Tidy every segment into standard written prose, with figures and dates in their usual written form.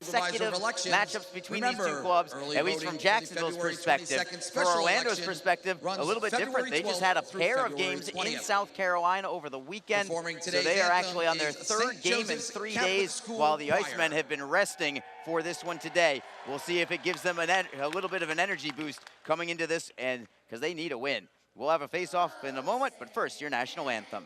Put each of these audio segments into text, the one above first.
consecutive matchups between these two clubs, at least from Jacksonville's perspective. From Orlando's perspective, a little bit different. They just had a pair of games in South Carolina over the weekend, so they are actually on their third game in 3 days, while the Icemen have been resting for this one today. We'll see if it gives them a little bit of an energy boost coming into this, and because they need a win. We'll have a face-off in a moment, but first, your national anthem.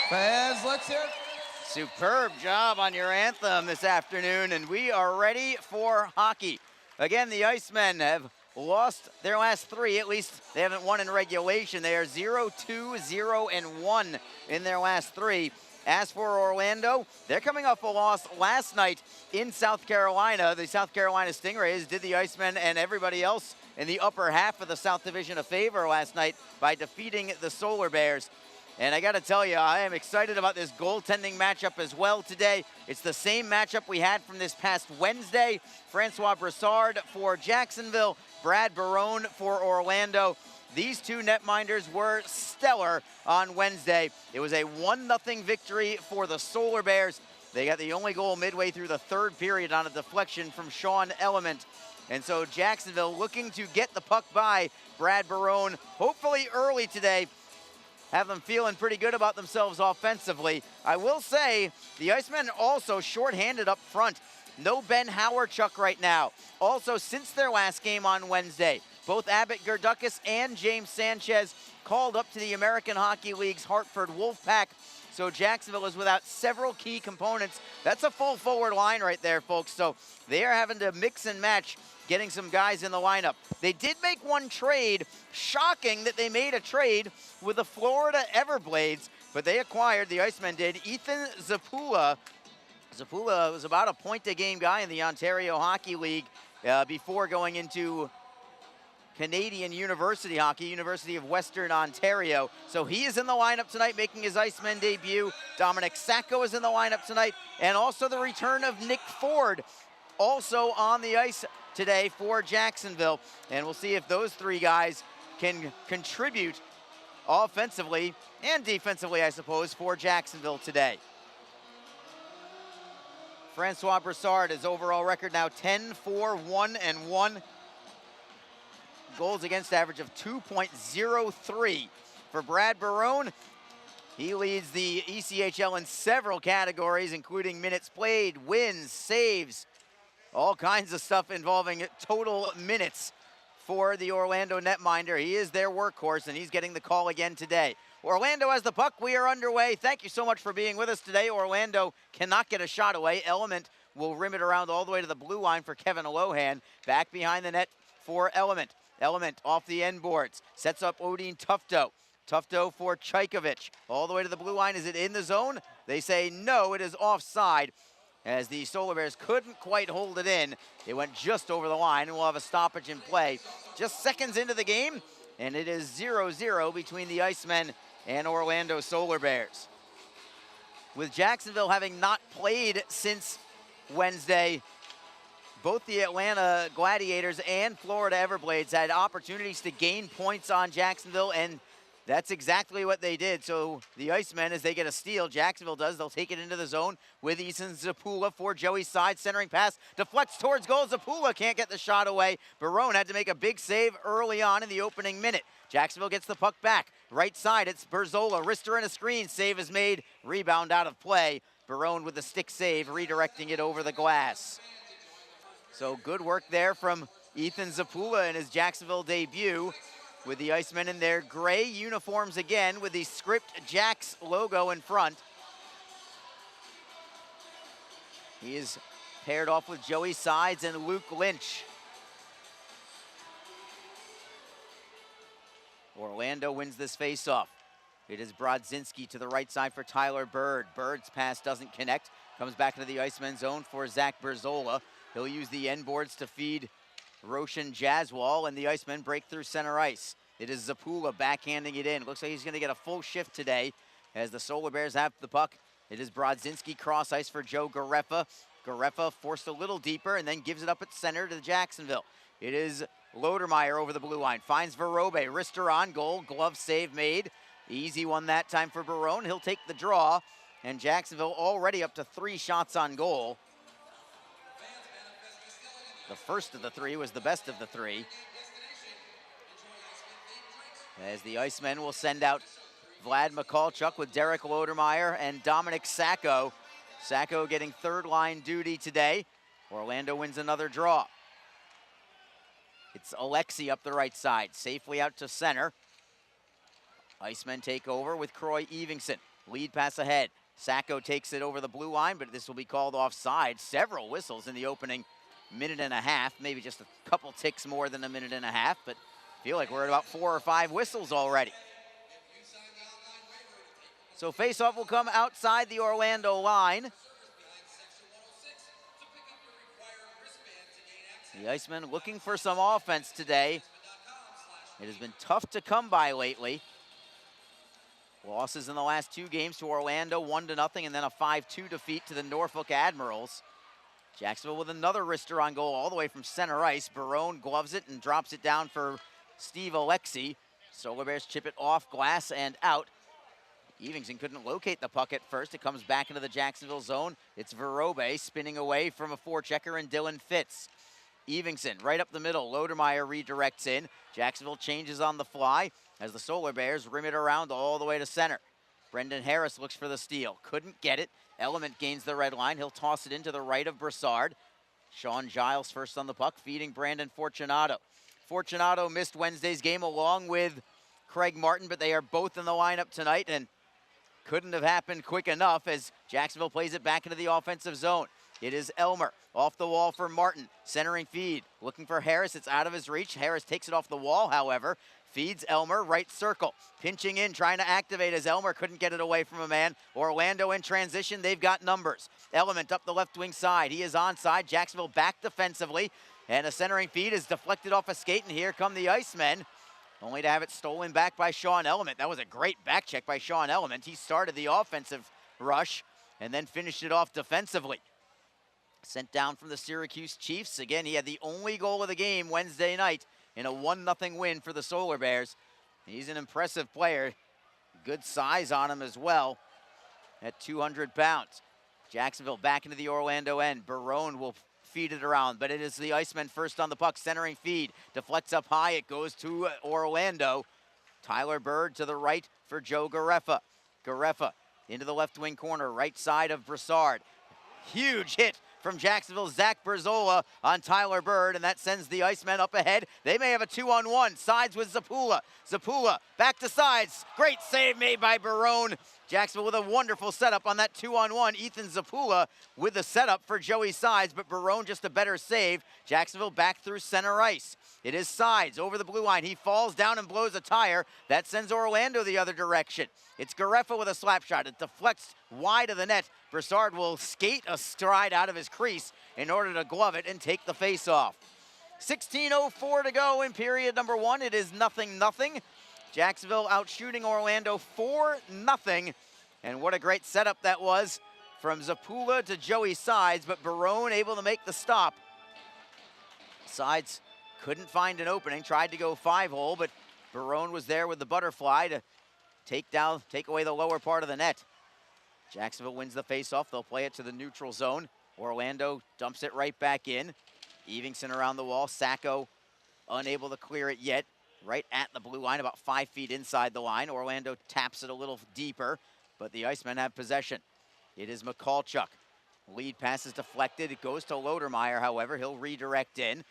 Fans, let's hear it. Superb job on your anthem this afternoon, and we are ready for hockey. Again, the Icemen have lost their last 3. At least they haven't won in regulation. They are 0-2, 0-1 in their last 3. As for Orlando, they're coming off a loss last night in South Carolina. The South Carolina Stingrays did the Icemen and everybody else in the upper half of the South Division a favor last night by defeating the Solar Bears. And I got to tell you, I am excited about this goaltending matchup as well today. It's the same matchup we had from this past Wednesday. Francois Broussard for Jacksonville, Brad Barone for Orlando. These two netminders were stellar on Wednesday. It was a 1-0 victory for the Solar Bears. They got the only goal midway through the 3rd period on a deflection from Sean Element. And so Jacksonville looking to get the puck by Brad Barone, hopefully early today. Have them feeling pretty good about themselves offensively. I will say the Icemen also shorthanded up front. No Ben Howarchuk right now. Also, since their last game on Wednesday, both Abbott Gerdukas and James Sanchez called up to the American Hockey League's Hartford Wolfpack. So Jacksonville is without several key components. That's a full forward line right there, folks. So they are having to mix and match, getting some guys in the lineup. They did make one trade. Shocking that they made a trade with the Florida Everblades, but they acquired, the Icemen did, Ethan Zapula. Zapula was about a point-a-game guy in the Ontario Hockey League before going into Canadian University Hockey, University of Western Ontario. So he is in the lineup tonight, making his Icemen debut. Dominic Sacco is in the lineup tonight, and also the return of Nick Ford, also on the ice today for Jacksonville. And we'll see if those 3 guys can contribute offensively and defensively, I suppose, for Jacksonville today. Francois Broussard, his overall record now 10-4-1-1. Goals against average of 2.03. For Brad Barone, he leads the ECHL in several categories, including minutes played, wins, saves, all kinds of stuff involving total minutes for the Orlando netminder. He is their workhorse, and he's getting the call again today. Orlando has the puck. We are underway. Thank you so much for being with us today. Orlando cannot get a shot away. Element will rim it around all the way to the blue line for Kevin Lohan. Back behind the net for Element. Element off the end boards. Sets up Odin Tufto. Tufto for Chaykovich. All the way to the blue line. Is it in the zone? They say no, it is offside, as the Solar Bears couldn't quite hold it in. It went just over the line, and we'll have a stoppage in play. Just seconds into the game, and it is 0-0 between the Icemen and Orlando Solar Bears. With Jacksonville having not played since Wednesday, both the Atlanta Gladiators and Florida Everblades had opportunities to gain points on Jacksonville, and That's exactly what they did. So the Icemen, as they get a steal, Jacksonville does, they'll take it into the zone with Ethan Zapula for Joey Side. Centering pass, deflects towards goal. Zapula can't get the shot away. Barone had to make a big save early on in the opening minute. Jacksonville gets the puck back. Right side, it's Berzola. Wrister and a screen. Save is made. Rebound out of play. Barone with the stick save, redirecting it over the glass. So good work there from Ethan Zapula in his Jacksonville debut, with the Icemen in their gray uniforms again with the Script Jacks logo in front. He is paired off with Joey Sides and Luke Lynch. Orlando wins this faceoff. It is Brodzinski to the right side for Tyler Bird. Bird's pass doesn't connect. Comes back into the Icemen zone for Zach Berzola. He'll use the end boards to feed Roshan Jaswal, and the Icemen break through center ice. It is Zapula backhanding it in. Looks like he's going to get a full shift today as the Solar Bears have the puck. It is Brodzinski cross ice for Joe Gareffa. Gareffa forced a little deeper and then gives it up at center to Jacksonville. It is Lodermeyer over the blue line. Finds Verobe. Wrister on goal. Glove save made. Easy one that time for Barone. He'll take the draw. And Jacksonville already up to 3 shots on goal. The first of the 3 was the best of the 3. As the Icemen will send out Vlad Mikulchuk with Derek Lodermeyer and Dominic Sacco. Sacco getting third line duty today. Orlando wins another draw. It's Alexi up the right side, safely out to center. Icemen take over with Croy Evingson. Lead pass ahead. Sacco takes it over the blue line, but this will be called offside. Several whistles in the opening minute and a half, maybe just a couple ticks more than a minute and a half, but feel like we're at about 4 or 5 whistles already. So faceoff will come outside the Orlando line. The Icemen looking for some offense today. It has been tough to come by lately. Losses in the last 2 games to Orlando, 1-0, and then a 5-2 defeat to the Norfolk Admirals. Jacksonville with another wrister on goal all the way from center ice. Barone gloves it and drops it down for Steve Alexi. Solar Bears chip it off glass and out. Evingson couldn't locate the puck at first. It comes back into the Jacksonville zone. It's Verobe spinning away from a forechecker and Dylan Fitz. Evingson right up the middle. Lodermeyer redirects in. Jacksonville changes on the fly as the Solar Bears rim it around all the way to center. Brendan Harris looks for the steal. Couldn't get it. Element gains the red line. He'll toss it into the right of Broussard. Sean Giles first on the puck, feeding Brandon Fortunato. Fortunato missed Wednesday's game along with Craig Martin, but they are both in the lineup tonight and couldn't have happened quick enough as Jacksonville plays it back into the offensive zone. It is Elmer off the wall for Martin. Centering feed, looking for Harris. It's out of his reach. Harris takes it off the wall, however. Feeds Elmer, right circle. Pinching in, trying to activate as Elmer couldn't get it away from a man. Orlando in transition, they've got numbers. Element up the left wing side. He is onside. Jacksonville back defensively. And a centering feed is deflected off a skate, and here come the Icemen. Only to have it stolen back by Sean Element. That was a great back check by Sean Element. He started the offensive rush and then finished it off defensively. Sent down from the Syracuse Chiefs. Again, he had the only goal of the game Wednesday night in a 1-0 win for the Solar Bears. He's an impressive player. Good size on him as well at 200 pounds. Jacksonville back into the Orlando end. Barone will feed it around, but it is the Icemen first on the puck. Centering feed, deflects up high. It goes to Orlando. Tyler Bird to the right for Joe Gareffa. Gareffa into the left wing corner, right side of Broussard. Huge hit from Jacksonville's Zach Berzola on Tyler Bird, and that sends the Icemen up ahead. They may have a 2-on-1. Sides with Zapula. Zapula back to Sides. Great save made by Barone. Jacksonville with a wonderful setup on that 2-on-1. Ethan Zapula with the setup for Joey Sides, but Barone just a better save. Jacksonville back through center ice. It is Sides over the blue line. He falls down and blows a tire. That sends Orlando the other direction. It's Gareffa with a slap shot. It deflects wide of the net. Broussard will skate a stride out of his crease in order to glove it and take the face-off. 16:04 to go in period number 1. It is 0-0. Jacksonville out shooting Orlando 4-0. And what a great setup that was from Zapula to Joey Sides, but Barone able to make the stop. Sides couldn't find an opening, tried to go 5-hole, but Barone was there with the butterfly to take away the lower part of the net. Jacksonville wins the faceoff. They'll play it to the neutral zone. Orlando dumps it right back in. Evingson around the wall. Sacco unable to clear it yet. Right at the blue line, about 5 feet inside the line. Orlando taps it a little deeper, but the Icemen have possession. It is Michalchuk. Lead pass is deflected. It goes to Lodermeyer, however. He'll redirect in.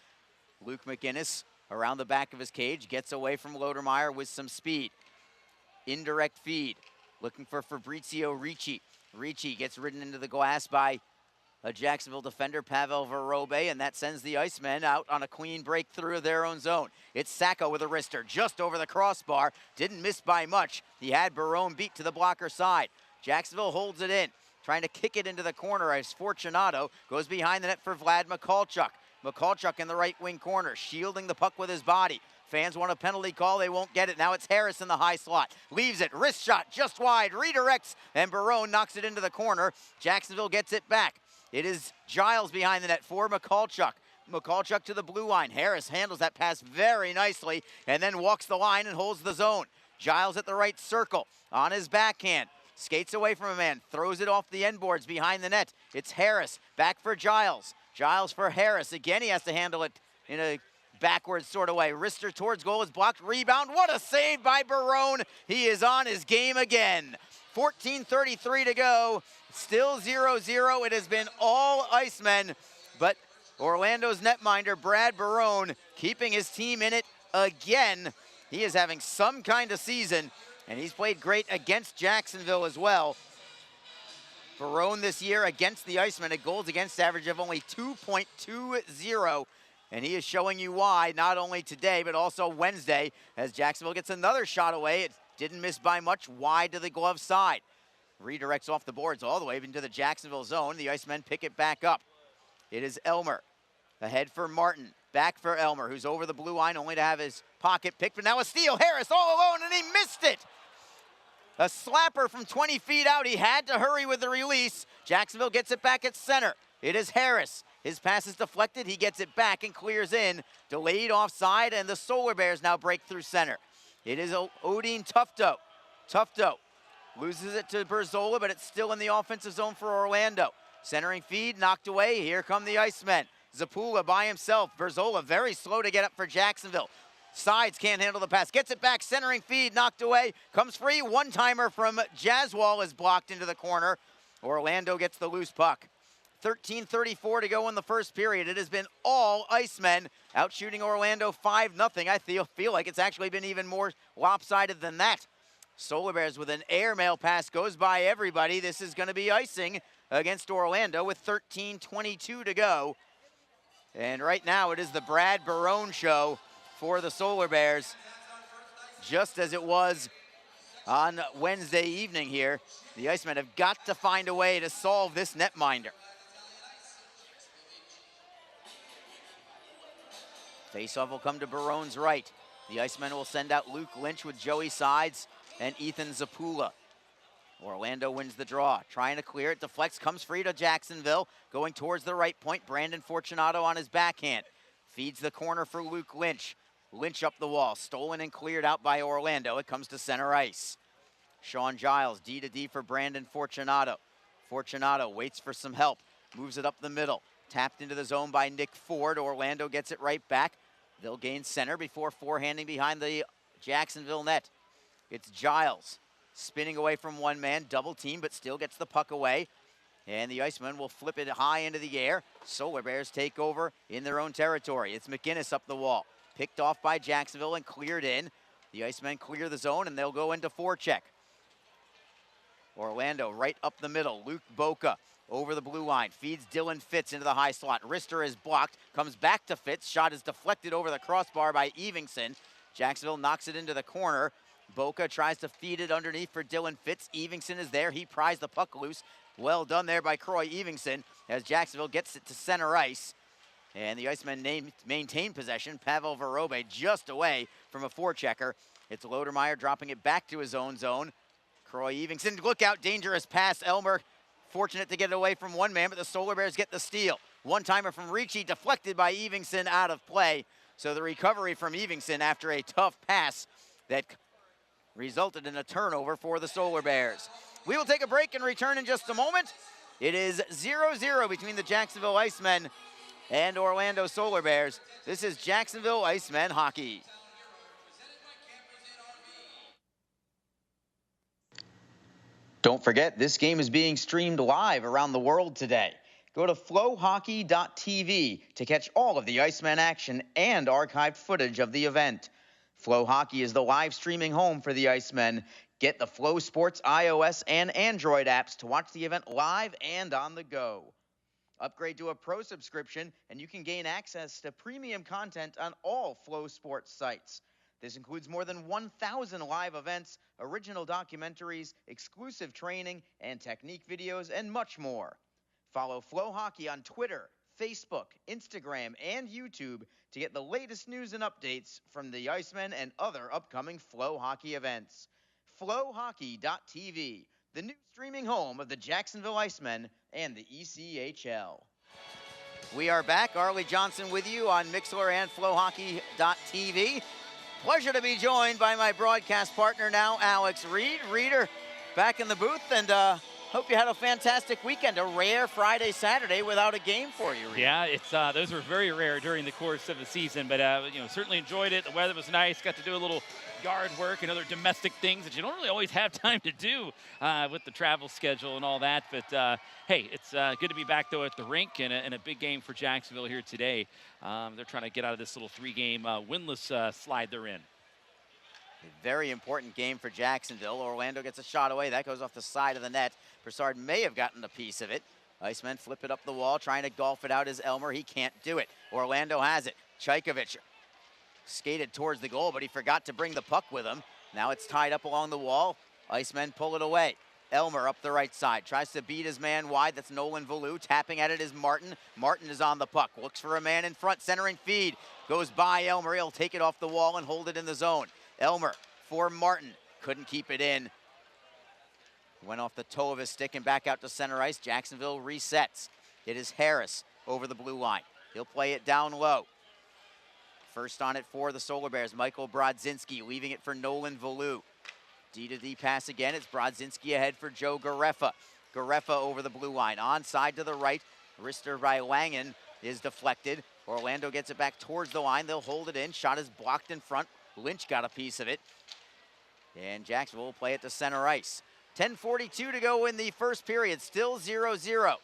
Luke McGinnis around the back of his cage. Gets away from Lodermeyer with some speed. Indirect feed. Looking for Fabrizio Ricci. Ricci gets ridden into the glass by a Jacksonville defender, Pavel Verobe, and that sends the Icemen out on a clean breakthrough of their own zone. It's Sacco with a wrister just over the crossbar. Didn't miss by much. He had Barone beat to the blocker side. Jacksonville holds it in, trying to kick it into the corner as Fortunato goes behind the net for Vlad Michalchuk. Michalchuk in the right wing corner, shielding the puck with his body. Fans want a penalty call, they won't get it. Now it's Harris in the high slot. Leaves it, wrist shot just wide, redirects, and Barone knocks it into the corner. Jacksonville gets it back. It is Giles behind the net for Michalchuk. Michalchuk to the blue line. Harris handles that pass very nicely and then walks the line and holds the zone. Giles at the right circle on his backhand. Skates away from a man, throws it off the end boards behind the net. It's Harris, back for Giles. Giles for Harris. Again, he has to handle it in a backwards sort of way. Wrister towards goal is blocked. Rebound. What a save by Barone. He is on his game again. 14:33 to go. Still 0-0. It has been all Icemen, but Orlando's netminder, Brad Barone, keeping his team in it again. He is having some kind of season, and he's played great against Jacksonville as well. Barone this year against the Icemen, a goals against average of only 2.20, and he is showing you why, not only today, but also Wednesday, as Jacksonville gets another shot away. It didn't miss by much, wide to the glove side. Redirects off the boards all the way into the Jacksonville zone. The Icemen pick it back up. It is Elmer. Ahead for Martin. Back for Elmer, who's over the blue line, only to have his pocket picked. But now a steal. Harris all alone, and he missed it. A slapper from 20 feet out. He had to hurry with the release. Jacksonville gets it back at center. It is Harris. His pass is deflected. He gets it back and clears in. Delayed offside, and the Solar Bears now break through center. It is Odin Tufto. Tufto loses it to Berzola, but it's still in the offensive zone for Orlando. Centering feed, knocked away. Here come the Icemen. Zapula by himself. Berzola very slow to get up for Jacksonville. Sides can't handle the pass. Gets it back, centering feed, knocked away. Comes free. One-timer from Jaswal is blocked into the corner. Orlando gets the loose puck. 13:34 to go in the first period. It has been all Icemen out shooting Orlando 5-0. I feel like it's actually been even more lopsided than that. Solar Bears with an airmail pass goes by everybody. This is going to be icing against Orlando with 13:22 to go. And right now it is the Brad Barone show for the Solar Bears, just as it was on Wednesday evening here. The Icemen have got to find a way to solve this netminder. Faceoff will come to Barone's right. The Icemen will send out Luke Lynch with Joey Sides and Ethan Zapula. Orlando wins the draw, trying to clear it. Deflects, comes free to Jacksonville. Going towards the right point, Brandon Fortunato on his backhand. Feeds the corner for Luke Lynch. Lynch up the wall, stolen and cleared out by Orlando. It comes to center ice. Sean Giles, D-to-D for Brandon Fortunato. Fortunato waits for some help, moves it up the middle. Tapped into the zone by Nick Ford. Orlando gets it right back. They'll gain center before forehanding behind the Jacksonville net. It's Giles spinning away from one man, double team, but still gets the puck away. And the Icemen will flip it high into the air. Solar Bears take over in their own territory. It's McGinnis up the wall. Picked off by Jacksonville and cleared in. The Icemen clear the zone and they'll go into forecheck. Orlando right up the middle. Luke Boca over the blue line. Feeds Dylan Fitz into the high slot. Wrister is blocked. Comes back to Fitz. Shot is deflected over the crossbar by Evingson. Jacksonville knocks it into the corner. Boca tries to feed it underneath for Dylan Fitz. Evingson is there. He pries the puck loose. Well done there by Croy Evingson as Jacksonville gets it to center ice. And the Icemen maintain possession. Pavel Verobe just away from a forechecker. It's Lodermeyer dropping it back to his own zone. Croy Evingson, look out, dangerous pass. Elmer fortunate to get it away from one man, but the Solar Bears get the steal. One-timer from Ricci, deflected by Evingson, out of play. So the recovery from Evingson after a tough pass that resulted in a turnover for the Solar Bears. We will take a break and return in just a moment. It is 0-0 between the Jacksonville Icemen and Orlando Solar Bears. This is Jacksonville Icemen hockey. Don't forget, this game is being streamed live around the world today. Go to flowhockey.tv to catch all of the Icemen action and archived footage of the event. Flow Hockey is the live streaming home for the Icemen. Get the Flow Sports iOS and Android apps to watch the event live and on the go. Upgrade to a pro subscription and you can gain access to premium content on all Flow Sports sites. This includes more than 1,000 live events, original documentaries, exclusive training and technique videos, and much more. Follow Flow Hockey on Twitter, Facebook, Instagram, and YouTube to get the latest news and updates from the Icemen and other upcoming Flow Hockey events. Flowhockey.tv, the new streaming home of the Jacksonville Icemen and the ECHL. We are back. Arlie Johnson with you on Mixlr and Flowhockey.tv. Pleasure to be joined by my broadcast partner now, Alex Reed. Reader, back in the booth, and hope you had a fantastic weekend. A rare Friday, Saturday without a game for you, Reed. Yeah, it's those were very rare during the course of the season, but certainly enjoyed it. The weather was nice. Got to do a little yard work and other domestic things that you don't really always have time to do with the travel schedule and all that. But hey, it's good to be back though at the rink and a big game for Jacksonville here today. They're trying to get out of this little three-game winless slide they're in. A very important game for Jacksonville. Orlando gets a shot away. That goes off the side of the net. Broussard may have gotten a piece of it. Icemen flip it up the wall, trying to golf it out as Elmer. He can't do it. Orlando has it. Chaykovich skated towards the goal, but he forgot to bring the puck with him. Now it's tied up along the wall. Icemen pull it away. Elmer up the right side, tries to beat his man wide. That's Nolan Valou. Tapping at it is Martin. Martin is on the puck, looks for a man in front, centering feed. Goes by Elmer. He'll take it off the wall and hold it in the zone. Elmer for Martin. Couldn't keep it in. Went off the toe of his stick and back out to center ice. Jacksonville resets. It is Harris over the blue line. He'll play it down low. First on it for the Solar Bears, Michael Brodzinski, leaving it for Nolan Valou. D-to-D pass again. It's Brodzinski ahead for Joe Garefa. Garefa over the blue line. Onside to the right. Wrister by Langen is deflected. Orlando gets it back towards the line. They'll hold it in. Shot is blocked in front. Lynch got a piece of it. And Jacksonville will play it to center ice. 10:42 to go in the first period. Still 0-0.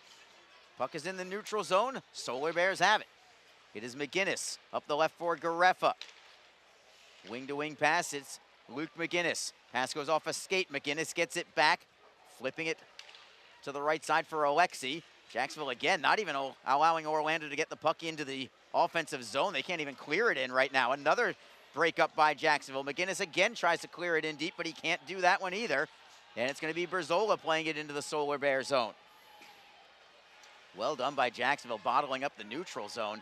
Puck is in the neutral zone. Solar Bears have it. It is McGinnis up the left for Garefa. Wing-to-wing pass. It's Luke McGinnis. Pass goes off a skate. McGinnis gets it back, flipping it to the right side for Alexi. Jacksonville again, not even allowing Orlando to get the puck into the offensive zone. They can't even clear it in right now. Another breakup by Jacksonville. McGinnis again tries to clear it in deep, but he can't do that one either. And it's going to be Berzola playing it into the Solar Bear zone. Well done by Jacksonville, bottling up the neutral zone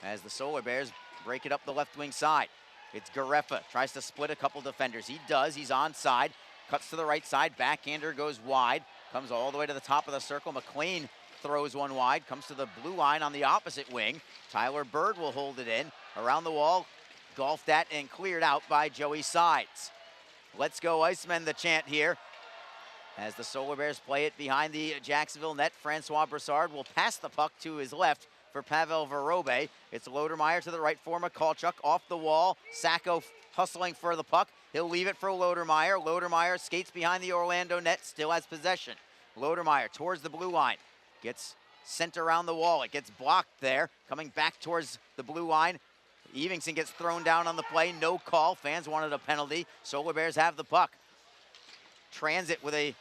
as the Solar Bears break it up the left wing side. It's Garefa, tries to split a couple defenders. He does, he's onside, cuts to the right side, backhander goes wide, comes all the way to the top of the circle. McLean throws one wide, comes to the blue line on the opposite wing. Tyler Bird will hold it in. Around the wall, golfed at and cleared out by Joey Sides. Let's go Icemen, the chant here. As the Solar Bears play it behind the Jacksonville net, Francois Broussard will pass the puck to his left for Pavel Vorobey. It's Lodermeyer to the right for Mikulchuk, off the wall. Sacco hustling for the puck. He'll leave it for Lodermeyer. Lodermeyer skates behind the Orlando net, still has possession. Lodermeyer towards the blue line. Gets sent around the wall. It gets blocked there. Coming back towards the blue line. Evingson gets thrown down on the play. No call. Fans wanted a penalty. Solar Bears have the puck. Transit with a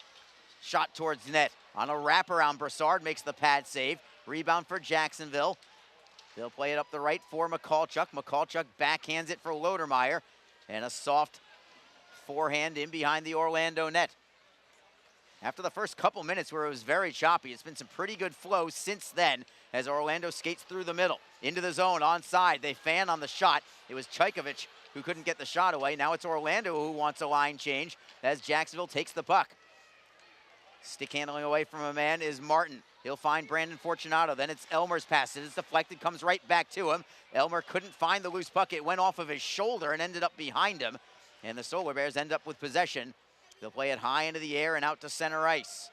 shot towards net. On a wraparound, Broussard makes the pad save. Rebound for Jacksonville. They'll play it up the right for Mikulchuk. Mikulchuk backhands it for Lodermeyer. And a soft forehand in behind the Orlando net. After the first couple minutes where it was very choppy, it's been some pretty good flow since then as Orlando skates through the middle. Into the zone, onside. They fan on the shot. It was Chaykovich who couldn't get the shot away. Now it's Orlando who wants a line change as Jacksonville takes the puck. Stick handling away from a man is Martin. He'll find Brandon Fortunato. Then it's Elmer's pass. It is deflected, comes right back to him. Elmer couldn't find the loose puck. It went off of his shoulder and ended up behind him. And the Solar Bears end up with possession. They'll play it high into the air and out to center ice.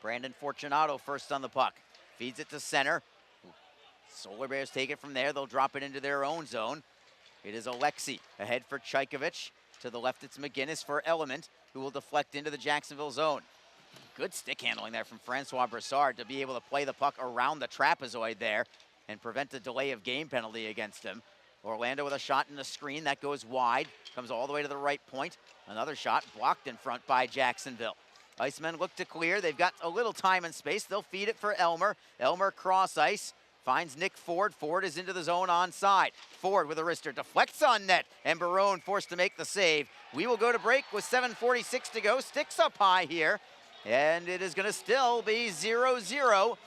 Brandon Fortunato first on the puck. Feeds it to center. Solar Bears take it from there. They'll drop it into their own zone. It is Alexi ahead for Chaykovich. To the left, it's McGinnis for Element, who will deflect into the Jacksonville zone. Good stick handling there from Francois Broussard to be able to play the puck around the trapezoid there and prevent a delay of game penalty against him. Orlando with a shot in the screen. That goes wide. Comes all the way to the right point. Another shot blocked in front by Jacksonville. Icemen look to clear. They've got a little time and space. They'll feed it for Elmer. Elmer cross ice. Finds Nick Ford. Ford is into the zone onside. Ford with a wrister deflects on net, and Barone forced to make the save. We will go to break with 7:46 to go. Sticks up high here, and it is going to still be 0-0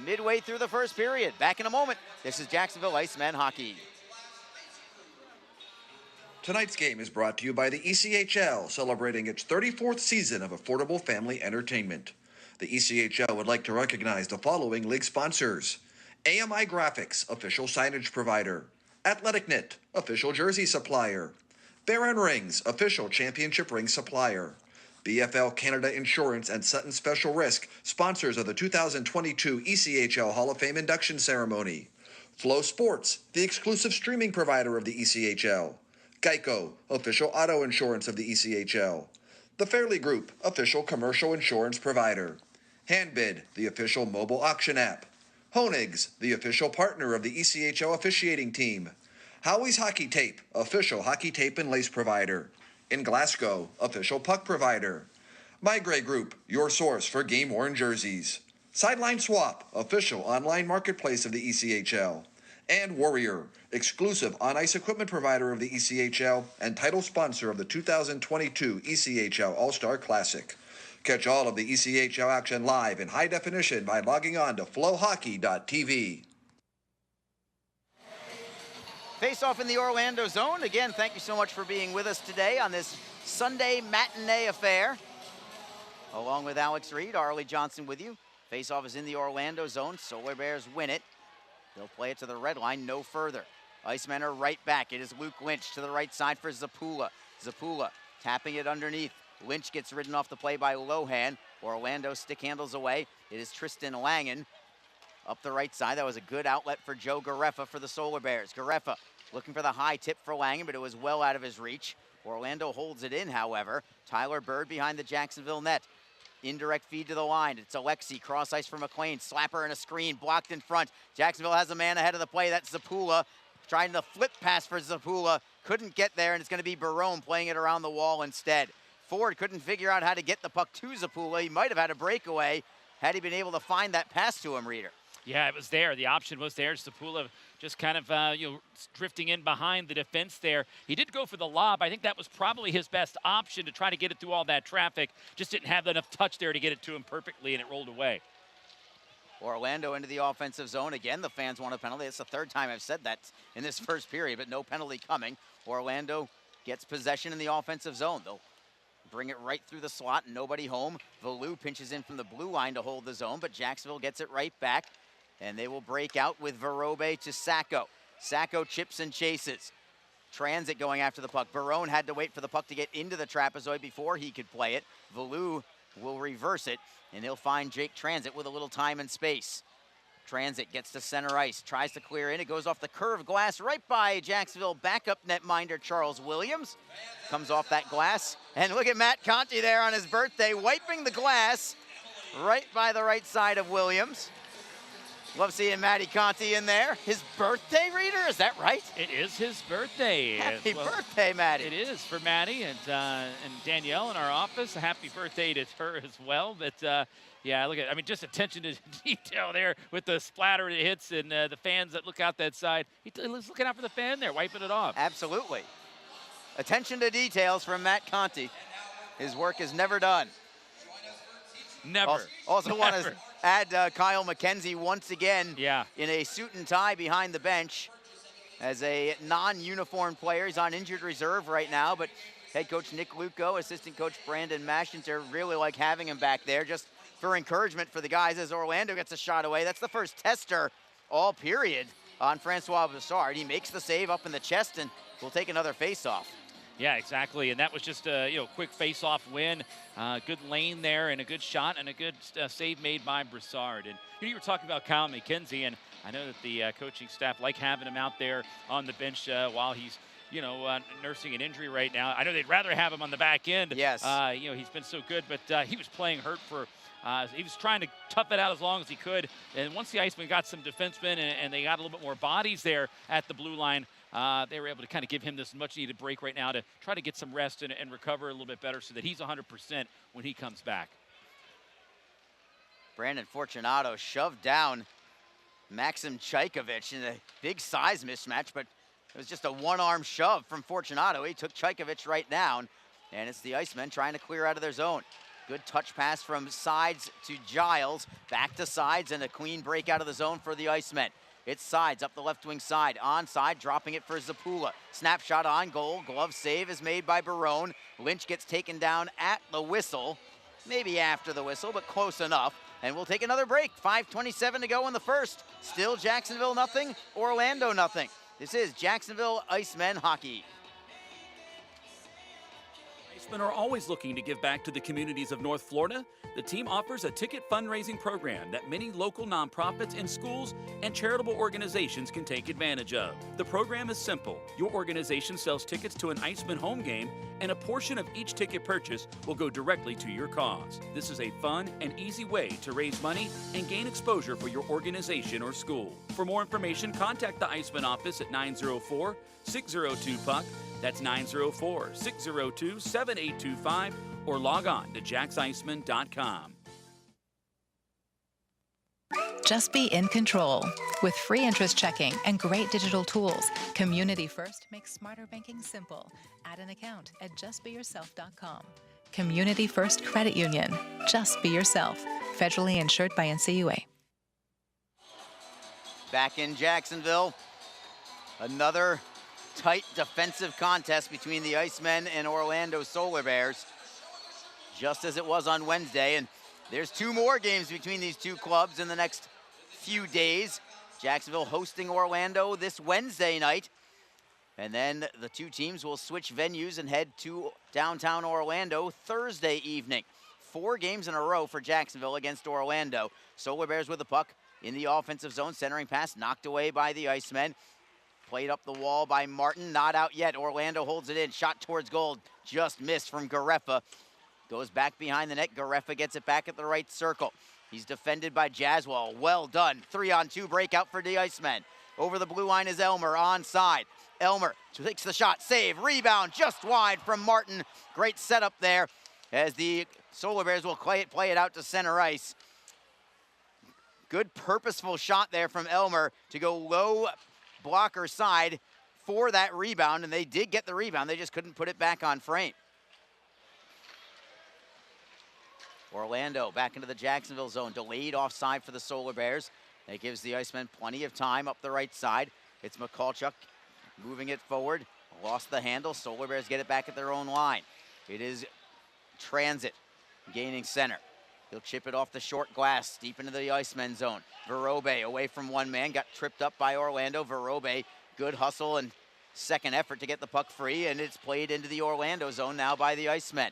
midway through the first period. Back in a moment. This is Jacksonville Icemen hockey. Tonight's game is brought to you by the ECHL, celebrating its 34th season of affordable family entertainment. The ECHL would like to recognize the following league sponsors: AMI Graphics, official signage provider; AthleticNet, official jersey supplier; Baron Rings, official championship ring supplier; BFL Canada Insurance and Sutton Special Risk, sponsors of the 2022 ECHL Hall of Fame induction ceremony; Flow Sports, the exclusive streaming provider of the ECHL; Geico, official auto insurance of the ECHL; The Fairley Group, official commercial insurance provider; Handbid, the official mobile auction app; Honig's, the official partner of the ECHL officiating team; Howie's Hockey Tape, official hockey tape and lace provider; In Glasgow, official puck provider; My Gray Group, your source for game-worn jerseys; Sideline Swap, official online marketplace of the ECHL; and Warrior, exclusive on-ice equipment provider of the ECHL and title sponsor of the 2022 ECHL All-Star Classic. Catch all of the ECHL action live in high definition by logging on to flowhockey.tv. Face off in the Orlando zone. Again, thank you so much for being with us today on this Sunday matinee affair. Along with Alex Reed, Arlie Johnson with you. Face off is in the Orlando zone. Solar Bears win it. They'll play it to the red line, no further. Icemen are right back. It is Luke Lynch to the right side for Zapula. Zapula tapping it underneath. Lynch gets ridden off the play by Lohan. Orlando stick handles away. It is Tristan Langen up the right side. That was a good outlet for Joe Gareffa for the Solar Bears. Gareffa looking for the high tip for Langen, but it was well out of his reach. Orlando holds it in, however. Tyler Bird behind the Jacksonville net. Indirect feed to the line. It's Alexi, cross ice for McLean. Slapper and a screen, blocked in front. Jacksonville has a man ahead of the play. That's Zapula. Trying to flip pass for Zapula. Couldn't get there, and it's going to be Barone playing it around the wall instead. Ford couldn't figure out how to get the puck to Zapula. He might have had a breakaway had he been able to find that pass to him, Reader. Yeah, it was there. The option was there. Zapula just kind of drifting in behind the defense there. He did go for the lob. I think that was probably his best option to try to get it through all that traffic. Just didn't have enough touch there to get it to him perfectly, and it rolled away. Orlando into the offensive zone. Again, the fans want a penalty. It's the third time I've said that in this first period, but no penalty coming. Orlando gets possession in the offensive zone. They'll bring it right through the slot, nobody home. Valou pinches in from the blue line to hold the zone, but Jacksonville gets it right back. And they will break out with Verobe to Sacco. Sacco chips and chases. Transit going after the puck. Barone had to wait for the puck to get into the trapezoid before he could play it. Valou will reverse it, and he'll find Jake Transit with a little time and space. Transit gets to center ice, tries to clear in. It goes off the curved glass right by Jacksonville backup netminder Charles Williams. Comes off that glass. And look at Matt Conti there on his birthday, wiping the glass right by the right side of Williams. Love seeing Matty Conti in there. His birthday, Reader? Is that right? It is his birthday. Happy birthday, Matty. It is for Matty and Danielle in our office. A happy birthday to her as well. But yeah, look at, I mean, just attention to detail there with the splatter that hits and the fans that look out that side. He's looking out for the fan there, wiping it off. Absolutely. Attention to details from Matt Conti. His work is never done. Never. Also want to add Kyle Mckenzie once again in a suit and tie behind the bench as a non-uniform player. He's on injured reserve right now, but head coach Nick Luco, assistant coach Brandon Maschenter really like having him back there just for encouragement for the guys as Orlando gets a shot away. That's the first tester all period on Francois Broussard. He makes the save up in the chest and will take another face-off. Yeah, exactly. And that was just a quick face-off win. Good lane there and a good shot and a good save made by Broussard. And you were talking about Kyle Mckenzie, and I know that the coaching staff like having him out there on the bench while he's nursing an injury right now. I know they'd rather have him on the back end. Yes. He's been so good, but he was playing hurt for. He was trying to tough it out as long as he could. And once the Icemen got some defensemen and they got a little bit more bodies there at the blue line, they were able to kind of give him this much-needed break right now to try to get some rest and recover a little bit better so that he's 100% when he comes back. Brandon Fortunato shoved down Maxim Chaykovich in a big size mismatch, but it was just a one-arm shove from Fortunato. He took Chaykovich right down, and it's the Icemen trying to clear out of their zone. Good touch pass from Sides to Giles, back to Sides, and a clean break out of the zone for the Icemen. It's Sides up the left wing side, onside, dropping it for Zapula. Snapshot on goal, glove save is made by Barone. Lynch gets taken down at the whistle, maybe after the whistle, but close enough. And we'll take another break. 5:27 to go in the first. Still Jacksonville nothing, Orlando nothing. This is Jacksonville Icemen hockey. Icemen are always looking to give back to the communities of North Florida. The team offers a ticket fundraising program that many local nonprofits and schools and charitable organizations can take advantage of. The program is simple. Your organization sells tickets to an Icemen home game, and a portion of each ticket purchase will go directly to your cause. This is a fun and easy way to raise money and gain exposure for your organization or school. For more information, contact the Icemen office at 904-602-PUCK. That's 904-602-7825, or log on to jacksiceman.com. Just be in control. With free interest checking and great digital tools, Community First makes smarter banking simple. Add an account at justbeyourself.com. Community First Credit Union. Just be yourself. Federally insured by NCUA. Back in Jacksonville, another tight defensive contest between the Icemen and Orlando Solar Bears, just as it was on Wednesday. And there's two more games between these two clubs in the next few days. Jacksonville hosting Orlando this Wednesday night. And then the two teams will switch venues and head to downtown Orlando Thursday evening. 4 games in a row for Jacksonville against Orlando. Solar Bears with the puck in the offensive zone, centering pass knocked away by the Icemen. Played up the wall by Martin, not out yet. Orlando holds it in, shot towards goal, just missed from Gareffa. Goes back behind the net, Gareffa gets it back at the right circle. He's defended by Jaswell, well done. 3-on-2 breakout for the Icemen. Over the blue line is Elmer, onside. Elmer takes the shot, save, rebound, just wide from Martin. Great setup there as the Solar Bears will play it out to center ice. Good purposeful shot there from Elmer to go low blocker side for that rebound, and they did get the rebound. They just couldn't put it back on frame. Orlando back into the Jacksonville zone, delayed offside for the Solar Bears. That gives the Icemen plenty of time up the right side. It's Mikulchuk moving it forward, lost the handle. Solar Bears get it back at their own line. It is Transit gaining center. He'll chip it off the short glass, deep into the Icemen zone. Verobe away from one man, got tripped up by Orlando. Verobe, good hustle and second effort to get the puck free, and it's played into the Orlando zone now by the Icemen.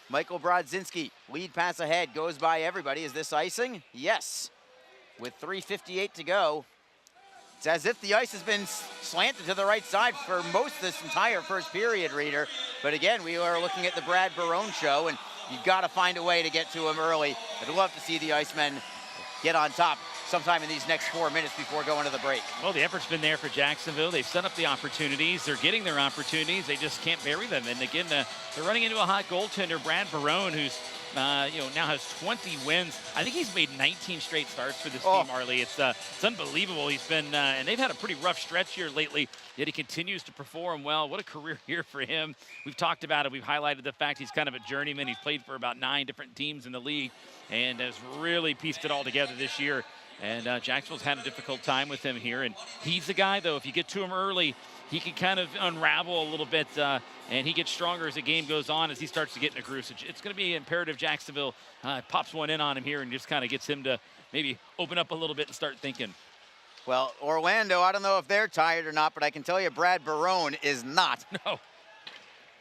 Michael Brodzinski, lead pass ahead, goes by everybody. Is this icing? Yes. With 3:58 to go. It's as if the ice has been slanted to the right side for most of this entire first period, Reader. But again, we are looking at the Brad Barone show, and you've got to find a way to get to him early. I'd love to see the Icemen get on top sometime in these next 4 minutes before going to the break. Well, the effort's been there for Jacksonville. They've set up the opportunities. They're getting their opportunities. They just can't bury them. And again, they're running into a hot goaltender, Brad Barone, who's now has 20 wins. I think he's made 19 straight starts for this team, Arlie. It's unbelievable. He's been, and they've had a pretty rough stretch here lately, yet he continues to perform well. What a career year for him. We've talked about it. We've highlighted the fact he's kind of a journeyman. He's played for about 9 different teams in the league and has really pieced it all together this year. And Jacksonville's had a difficult time with him here. And he's the guy, though, if you get to him early, he can kind of unravel a little bit, and he gets stronger as the game goes on, as he starts to get in a groove. So it's going to be imperative Jacksonville pops one in on him here and just kind of gets him to maybe open up a little bit and start thinking. Well, Orlando, I don't know if they're tired or not, but I can tell you Brad Barone is not. No.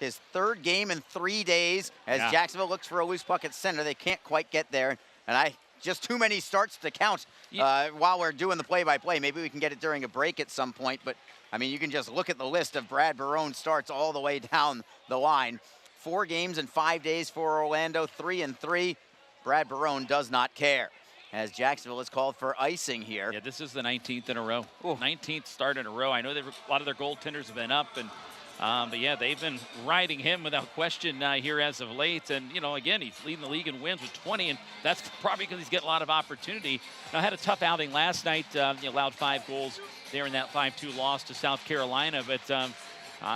his third game in 3 days as Jacksonville looks for a loose puck at center. They can't quite get there. And just too many starts to count while we're doing the play-by-play. Maybe we can get it during a break at some point. But, I mean, you can just look at the list of Brad Barone starts all the way down the line. 4 games in 5 days for Orlando, 3-3. Brad Barone does not care, as Jacksonville is called for icing here. Yeah, this is the 19th in a row. Ooh. 19th start in a row. I know a lot of their goaltenders have been up, and but yeah, they've been riding him without question here as of late. And, you know, again, he's leading the league in wins with 20, and that's probably because he's getting a lot of opportunity. Now, had a tough outing last night. He allowed 5 goals there in that 5-2 loss to South Carolina, but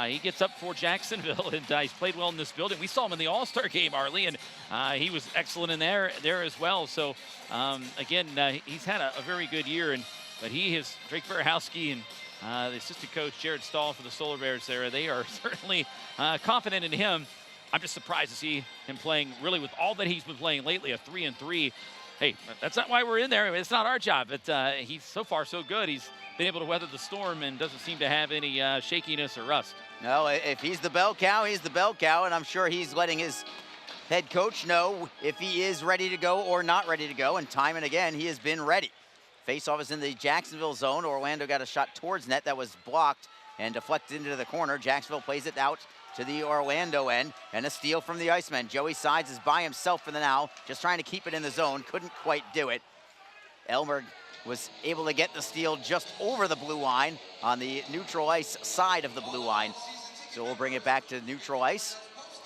he gets up for Jacksonville, and he's played well in this building. We saw him in the All-Star game, Arlie, and he was excellent in there as well. So, again, he's had a very good year, but he has Drake Barahowski and the assistant coach, Jared Stahl, for the Solar Bears there. They are certainly confident in him. I'm just surprised to see him playing really with all that he's been playing lately, a 3-3. Hey, that's not why we're in there. It's not our job, but he's so far so good. He's been able to weather the storm and doesn't seem to have any shakiness or rust. No, if he's the bell cow, he's the bell cow, and I'm sure he's letting his head coach know if he is ready to go or not ready to go, and time and again, he has been ready. Faceoff is in the Jacksonville zone. Orlando got a shot towards net that was blocked and deflected into the corner. Jacksonville plays it out to the Orlando end, and a steal from the Icemen. Joey Sides is by himself for the now, just trying to keep it in the zone. Couldn't quite do it. Elmer was able to get the steal just over the blue line on the neutral ice side of the blue line. So we'll bring it back to neutral ice,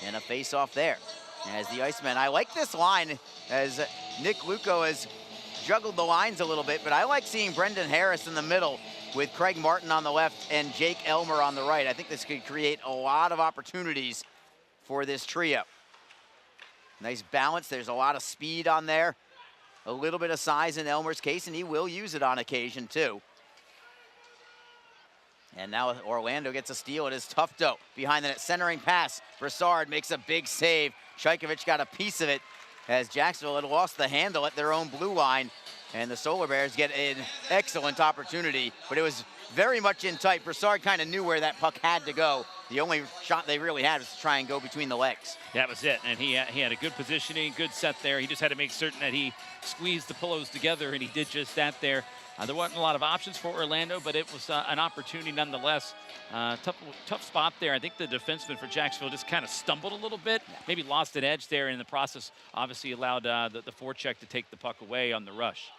and a face-off there. As the Icemen, I like this line as Nick Luco has juggled the lines a little bit, but I like seeing Brendan Harris in the middle with Craig Martin on the left and Jake Elmer on the right. I think this could create a lot of opportunities for this trio. Nice balance. There's a lot of speed on there. A little bit of size in Elmer's case, and he will use it on occasion too. And now Orlando gets a steal. It is Tufto behind the net, centering pass. Broussard makes a big save. Shajkovic got a piece of it as Jacksonville had lost the handle at their own blue line, and the Solar Bears get an excellent opportunity, but it was very much in tight. Broussard kind of knew where that puck had to go. The only shot they really had was to try and go between the legs. That was it, and he had a good positioning, good set there. He just had to make certain that he squeezed the pillows together, and he did just that there. There wasn't a lot of options for Orlando, but it was an opportunity nonetheless. Tough spot there. I think the defenseman for Jacksonville just kind of stumbled a little bit, maybe lost an edge there, and in the process obviously allowed the forecheck to take the puck away on the rush.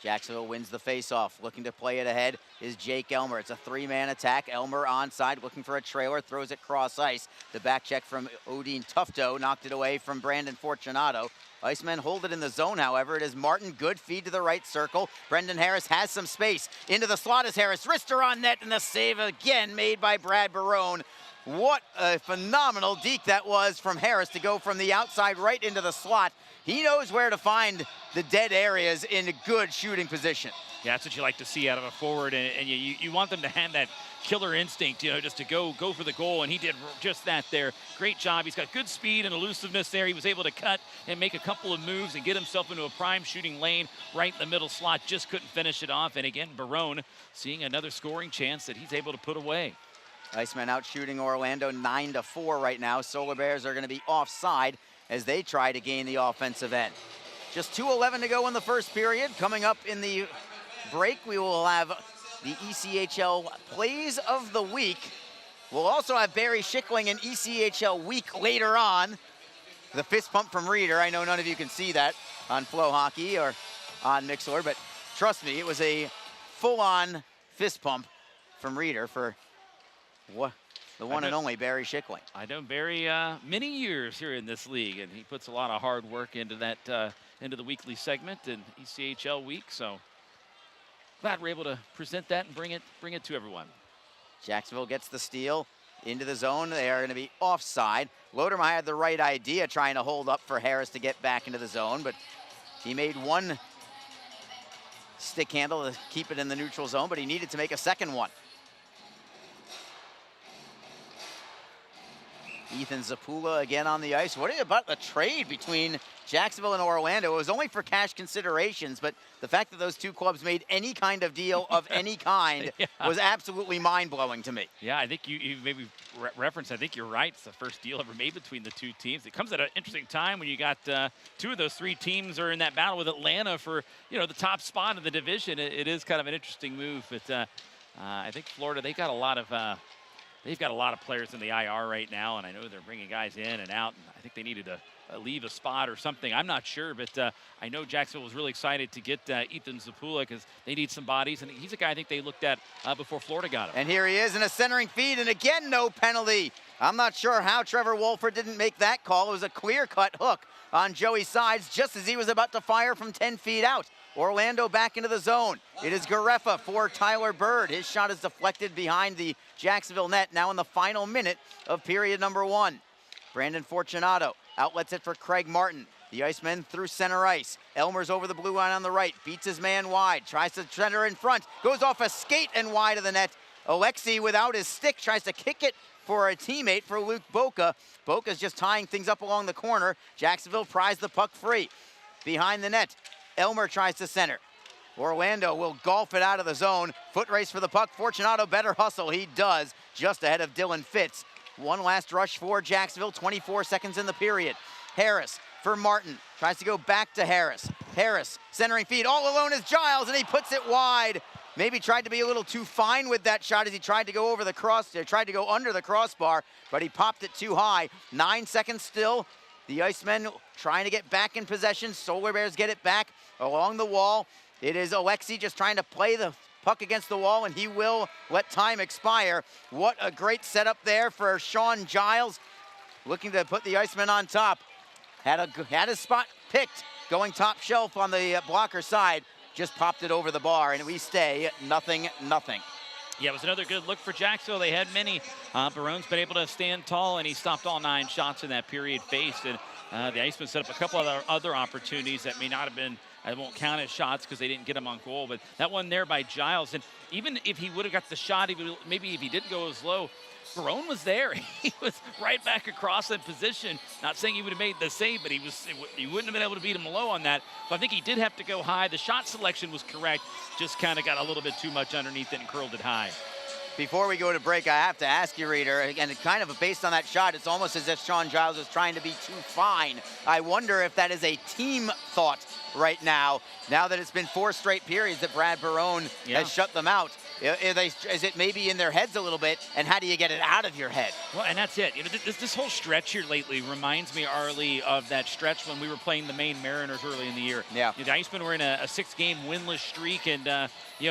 Jacksonville wins the faceoff. Looking to play it ahead is Jake Elmer. It's a 3-man attack. Elmer onside, looking for a trailer, throws it cross ice. The back check from Odin Tufto knocked it away from Brandon Fortunato. Icemen hold it in the zone, however. It is Martin, good feed to the right circle. Brendan Harris has some space. Into the slot is Harris. Wrister on net, and the save again made by Brad Barone. What a phenomenal deke that was from Harris to go from the outside right into the slot. He knows where to find the dead areas in a good shooting position. Yeah, that's what you like to see out of a forward, and you want them to have that killer instinct, just to go for the goal, and he did just that there. Great job. He's got good speed and elusiveness there. He was able to cut and make a couple of moves and get himself into a prime shooting lane right in the middle slot. Just couldn't finish it off, and again, Barone seeing another scoring chance that he's able to put away. Icemen out shooting Orlando 9-4 right now. Solar Bears are going to be offside as they try to gain the offensive end. Just 2:11 to go in the first period. Coming up in the break, we will have the ECHL Plays of the Week. We'll also have Barry Schickling and ECHL Week later on. The fist pump from Reeder. I know none of you can see that on Flow Hockey or on Mixlr, but trust me, it was a full-on fist pump from Reeder for what? The one and only Barry Schickling. I know Barry many years here in this league, and he puts a lot of hard work into that into the weekly segment and ECHL week. So glad we're able to present that and bring it to everyone. Jacksonville gets the steal into the zone. They are going to be offside. Lodermeyer had the right idea, trying to hold up for Harris to get back into the zone, but he made one stick handle to keep it in the neutral zone, but he needed to make a second one. Ethan Zapula again on the ice. What about the trade between Jacksonville and Orlando, it was only for cash considerations, but the fact that those two clubs made any kind of deal of any kind was absolutely mind-blowing to me. Yeah, I think you maybe referenced, I think you're right, it's the first deal ever made between the two teams. It comes at an interesting time when you got two of those three teams are in that battle with Atlanta for, the top spot in the division. It is kind of an interesting move, but I think Florida, they've got a lot of players in the IR right now, and I know they're bringing guys in and out, and I think they needed to leave a spot or something. I'm not sure, but I know Jacksonville was really excited to get Ethan Zapula because they need some bodies, and he's a guy I think they looked at before Florida got him. And here he is in a centering feed, and again, no penalty. I'm not sure how Trevor Wolford didn't make that call. It was a clear-cut hook on Joey Sides just as he was about to fire from 10 feet out. Orlando back into the zone. It is Gareffa for Tyler Bird. His shot is deflected behind the Jacksonville net, now in the final minute of period number 1. Brandon Fortunato outlets it for Craig Martin. The Icemen through center ice. Elmer's over the blue line on the right, beats his man wide, tries to center in front, goes off a skate and wide of the net. Alexi, without his stick, tries to kick it for a teammate, for Luke Boca. Boca's just tying things up along the corner. Jacksonville pries the puck free. Behind the net, Elmer tries to center. Orlando will golf it out of the zone. Foot race for the puck. Fortunato better hustle. He does, just ahead of Dylan Fitz. One last rush for Jacksonville, 24 seconds in the period. Harris for Martin, tries to go back to Harris. Harris, centering feed, all alone is Giles, and he puts it wide. Maybe tried to be a little too fine with that shot as he tried to go over the tried to go under the crossbar, but he popped it too high. 9 seconds still. The Icemen trying to get back in possession. Solar Bears get it back along the wall. It is Alexi just trying to play the puck against the wall, and he will let time expire. What a great setup there for Sean Giles, looking to put the Icemen on top. Had his spot picked, going top shelf on the blocker side, just popped it over the bar, and we stay 0-0. Yeah, it was another good look for Jacksonville. They had many. Barone's been able to stand tall, and he stopped all 9 shots in that period faced. And the Icemen set up a couple of other opportunities that may not have been, I won't count as shots because they didn't get them on goal, but that one there by Giles. And even if he would have got the shot, maybe if he didn't go as low, Barone was there. He was right back across in position. Not saying he would have made the save, but he wouldn't have been able to beat him low on that. So I think he did have to go high. The shot selection was correct, just kind of got a little bit too much underneath it and curled it high. Before we go to break, I have to ask you, Reader, again, kind of based on that shot, it's almost as if Sean Giles is trying to be too fine. I wonder if that is a team thought right now that it's been 4 straight periods that Brad Barone has shut them out. Is it maybe in their heads a little bit, and how do you get it out of your head? Well, and that's it. This whole stretch here lately reminds me, Arlie, of that stretch when we were playing the Maine Mariners early in the year. Yeah. The Icemen were in a 6-game winless streak, and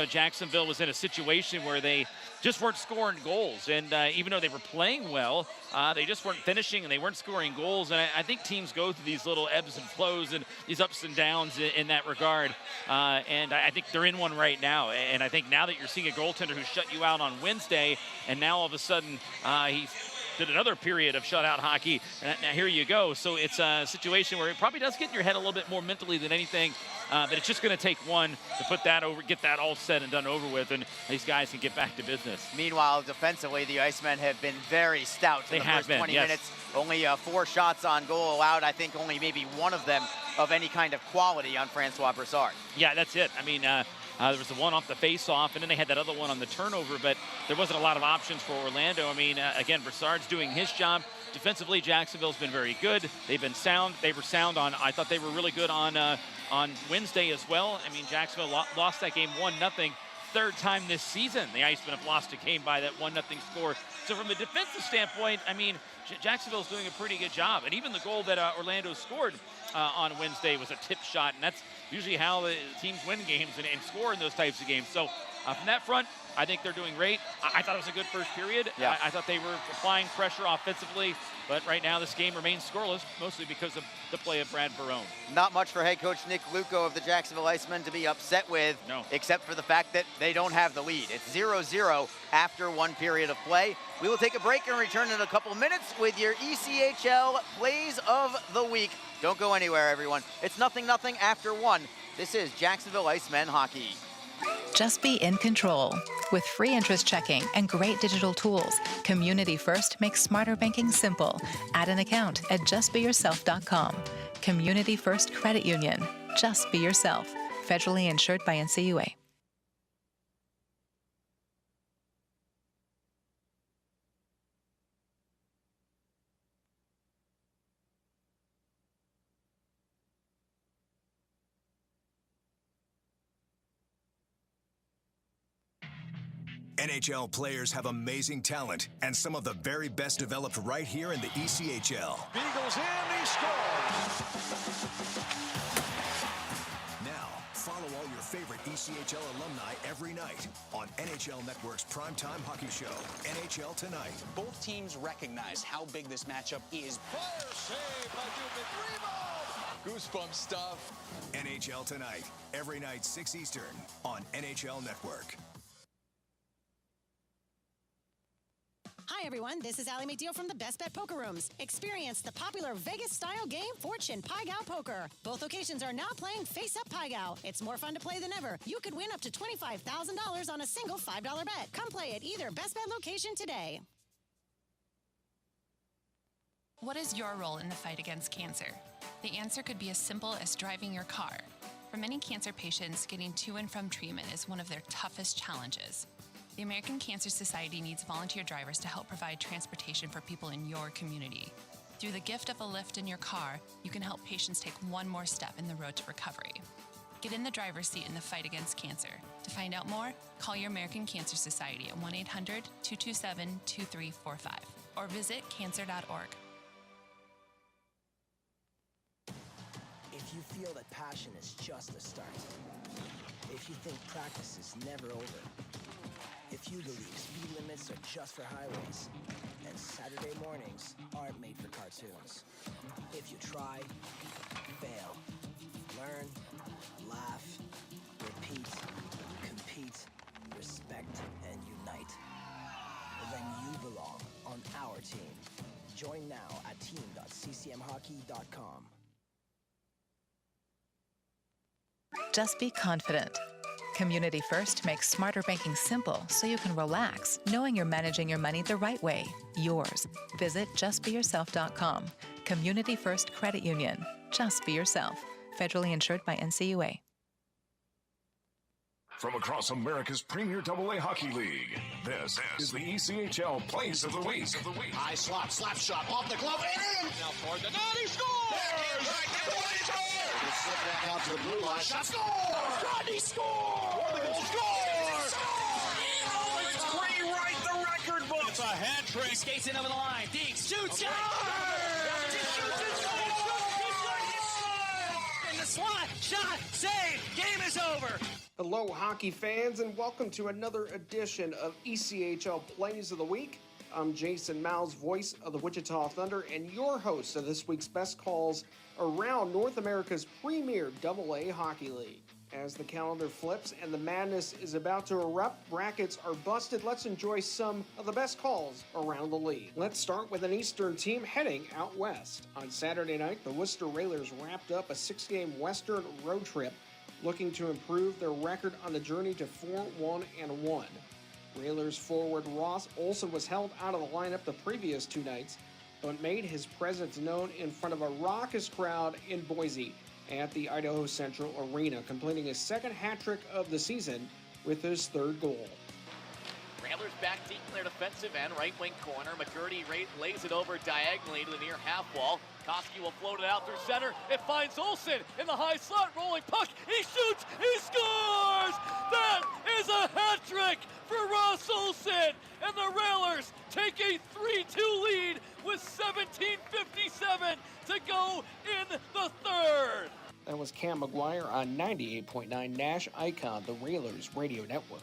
Jacksonville was in a situation where they just weren't scoring goals. And even though they were playing well, they just weren't finishing and they weren't scoring goals. And I think teams go through these little ebbs and flows and these ups and downs in that regard. And I think they're in one right now. And I think now that you're seeing a goaltender who shut you out on Wednesday, and now all of a sudden he did another period of shutout hockey, and now here you go. So it's a situation where it probably does get in your head a little bit more mentally than anything, but it's just going to take one to put that over, get that all said and done over with, and these guys can get back to business. Meanwhile, defensively, the Icemen have been very stout in the first 20 minutes. Only 4 shots on goal allowed. I think only maybe one of them of any kind of quality on Francois Broussard. Yeah, that's it. I mean, there was the one off the face-off, and then they had that other one on the turnover, but there wasn't a lot of options for Orlando. I mean, again, Broussard's doing his job. Defensively, Jacksonville's been very good. They've been sound. They were sound on, I thought they were really good on Wednesday as well. I mean, Jacksonville lost that game 1-0. 3rd time this season the Icemen have lost a game by that 1-0 score. So from a defensive standpoint, I mean, Jacksonville's doing a pretty good job. And even the goal that Orlando scored on Wednesday was a tip shot, and that's usually how the teams win games and score in those types of games. So from that front, I think they're doing great. I thought it was a good first period. Yeah. I thought they were applying pressure offensively, but right now this game remains scoreless, mostly because of the play of Brad Barone. Not much for head coach Nick Luco of the Jacksonville Icemen to be upset with, except for the fact that they don't have the lead. It's 0-0 after 1 period of play. We will take a break and return in a couple minutes with your ECHL Plays of the Week. Don't go anywhere, everyone. It's 0-0 after 1. This is Jacksonville Icemen hockey. Just be in control. With free interest checking and great digital tools, Community First makes smarter banking simple. Add an account at justbeyourself.com. Community First Credit Union. Just be yourself. Federally insured by NCUA. NHL players have amazing talent, and some of the very best developed right here in the ECHL. Beagles in, he scores! Now, follow all your favorite ECHL alumni every night on NHL Network's primetime hockey show, NHL Tonight. Both teams recognize how big this matchup is. Fire save by Dubin, rebound! Goosebump stuff. NHL Tonight, every night 6 Eastern on NHL Network. Hi everyone, this is Allie McDeal from the Best Bet Poker Rooms. Experience the popular Vegas-style game Fortune Pai Gow Poker. Both locations are now playing Face Up Pai Gow. It's more fun to play than ever. You could win up to $25,000 on a single $5 bet. Come play at either Best Bet location today. What is your role in the fight against cancer? The answer could be as simple as driving your car. For many cancer patients, getting to and from treatment is one of their toughest challenges. The American Cancer Society needs volunteer drivers to help provide transportation for people in your community. Through the gift of a lift in your car, you can help patients take one more step in the road to recovery. Get in the driver's seat in the fight against cancer. To find out more, call your American Cancer Society at 1-800-227-2345 or visit cancer.org. If you feel that passion is just a start, if you think practice is never over, if you believe speed limits are just for highways, and Saturday mornings aren't made for cartoons. If you try, fail, learn, laugh, repeat, compete, respect, and unite, then you belong on our team. Join now at team.ccmhockey.com. Just be confident. Community First makes smarter banking simple so you can relax, knowing you're managing your money the right way, yours. Visit justbeyourself.com. Community First Credit Union. Just be yourself. Federally insured by NCUA. From across America's premier AA hockey league, this is the ECHL Plays of the Week. High slot, slap shot, off the glove, and in! Now toward the net, he scores! Slip back out to the blue line, shot, scores! Rodney scores! It's rewrite the record book! It's a hat trick! He skates in over the line, deep, shoots, in the slot, shot, save, game is over! Hello, hockey fans, and welcome to another edition of ECHL Plays of the Week. I'm Jason Miles, voice of the Wichita Thunder, and your host of this week's best calls around North America's premier AA hockey league. As the calendar flips and the madness is about to erupt, brackets are busted. Let's enjoy some of the best calls around the league. Let's start with an Eastern team heading out west. On Saturday night, the Worcester Railers wrapped up a 6-game Western road trip, looking to improve their record on the journey to 4-1-1. Railers forward Ross Olson was held out of the lineup the previous 2 nights, but made his presence known in front of a raucous crowd in Boise at the Idaho Central Arena, completing his second hat trick of the season with his 3rd goal. Railers back deep in their defensive end, right wing corner. McCurdy lays it over diagonally to the near half wall. Koski will float it out through center. It finds Olsen in the high slot, rolling puck. He shoots, he scores! That is a hat trick for Ross Olsen, and the Railers take a 3-2 lead with 17:57 to go in the 3rd. That was Cam McGuire on 98.9 Nash Icon, the Railers radio network.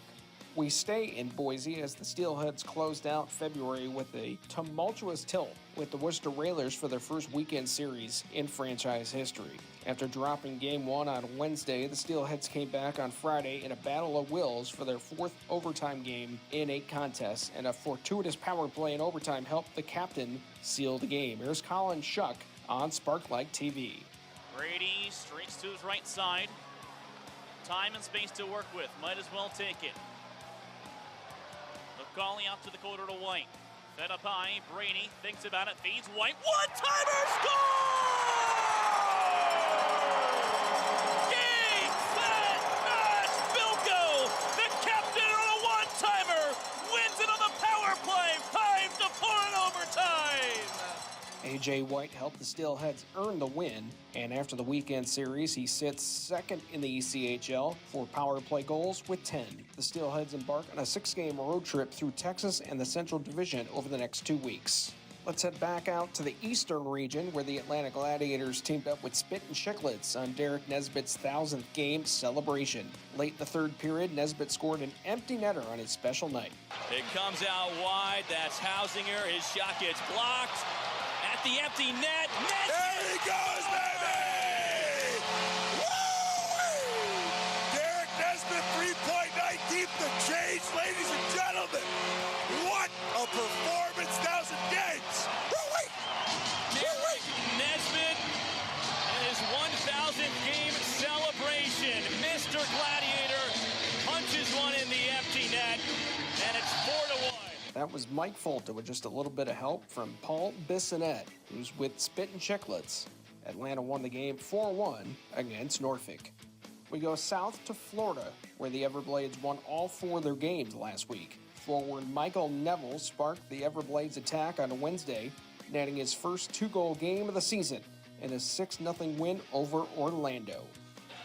We stay in Boise as the Steelheads closed out February with a tumultuous tilt with the Worcester Railers for their first weekend series in franchise history. After dropping Game 1 on Wednesday, the Steelheads came back on Friday in a battle of wills for their 4th overtime game in 8 contests, and a fortuitous power play in overtime helped the captain seal the game. Here's Colin Shuck on Sparklight TV. Brady streaks to his right side. Time and space to work with. Might as well take it. McCauley out to the corner to White. Fed up high. Brady thinks about it. Feeds White. One-timer score! A.J. White helped the Steelheads earn the win, and after the weekend series, he sits second in the ECHL for power play goals with 10. The Steelheads embark on a 6-game road trip through Texas and the Central Division over the next 2 weeks. Let's head back out to the Eastern region, where the Atlanta Gladiators teamed up with Spit and Chicklets on Derrick Nesbitt's 1,000th game celebration. Late in the third period, Nesbitt scored an empty netter on his special night. It comes out wide. That's Hausinger. His shot gets blocked. At the empty net. Nesbitt! There he goes, baby! Woo! Derrick Nesbitt, 3-point night. Keep the change, ladies and gentlemen. What a performance, 1,000 games. Nesbitt and his 1,000th game celebration. Mr. Gladiator punches one in the empty net, and it's 4-1. That was Mike Folta with just a little bit of help from Paul Bissonette, who's with Spit and Chicklets. Atlanta won the game 4-1 against Norfolk. We go south to Florida, where the Everblades won all 4 of their games last week. Forward Michael Neville sparked the Everblades attack on a Wednesday, netting his first 2-goal game of the season in a 6-0 win over Orlando.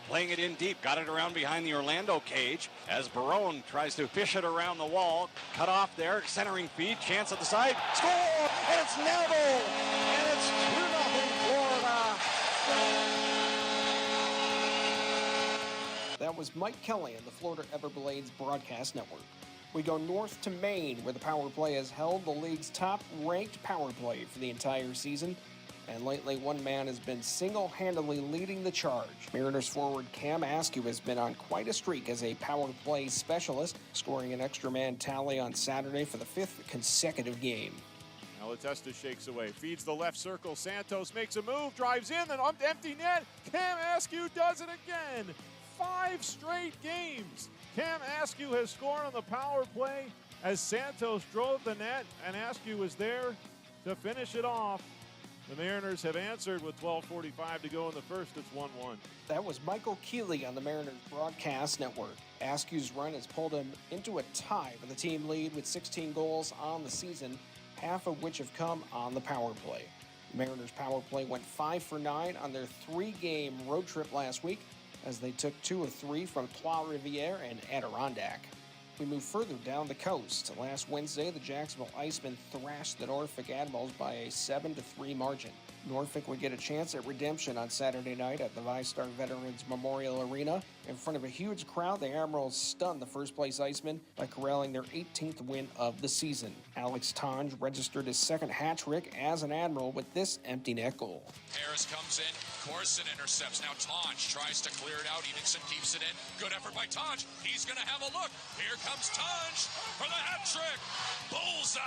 Playing it in deep, got it around behind the Orlando cage as Barone tries to fish it around the wall. Cut off there, centering feed, chance at the side, score! And it's Neville! And it's 2-0 Florida! That was Mike Kelly on the Florida Everblades Broadcast Network. We go north to Maine, where the power play has held the league's top-ranked power play for the entire season, and lately one man has been single-handedly leading the charge. Mariners forward Cam Askew has been on quite a streak as a power play specialist, scoring an extra man tally on Saturday for the 5th consecutive game. Now Latesta shakes away, feeds the left circle. Santos makes a move, drives in, then empty net. Cam Askew does it again. 5 straight games. Cam Askew has scored on the power play as Santos drove the net, and Askew was there to finish it off. The Mariners have answered with 12:45 to go in the first. It's 1-1. That was Michael Keeley on the Mariners Broadcast Network. Askew's run has pulled him into a tie for the team lead with 16 goals on the season, half of which have come on the power play. The Mariners power play went 5 for 9 on their 3-game road trip last week, as they took 2 of 3 from Trois-Rivières and Adirondack. We move further down the coast. Last Wednesday, the Jacksonville Icemen thrashed the Norfolk Admirals by a 7-3 margin. Norfolk would get a chance at redemption on Saturday night at the VyStar Veterans Memorial Arena. In front of a huge crowd, the Admirals stunned the first-place Icemen by corralling their 18th win of the season. Alex Tonge registered his second hat-trick as an Admiral with this empty net goal. Harris comes in, Corson intercepts. Now Tonge tries to clear it out. Edingson keeps it in. Good effort by Tonge. He's going to have a look. Here comes Tonge for the hat-trick. Bullseye!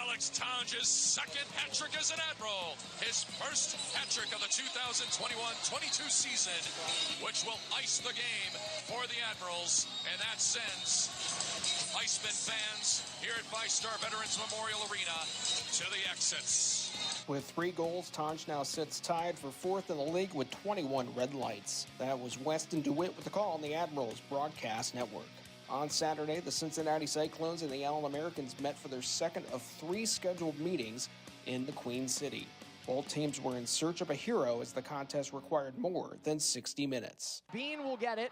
Alex Tonge's second hat-trick as an Admiral. His first hat-trick of the 2021-22 season, which will ice the game for the Admirals. And that sends Icemen fans here at VyStar Veterans Memorial Arena to the exits. With 3 goals, Tonge now sits tied for 4th in the league with 21 red lights. That was Weston DeWitt with the call on the Admirals Broadcast Network. On Saturday, the Cincinnati Cyclones and the Allen Americans met for their second of 3 scheduled meetings in the Queen City. Both teams were in search of a hero as the contest required more than 60 minutes. Bean will get it.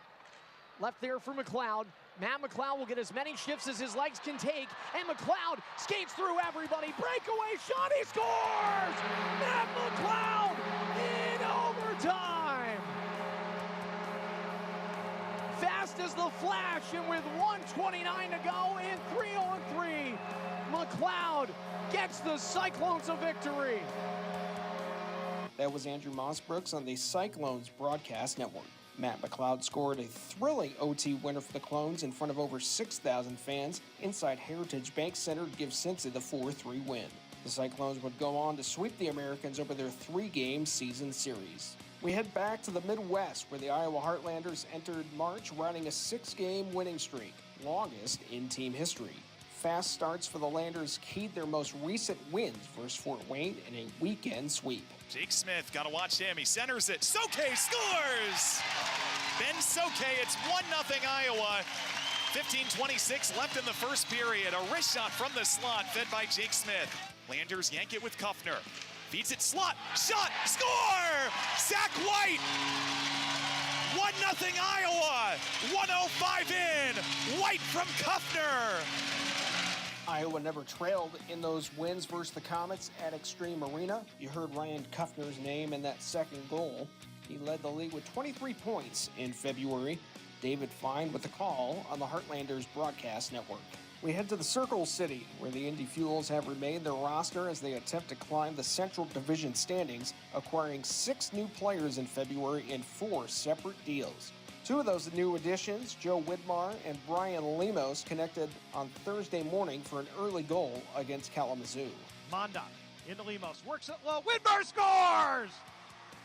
Left there for McLeod. Matt McLeod will get as many shifts as his legs can take, and McLeod skates through everybody. Breakaway shot, he scores! Matt McLeod in overtime! Fast as the flash, and with 1:29 to go in 3-on-3, McLeod gets the Cyclones a victory. That was Andrew Mossbrooks on the Cyclones Broadcast Network. Matt McLeod scored a thrilling OT winner for the Clones in front of over 6,000 fans inside Heritage Bank Center to give Cincy the 4-3 win. The Cyclones would go on to sweep the Americans over their 3-game season series. We head back to the Midwest, where the Iowa Heartlanders entered March riding a 6-game winning streak, longest in team history. Fast starts for the Landers keyed their most recent wins versus Fort Wayne in a weekend sweep. Jake Smith, gotta watch him. He centers it. Soke scores! Ben Soke, it's 1-0 Iowa. 15:26 left in the first period. A wrist shot from the slot, fed by Jake Smith. Landers yank it with Kuffner. Feeds it slot, shot, score! Zach White! 1-0 Iowa, 1:05 in, White from Kuffner. Iowa never trailed in those wins versus the Comets at Extreme Arena. You heard Ryan Kuffner's name in that second goal. He led the league with 23 points in February. David Fine with the call on the Heartlanders broadcast network. We head to the Circle City, where the Indy Fuels have remade their roster as they attempt to climb the Central Division standings, acquiring 6 new players in February in 4 separate deals. 2 of those new additions, Joe Widmar and Brian Lemos, connected on Thursday morning for an early goal against Kalamazoo. Monda into Lemos, works it low, Widmar scores!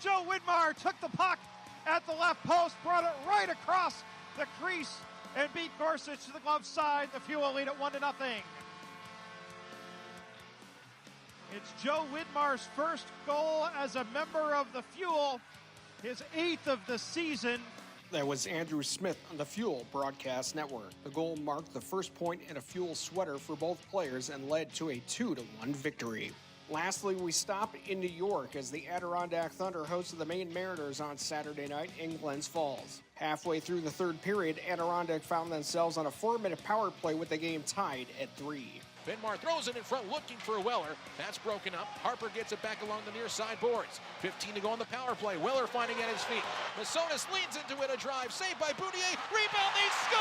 Joe Widmar took the puck at the left post, brought it right across the crease, and beat Gorsuch to the glove side. The Fuel lead at 1-0. It's Joe Widmar's first goal as a member of the Fuel, his 8th of the season. That was Andrew Smith on the Fuel broadcast network. The goal marked the first point in a Fuel sweater for both players and led to a 2-1 victory. Lastly, we stop in New York as the Adirondack Thunder hosted the Maine Mariners on Saturday night in Glens Falls. Halfway through the third period, Adirondack found themselves on a 4-minute power play with the game tied at 3. Benmar throws it in front, looking for Weller. That's broken up. Harper gets it back along the near side boards. 15 to go on the power play. Weller finding at his feet. Masonis leans into it, a drive. Saved by Boutier. Rebound, they score!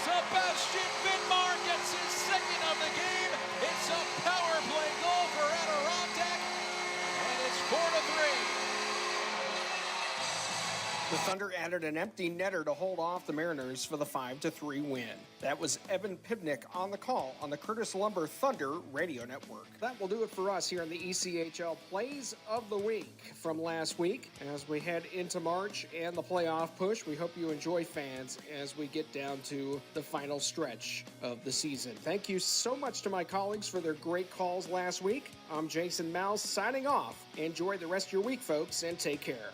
Sebastian Benmar gets his second of the game. It's a power play goal for Adirondack, and it's 4-3. The Thunder added an empty netter to hold off the Mariners for the 5-3 win. That was Evan Pivnik on the call on the Curtis Lumber Thunder radio network. That will do it for us here on the ECHL Plays of the Week from last week. As we head into March and the playoff push, we hope you enjoy, fans, as we get down to the final stretch of the season. Thank you so much to my colleagues for their great calls last week. I'm Jason Mouse signing off. Enjoy the rest of your week, folks, and take care.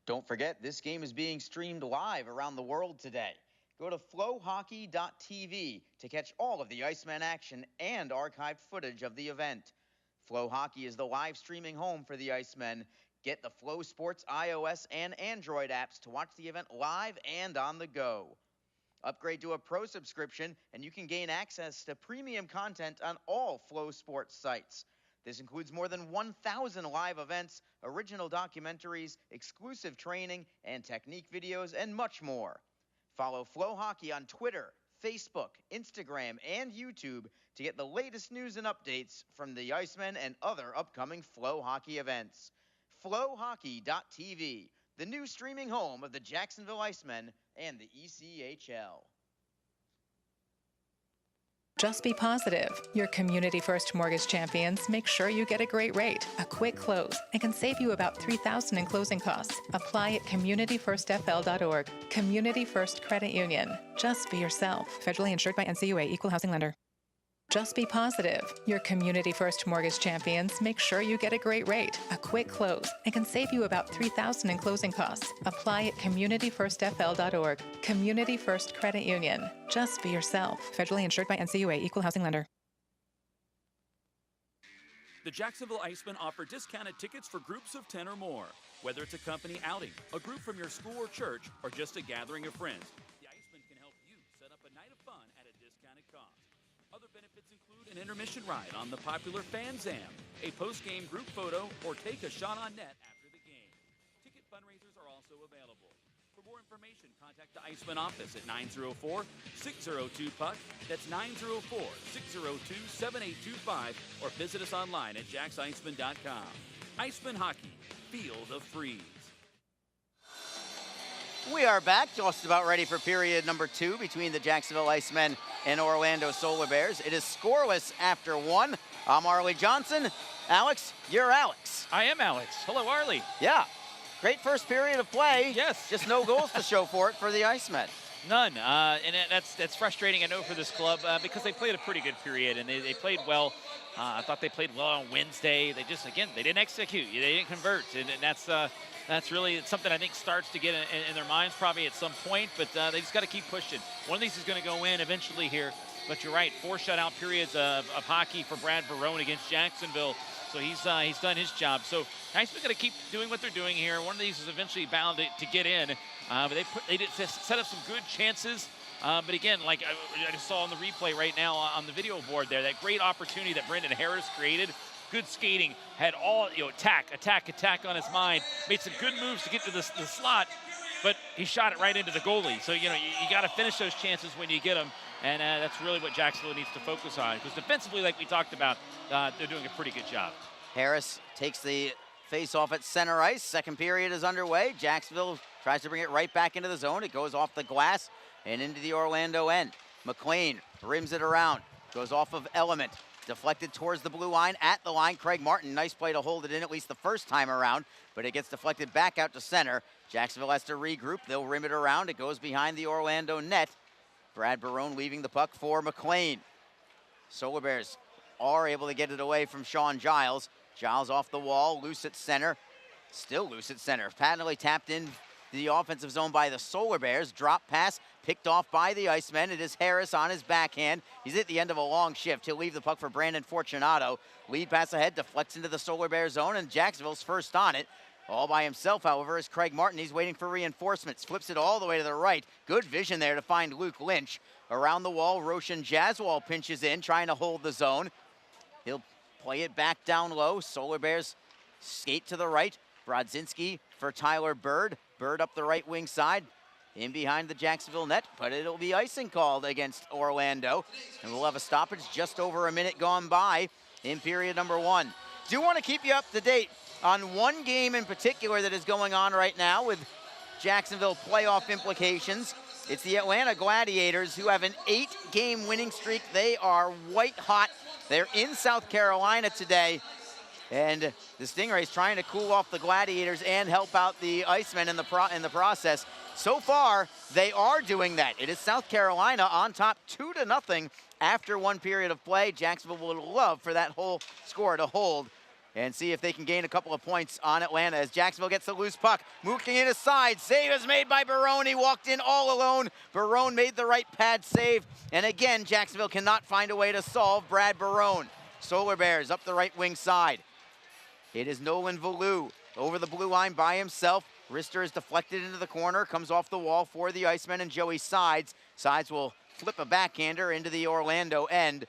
Don't forget, this game is being streamed live around the world today. Go to flowhockey.tv to catch all of the Icemen action and archived footage of the event. Flow Hockey is the live streaming home for the Icemen. Get the Flow Sports iOS and Android apps to watch the event live and on the go. Upgrade to a pro subscription and you can gain access to premium content on all Flow Sports sites. This includes more than 1,000 live events, original documentaries, exclusive training, and technique videos, and much more. Follow Flow Hockey on Twitter, Facebook, Instagram, and YouTube to get the latest news and updates from the Icemen and other upcoming Flow Hockey events. Flowhockey.tv, the new streaming home of the Jacksonville Icemen and the ECHL. Just be positive. Your Community First Mortgage champions make sure you get a great rate, a quick close, and can save you about $3,000 in closing costs. Apply at communityfirstfl.org. Community First Credit Union. Just be yourself. Federally insured by NCUA, Equal Housing Lender. Just be positive. Your Community First Mortgage champions make sure you get a great rate, a quick close, and can save you about $3,000 in closing costs. Apply at communityfirstfl.org. Community First Credit Union. Just be yourself. Federally insured by NCUA, Equal Housing Lender. The Jacksonville Icemen offer discounted tickets for groups of 10 or more. Whether it's a company outing, a group from your school or church, or just a gathering of friends, the Icemen can help you set up a night of fun at a discounted cost. Other benefits include an intermission ride on the popular Fan Zam, a post-game group photo, or take a shot on net after the game. Ticket fundraisers are also available. For more information, contact the Icemen office at 904-602-PUCK. That's 904-602-7825, or visit us online at jacksicemen.com. Icemen Hockey, feel the freeze. We are back, just about ready for period number 2 between the Jacksonville Icemen and Orlando Solar Bears. It is scoreless after 1. I'm Arlie Johnson. Alex, you're Alex. I am Alex. Hello, Arlie. Yeah, great first period of play. Yes. Just no goals to show for it for the Icemen. None, and that's frustrating, I know, for this club because they played a pretty good period, and they played well. I thought they played well on Wednesday. They just, again, they didn't execute. They didn't convert, and that's really something I think starts to get in their minds probably at some point, but they just got to keep pushing. One of these is going to go in eventually here, but you're right, 4 shutout periods of hockey for Brad Barone against Jacksonville. So he's done his job. So Icemen got to keep doing what they're doing here. One of these is eventually bound to get in. But they did set up some good chances. But again, like I just saw on the replay right now on the video board there, that great opportunity that Brendan Harris created. Good skating, had all, attack on his mind. Made some good moves to get to the slot, but he shot it right into the goalie. So, you got to finish those chances when you get them. And that's really what Jacksonville needs to focus on. Because defensively, like we talked about, they're doing a pretty good job. Harris takes the face-off at center ice. Second period is underway. Jacksonville tries to bring it right back into the zone. It goes off the glass and into the Orlando end. McLean rims it around. Goes off of Element. Deflected towards the blue line, at the line. Craig Martin, nice play to hold it in at least the first time around, but it gets deflected back out to center. Jacksonville has to regroup. They'll rim it around. It goes behind the Orlando net. Brad Barone leaving the puck for McLean. Solar Bears are able to get it away from Sean Giles. Giles off the wall, loose at center. Still loose at center. Patently tapped in the offensive zone by the Solar Bears. Drop pass picked off by the Icemen. It is Harris on his backhand. He's at the end of a long shift. He'll leave the puck for Brandon Fortunato. Lead pass ahead, deflects into the Solar Bear zone, and Jacksonville's first on it. All by himself, however, is Craig Martin. He's waiting for reinforcements. Flips it all the way to the right. Good vision there to find Luke Lynch. Around the wall, Roshan Jaswal pinches in, trying to hold the zone. He'll play it back down low. Solar Bears skate to the right. Brodzinski for Tyler Bird. Bird up the right wing side, in behind the Jacksonville net, but it'll be icing called against Orlando. And we'll have a stoppage just over a minute gone by in period number 1. Do want to keep you up to date on one game in particular that is going on right now with Jacksonville playoff implications. It's the Atlanta Gladiators, who have an 8-game winning streak. They are white hot. They're in South Carolina today. And the Stingrays trying to cool off the Gladiators and help out the Icemen in the process. So far, they are doing that. It is South Carolina on top 2-0 after one period of play. Jacksonville would love for that whole score to hold and see if they can gain a couple of points on Atlanta as Jacksonville gets the loose puck. Moving in aside, save is made by Barone. He walked in all alone. Barone made the right pad save. And again, Jacksonville cannot find a way to solve Brad Barone. Solar Bears up the right wing side. It is Nolan Valou over the blue line by himself. Rister is deflected into the corner, comes off the wall for the Icemen and Joey Sides. Sides will flip a backhander into the Orlando end.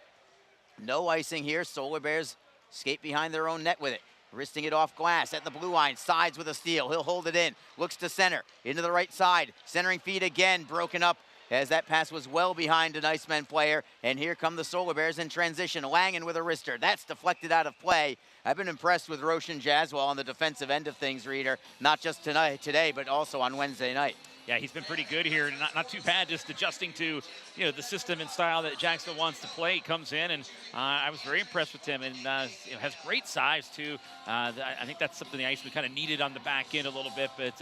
No icing here. Solar Bears skate behind their own net with it. Wristing it off glass at the blue line. Sides with a steal. He'll hold it in. Looks to center. Into the right side. Centering feed again. Broken up as that pass was well behind an Iceman player. And here come the Solar Bears in transition. Langen with a wrister. That's deflected out of play. I've been impressed with Roshan Jaswal on the defensive end of things, Reader. Not just today, but also on Wednesday night. Yeah, he's been pretty good here. Not too bad, just adjusting to the system and style that Jacksonville wants to play. He comes in, and I was very impressed with him, and has great size too. I think that's something the Icemen kind of needed on the back end a little bit, but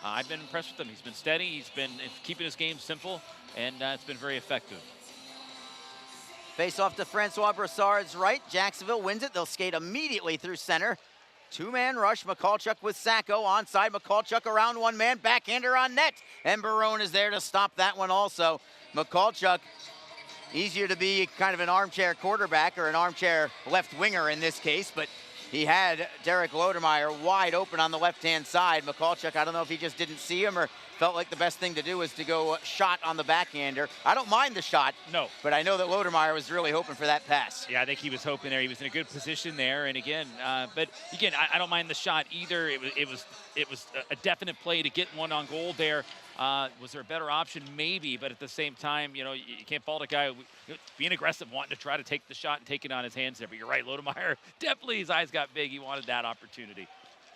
I've been impressed with him. He's been steady. He's been keeping his game simple, and it's been very effective. Face off to Francois Broussard's right. Jacksonville wins it. They'll skate immediately through center. Two-man rush. Mikulchuk with Sacco onside. Mikulchuk around one man. Backhander on net. And Barone is there to stop that one also. Mikulchuk, easier to be kind of an armchair quarterback or an armchair left winger in this case, but he had Derek Lodermeyer wide open on the left-hand side. Mikulchuk, I don't know if he just didn't see him or felt like the best thing to do was to go shot on the backhander. I don't mind the shot. No. But I know that Lodermeyer was really hoping for that pass. Yeah, I think he was hoping there. He was in a good position there. And again, I don't mind the shot either. It was a definite play to get one on goal there. Was there a better option? Maybe, but at the same time, you can't fault a guy being aggressive, wanting to try to take the shot and take it on his hands there. But you're right, Lodermeyer, definitely his eyes got big. He wanted that opportunity.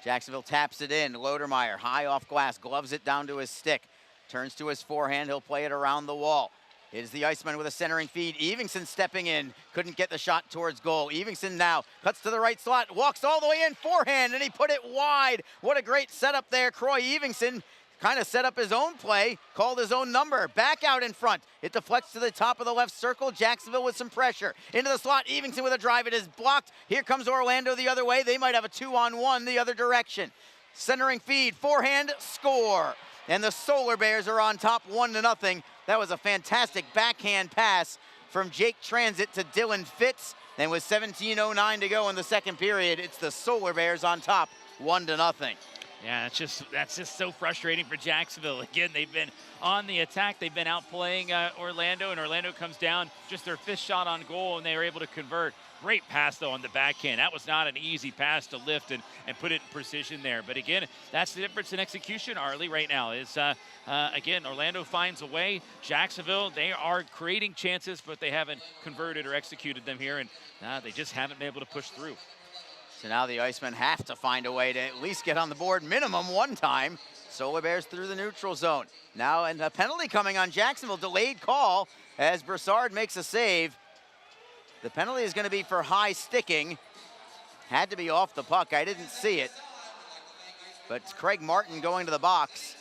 Jacksonville taps it in. Lodermeyer, high off glass, gloves it down to his stick. Turns to his forehand. He'll play it around the wall. It is the Iceman with a centering feed. Evingson stepping in. Couldn't get the shot towards goal. Evingson now cuts to the right slot. Walks all the way in. Forehand, and he put it wide. What a great setup there. Croy Evingson kind of set up his own play, called his own number. Back out in front. It deflects to the top of the left circle. Jacksonville with some pressure. Into the slot. Evenson with a drive. It is blocked. Here comes Orlando the other way. They might have a 2-on-1 the other direction. Centering feed. Forehand. Score. And the Solar Bears are on top 1-0. That was a fantastic backhand pass from Jake Transit to Dylan Fitz. And with 17:09 to go in the second period, it's the Solar Bears on top 1-0. Yeah, that's just so frustrating for Jacksonville. Again, they've been on the attack. They've been outplaying Orlando, and Orlando comes down just their 5th shot on goal, and they were able to convert. Great pass, though, on the backhand. That was not an easy pass to lift and put it in precision there. But, again, that's the difference in execution, Arlie, right now. Is again, Orlando finds a way. Jacksonville, they are creating chances, but they haven't converted or executed them here, and they just haven't been able to push through. So now the Icemen have to find a way to at least get on the board minimum one time. Solar Bears through the neutral zone. Now, and a penalty coming on Jacksonville. Delayed call as Broussard makes a save. The penalty is going to be for high sticking. Had to be off the puck. I didn't see it. But it's Craig Martin going to the box.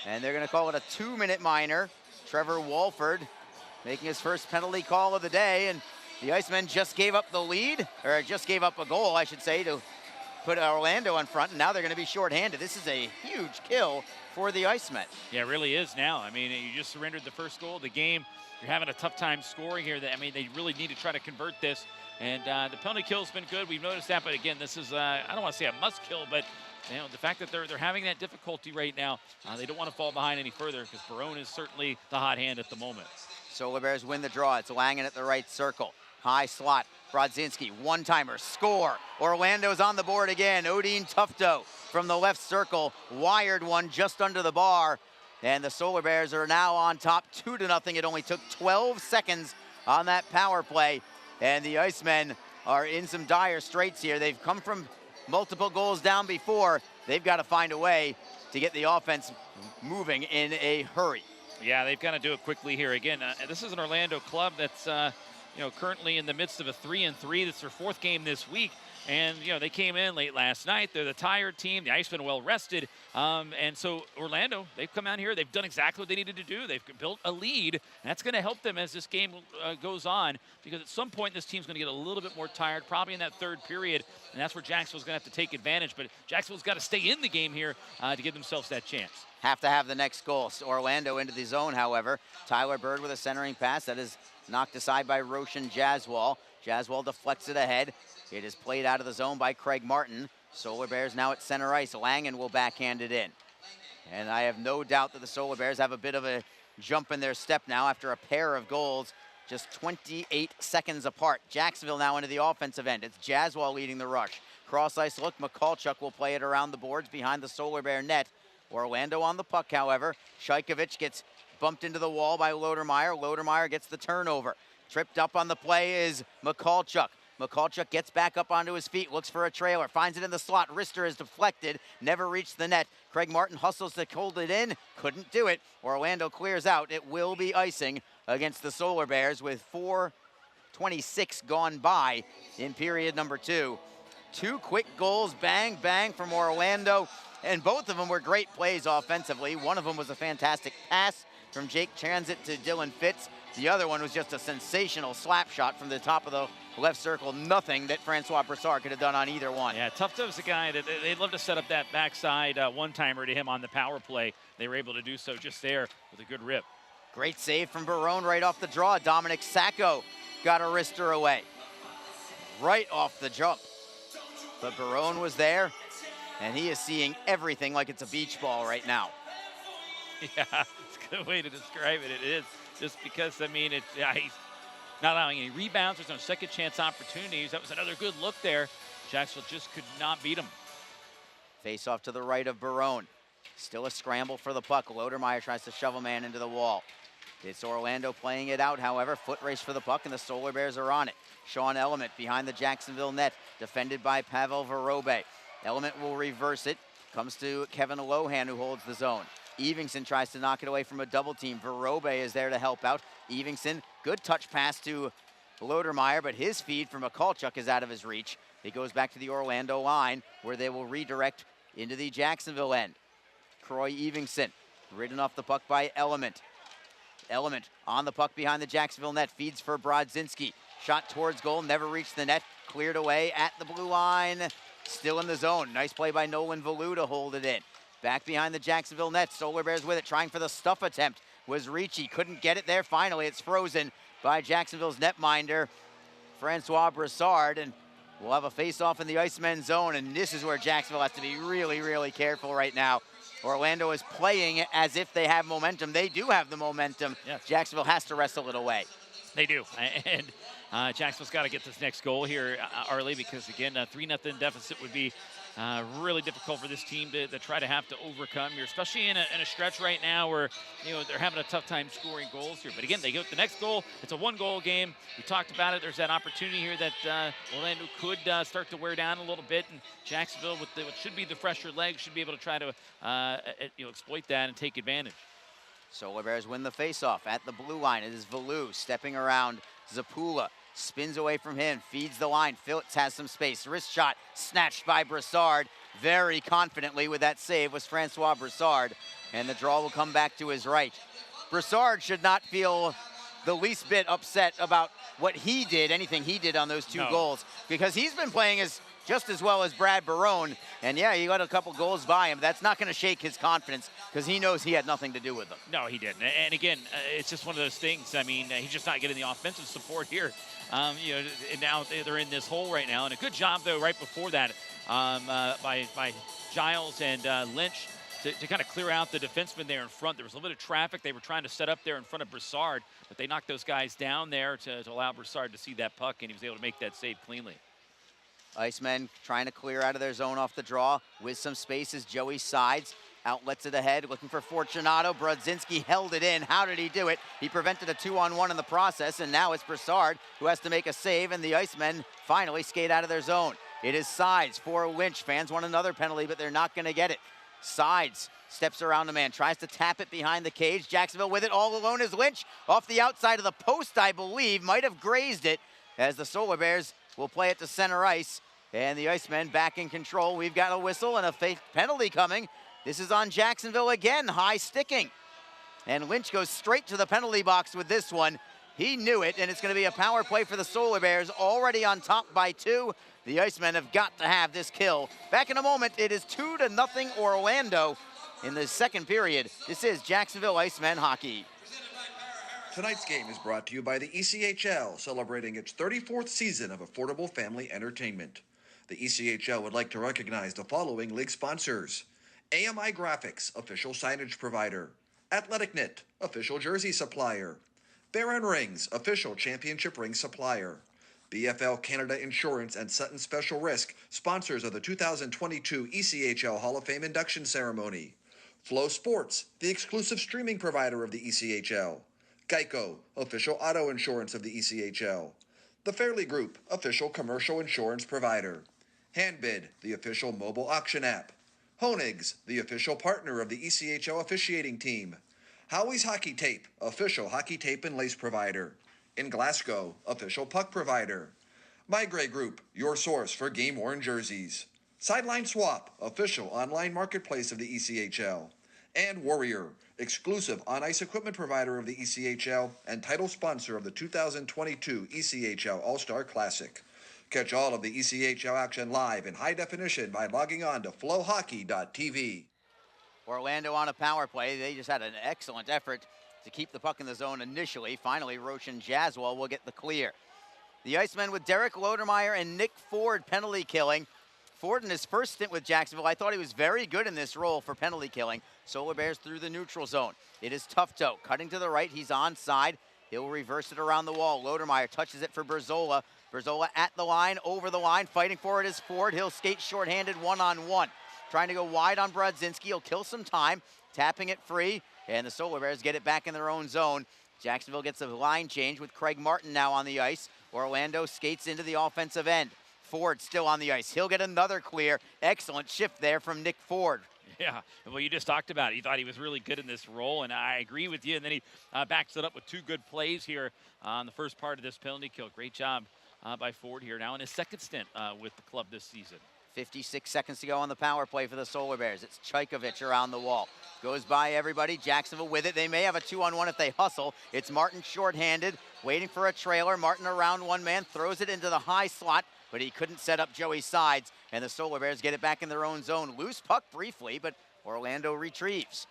And they're going to call it a 2-minute minor. Trevor Walford making his first penalty call of the day. And the Icemen just gave up the lead, or just gave up a goal, I should say, to put Orlando in front, and now they're going to be shorthanded. This is a huge kill for the Icemen. Yeah, it really is now. I mean, you just surrendered the first goal of the game. You're having a tough time scoring here. I mean, they really need to try to convert this, and the penalty kill's been good. We've noticed that, but again, this is, I don't want to say a must kill, but you know, the fact that they're having that difficulty right now, they don't want to fall behind any further because Barone is certainly the hot hand at the moment. Solar Bears win the draw. It's Langen at the right circle. High slot, Brodzinski, one-timer, score. Orlando's on the board again. Odin Tufto from the left circle, wired one just under the bar. And the Solar Bears are now on top 2-0. It only took 12 seconds on that power play. And the Icemen are in some dire straits here. They've come from multiple goals down before. They've got to find a way to get the offense moving in a hurry. Yeah, they've got to do it quickly here. Again, this is an Orlando club that's you know, currently in the midst of a 3-3. That's their 4th game this week. And, you know, they came in late last night. They're the tired team. The Icemen well rested. And so Orlando, they've come out here. They've done exactly what they needed to do. They've built a lead. And that's going to help them as this game goes on, because at some point this team's going to get a little bit more tired, probably in that 3rd period. And that's where Jacksonville's going to have to take advantage. But Jacksonville's got to stay in the game here to give themselves that chance. Have to have the next goal. Orlando into the zone, however. Tyler Bird with a centering pass. That is knocked aside by Roshan Jaswal. Jaswal deflects it ahead. It is played out of the zone by Craig Martin. Solar Bears now at center ice. Langen will backhand it in. And I have no doubt that the Solar Bears have a bit of a jump in their step now after a pair of goals just 28 seconds apart. Jacksonville now into the offensive end. It's Jaswal leading the rush. Cross ice look. Mikulchuk will play it around the boards behind the Solar Bear net. Orlando on the puck, however. Shajkovic gets bumped into the wall by Lodermeyer. Lodermeyer gets the turnover. Tripped up on the play is Mikulchuk. Mikulchuk gets back up onto his feet, looks for a trailer, finds it in the slot. Wrister is deflected, never reached the net. Craig Martin hustles to hold it in, couldn't do it. Orlando clears out. It will be icing against the Solar Bears with 4:26 gone by in period number 2. 2 quick goals, bang, bang from Orlando, and both of them were great plays offensively. One of them was a fantastic pass from Jake Transit to Dylan Fitz. The other one was just a sensational slap shot from the top of the left circle. Nothing that Francois Broussard could have done on either one. Yeah, Tufto's a guy that they'd love to set up that backside one-timer to him on the power play. They were able to do so just there with a good rip. Great save from Barone right off the draw. Dominic Sacco got a wrister away. Right off the jump. But Barone was there, and he is seeing everything like it's a beach ball right now. Yeah, it's a good way to describe it. It is. Just because, I mean, he's not allowing any rebounds. There's no second chance opportunities. That was another good look there. Jacksonville just could not beat him. Face off to the right of Barone. Still a scramble for the puck. Lodermeyer tries to shove a man into the wall. It's Orlando playing it out, however. Foot race for the puck, and the Solar Bears are on it. Sean Element behind the Jacksonville net, defended by Pavel Vorobey. Element will reverse it. Comes to Kevin Lohan, who holds the zone. Evenson tries to knock it away from a double team. Vorobey is there to help out. Evenson, good touch pass to Lodermeyer, but his feed from Mikulchuk is out of his reach. It goes back to the Orlando line, where they will redirect into the Jacksonville end. Croy Evingson, ridden off the puck by Element. Element on the puck behind the Jacksonville net, feeds for Brodzinski. Shot towards goal, never reached the net, cleared away at the blue line. Still in the zone. Nice play by Nolan Valu to hold it in. Back behind the Jacksonville net, Solar Bears with it, trying for the stuff attempt. Was Ricci, couldn't get it there. Finally, it's frozen by Jacksonville's netminder, Francois Broussard, and we'll have a face-off in the Icemen zone, and this is where Jacksonville has to be really, really careful right now. Orlando is playing as if they have momentum. They do have the momentum. Yes. Jacksonville has to wrestle it away. They do, and Jacksonville's got to get this next goal here, Arlie, because again, a 3-0 deficit would be really difficult for this team to try to have to overcome here, especially in a stretch right now where they're having a tough time scoring goals here. But again, they get the next goal. It's a 1-goal game. We talked about it. There's that opportunity here that Orlando could start to wear down a little bit, and Jacksonville, with what should be the fresher legs, should be able to try to exploit that and take advantage. Solar Bears win the faceoff at the blue line. It is Valu stepping around Zapula. Spins away from him, feeds the line. Phillips has some space. Wrist shot snatched by Broussard. Very confidently with that save was Francois Broussard. And the draw will come back to his right. Broussard should not feel the least bit upset about what he did, anything he did on those two goals, because he's been playing just as well as Brad Barone. And yeah, he got a couple goals by him. That's not going to shake his confidence because he knows he had nothing to do with them. No, he didn't. And again, it's just one of those things. I mean, he's just not getting the offensive support here. And now they're in this hole right now. And a good job, though, right before that by Giles and Lynch to kind of clear out the defenseman there in front. There was a little bit of traffic. They were trying to set up there in front of Broussard, but they knocked those guys down there to allow Broussard to see that puck, and he was able to make that save cleanly. Icemen trying to clear out of their zone off the draw with some spaces. Joey sides, outlets it ahead, looking for Fortunato. Brodzinski held it in. How did he do it? He prevented a 2-on-1 in the process, and now it's Broussard who has to make a save, and the Icemen finally skate out of their zone. It is Sides for Lynch. Fans want another penalty, but they're not going to get it. Sides steps around the man, tries to tap it behind the cage. Jacksonville with it all alone is Lynch. Off the outside of the post, I believe. Might have grazed it as the Solar Bears will play it to center ice. And the Icemen back in control. We've got a whistle and a fake penalty coming. This is on Jacksonville again, high sticking. And Lynch goes straight to the penalty box with this one. He knew it, and it's going to be a power play for the Solar Bears, already on top by 2. The Icemen have got to have this kill. Back in a moment, it is 2-0 Orlando in the second period. This is Jacksonville Icemen hockey. Tonight's game is brought to you by the ECHL, celebrating its 34th season of affordable family entertainment. The ECHL would like to recognize the following league sponsors: AMI Graphics, official signage provider; Athletic Knit, official jersey supplier; Baron Rings, official championship ring supplier; BFL Canada Insurance and Sutton Special Risk, sponsors of the 2022 ECHL Hall of Fame induction ceremony; Flow Sports, the exclusive streaming provider of the ECHL; Geico, official auto insurance of the ECHL; The Fairley Group, official commercial insurance provider; Handbid, the official mobile auction app; Honig's, the official partner of the ECHL officiating team; Howie's Hockey Tape, official hockey tape and lace provider; In Glasgow, official puck provider; My Grey Group, your source for game-worn jerseys; Sideline Swap, official online marketplace of the ECHL; and Warrior, exclusive on-ice equipment provider of the ECHL and title sponsor of the 2022 ECHL All-Star Classic. Catch all of the ECHL action live in high definition by logging on to flowhockey.tv. Orlando on a power play. They just had an excellent effort to keep the puck in the zone initially. Finally, Roshan Jaswal will get the clear. The Icemen with Derek Lodermeyer and Nick Ford penalty killing. Ford in his first stint with Jacksonville, I thought he was very good in this role for penalty killing. Solar Bears through the neutral zone. It is Tufto cutting to the right. He's onside. He'll reverse it around the wall. Lodermeyer touches it for Berzola. Berzola at the line, over the line, fighting for it is Ford. He'll skate shorthanded one-on-one. Trying to go wide on Brodzinski. He'll kill some time, tapping it free, and the Solar Bears get it back in their own zone. Jacksonville gets a line change with Craig Martin now on the ice. Orlando skates into the offensive end. Ford still on the ice. He'll get another clear. Excellent shift there from Nick Ford. Yeah, well, you just talked about it. You thought he was really good in this role, and I agree with you. And then he backs it up with 2 good plays here on the first part of this penalty kill. Great job by Ford here now in his second stint with the club this season. 56 seconds to go on the power play for the Solar Bears. It's Chaykovich around the wall. Goes by everybody. Jacksonville with it. They may have a 2-on-1 if they hustle. It's Martin shorthanded, waiting for a trailer. Martin around one man, throws it into the high slot, but he couldn't set up Joey's sides, and the Solar Bears get it back in their own zone. Loose puck briefly, but Orlando retrieves.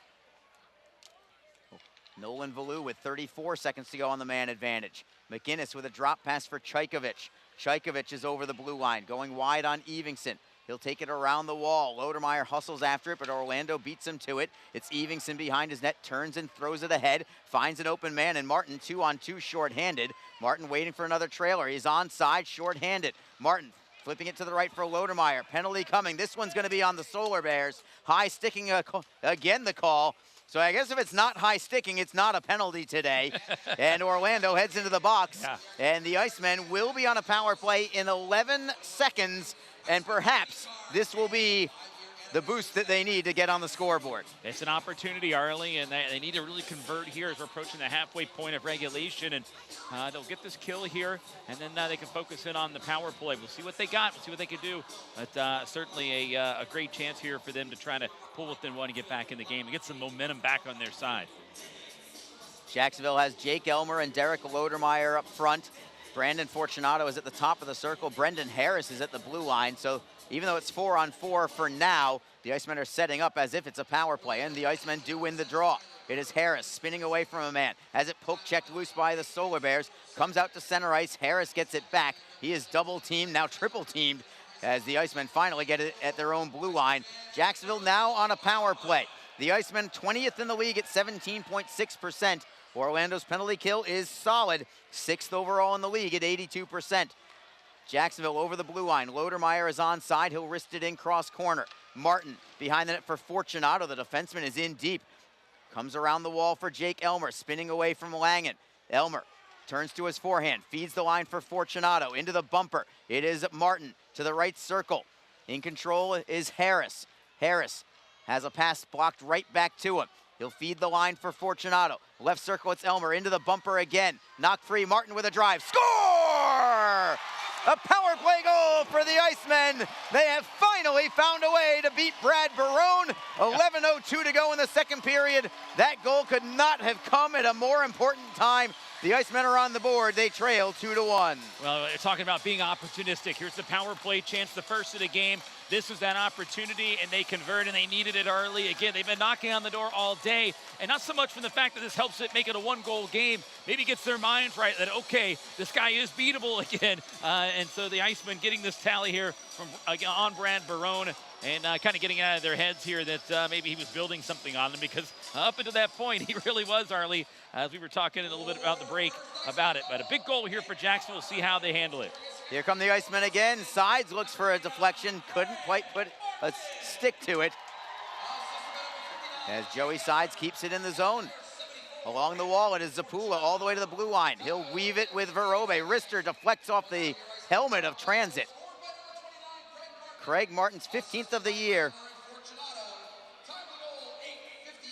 Nolan Valou with 34 seconds to go on the man advantage. McInnes with a drop pass for Chaykovich. Chaykovich is over the blue line, going wide on Evingson. He'll take it around the wall. Lodermeyer hustles after it, but Orlando beats him to it. It's Evingson behind his net, turns and throws it ahead, finds an open man, and Martin 2-on-2 shorthanded. Martin waiting for another trailer. He's onside, shorthanded. Martin flipping it to the right for Lodermeyer. Penalty coming. This one's going to be on the Solar Bears. High sticking again the call. So I guess if it's not high sticking, it's not a penalty today. And Orlando heads into the box. Yeah. And the Icemen will be on a power play in 11 seconds. And perhaps this will be the boost that they need to get on the scoreboard. It's an opportunity, Arlie, and they need to really convert here as we're approaching the halfway point of regulation. And they'll get this kill here, and then they can focus in on the power play. We'll see what they got. We'll see what they can do. But certainly a great chance here for them to try to pull within one and get back in the game and get some momentum back on their side. Jacksonville has Jake Elmer and Derek Lodermeyer up front. Brandon Fortunato is at the top of the circle. Brendan Harris is at the blue line. So even though it's 4-on-4 for now, the Icemen are setting up as if it's a power play, and the Icemen do win the draw. It is Harris spinning away from a man. Has it poke checked loose by the Solar Bears. Comes out to center ice. Harris gets it back. He is double teamed, now triple teamed, as the Icemen finally get it at their own blue line. Jacksonville now on a power play. The Icemen 20th in the league at 17.6%. Orlando's penalty kill is solid, 6th overall in the league at 82%. Jacksonville over the blue line. Lodermeyer is onside. He'll wrist it in cross corner. Martin behind the net for Fortunato. The defenseman is in deep. Comes around the wall for Jake Elmer, spinning away from Langen. Elmer turns to his forehand, feeds the line for Fortunato into the bumper. It is Martin to the right circle. In control is Harris. Harris has a pass blocked right back to him. He'll feed the line for Fortunato. Left circle, it's Elmer into the bumper again. Knocked free, Martin with a drive. Score! A power play goal for the Icemen. They have finally found a way to beat Brad Barone. 11:02 to go in the second period. That goal could not have come at a more important time. The Icemen are on the board. They trail 2-1. Well, they're talking about being opportunistic. Here's the power play chance, the first of the game. This was that opportunity, and they convert, and they needed it early. Again, they've been knocking on the door all day, and not so much from the fact that this helps it make it a one-goal game. Maybe gets their minds right that, okay, this guy is beatable again. And so the Icemen getting this tally here from on Brad Barone, and kind of getting out of their heads here that maybe he was building something on them, because up until that point, he really was, Arlie, as we were talking a little bit about the break about it. But a big goal here for Jacksonville. We'll see how they handle it. Here come the Icemen again. Sides looks for a deflection. Couldn't quite put a stick to it. As Joey Sides keeps it in the zone. Along the wall, it is Zapula all the way to the blue line. He'll weave it with Verobe. Rister deflects off the helmet of Transit. Craig Martin's 15th of the year.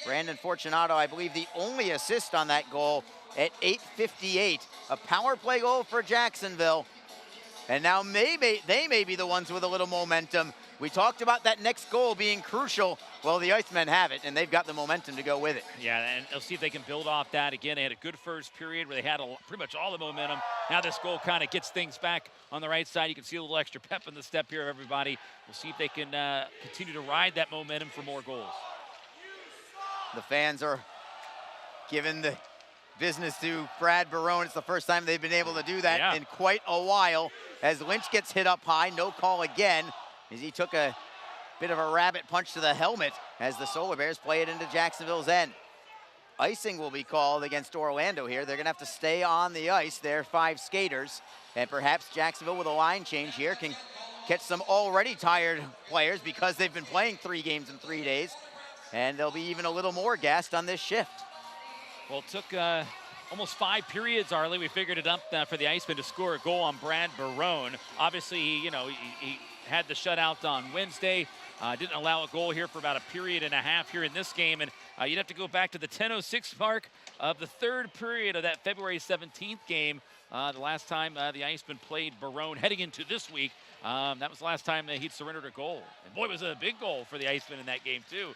Brandon Fortunato, I believe, the only assist on that goal at 8:58. A power play goal for Jacksonville. And now maybe they may be the ones with a little momentum. We talked about that next goal being crucial. Well, the Icemen have it, and they've got the momentum to go with it. Yeah, and they'll see if they can build off that. Again, they had a good first period where they had pretty much all the momentum. Now this goal kind of gets things back on the right side. You can see a little extra pep in the step here of everybody. We'll see if they can continue to ride that momentum for more goals. The fans are giving the business to Brad Barone. It's the first time they've been able to do that in quite a while. As Lynch gets hit up high, no call again, as he took a bit of a rabbit punch to the helmet as the Solar Bears play it into Jacksonville's end. Icing will be called against Orlando here. They're gonna have to stay on the ice. They're 5 skaters, and perhaps Jacksonville with a line change here can catch some already tired players because they've been playing 3 games in 3 days, and they'll be even a little more gassed on this shift. Well, it took almost 5 periods, Arlie. We figured it up for the Icemen to score a goal on Brad Barone. Obviously, he had the shutout on Wednesday. Didn't allow a goal here for about a period and a half here in this game. And You'd have to go back to the 10:06 mark of the third period of that February 17th game. The last time the Icemen played Barone heading into this week. That was the last time that he'd surrendered a goal. And boy, it was a big goal for the Icemen in that game too,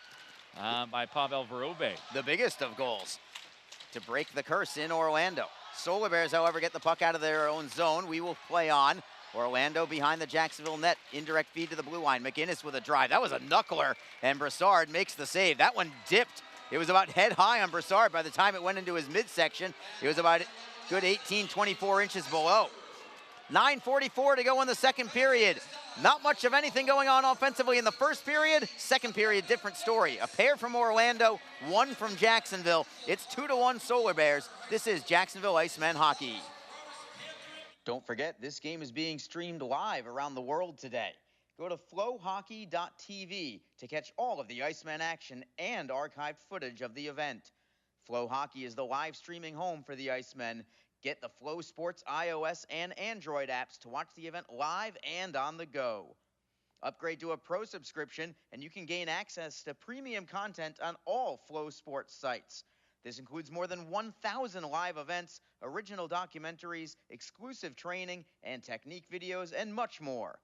by Pavel Vorobey. The biggest of goals to break the curse in Orlando. Solar Bears, however, get the puck out of their own zone. We will play on. Orlando behind the Jacksonville net. Indirect feed to the blue line. McInnes with a drive. That was a knuckler, and Broussard makes the save. That one dipped. It was about head high on Broussard. By the time it went into his midsection, it was about good 18, 24 inches below. 9:44 to go in the second period. Not much of anything going on offensively in the first period. Second period, different story. A pair from Orlando, one from Jacksonville. It's 2-1 Solar Bears. This is Jacksonville Icemen hockey. Don't forget, this game is being streamed live around the world today. Go to flowhockey.tv to catch all of the Icemen action and archived footage of the event. Flow Hockey is the live streaming home for the Icemen. Get the Flow Sports iOS and Android apps to watch the event live and on the go. Upgrade to a pro subscription and you can gain access to premium content on all Flow Sports sites. This includes more than 1,000 live events, original documentaries, exclusive training and technique videos, and much more.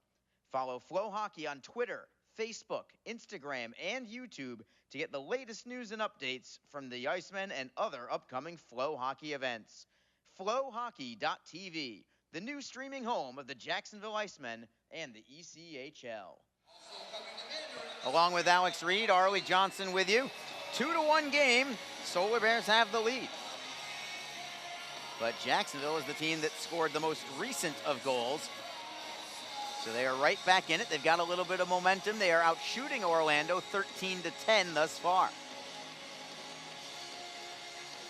Follow Flow Hockey on Twitter, Facebook, Instagram, and YouTube to get the latest news and updates from the Icemen and other upcoming Flow Hockey events. Flowhockey.tv, the new streaming home of the Jacksonville Icemen and the ECHL. Along with Alex Reed, Arlie Johnson with you. 2-1 game. Solar Bears have the lead. But Jacksonville is the team that scored the most recent of goals. So they are right back in it. They've got a little bit of momentum. They are out shooting Orlando 13-10 thus far.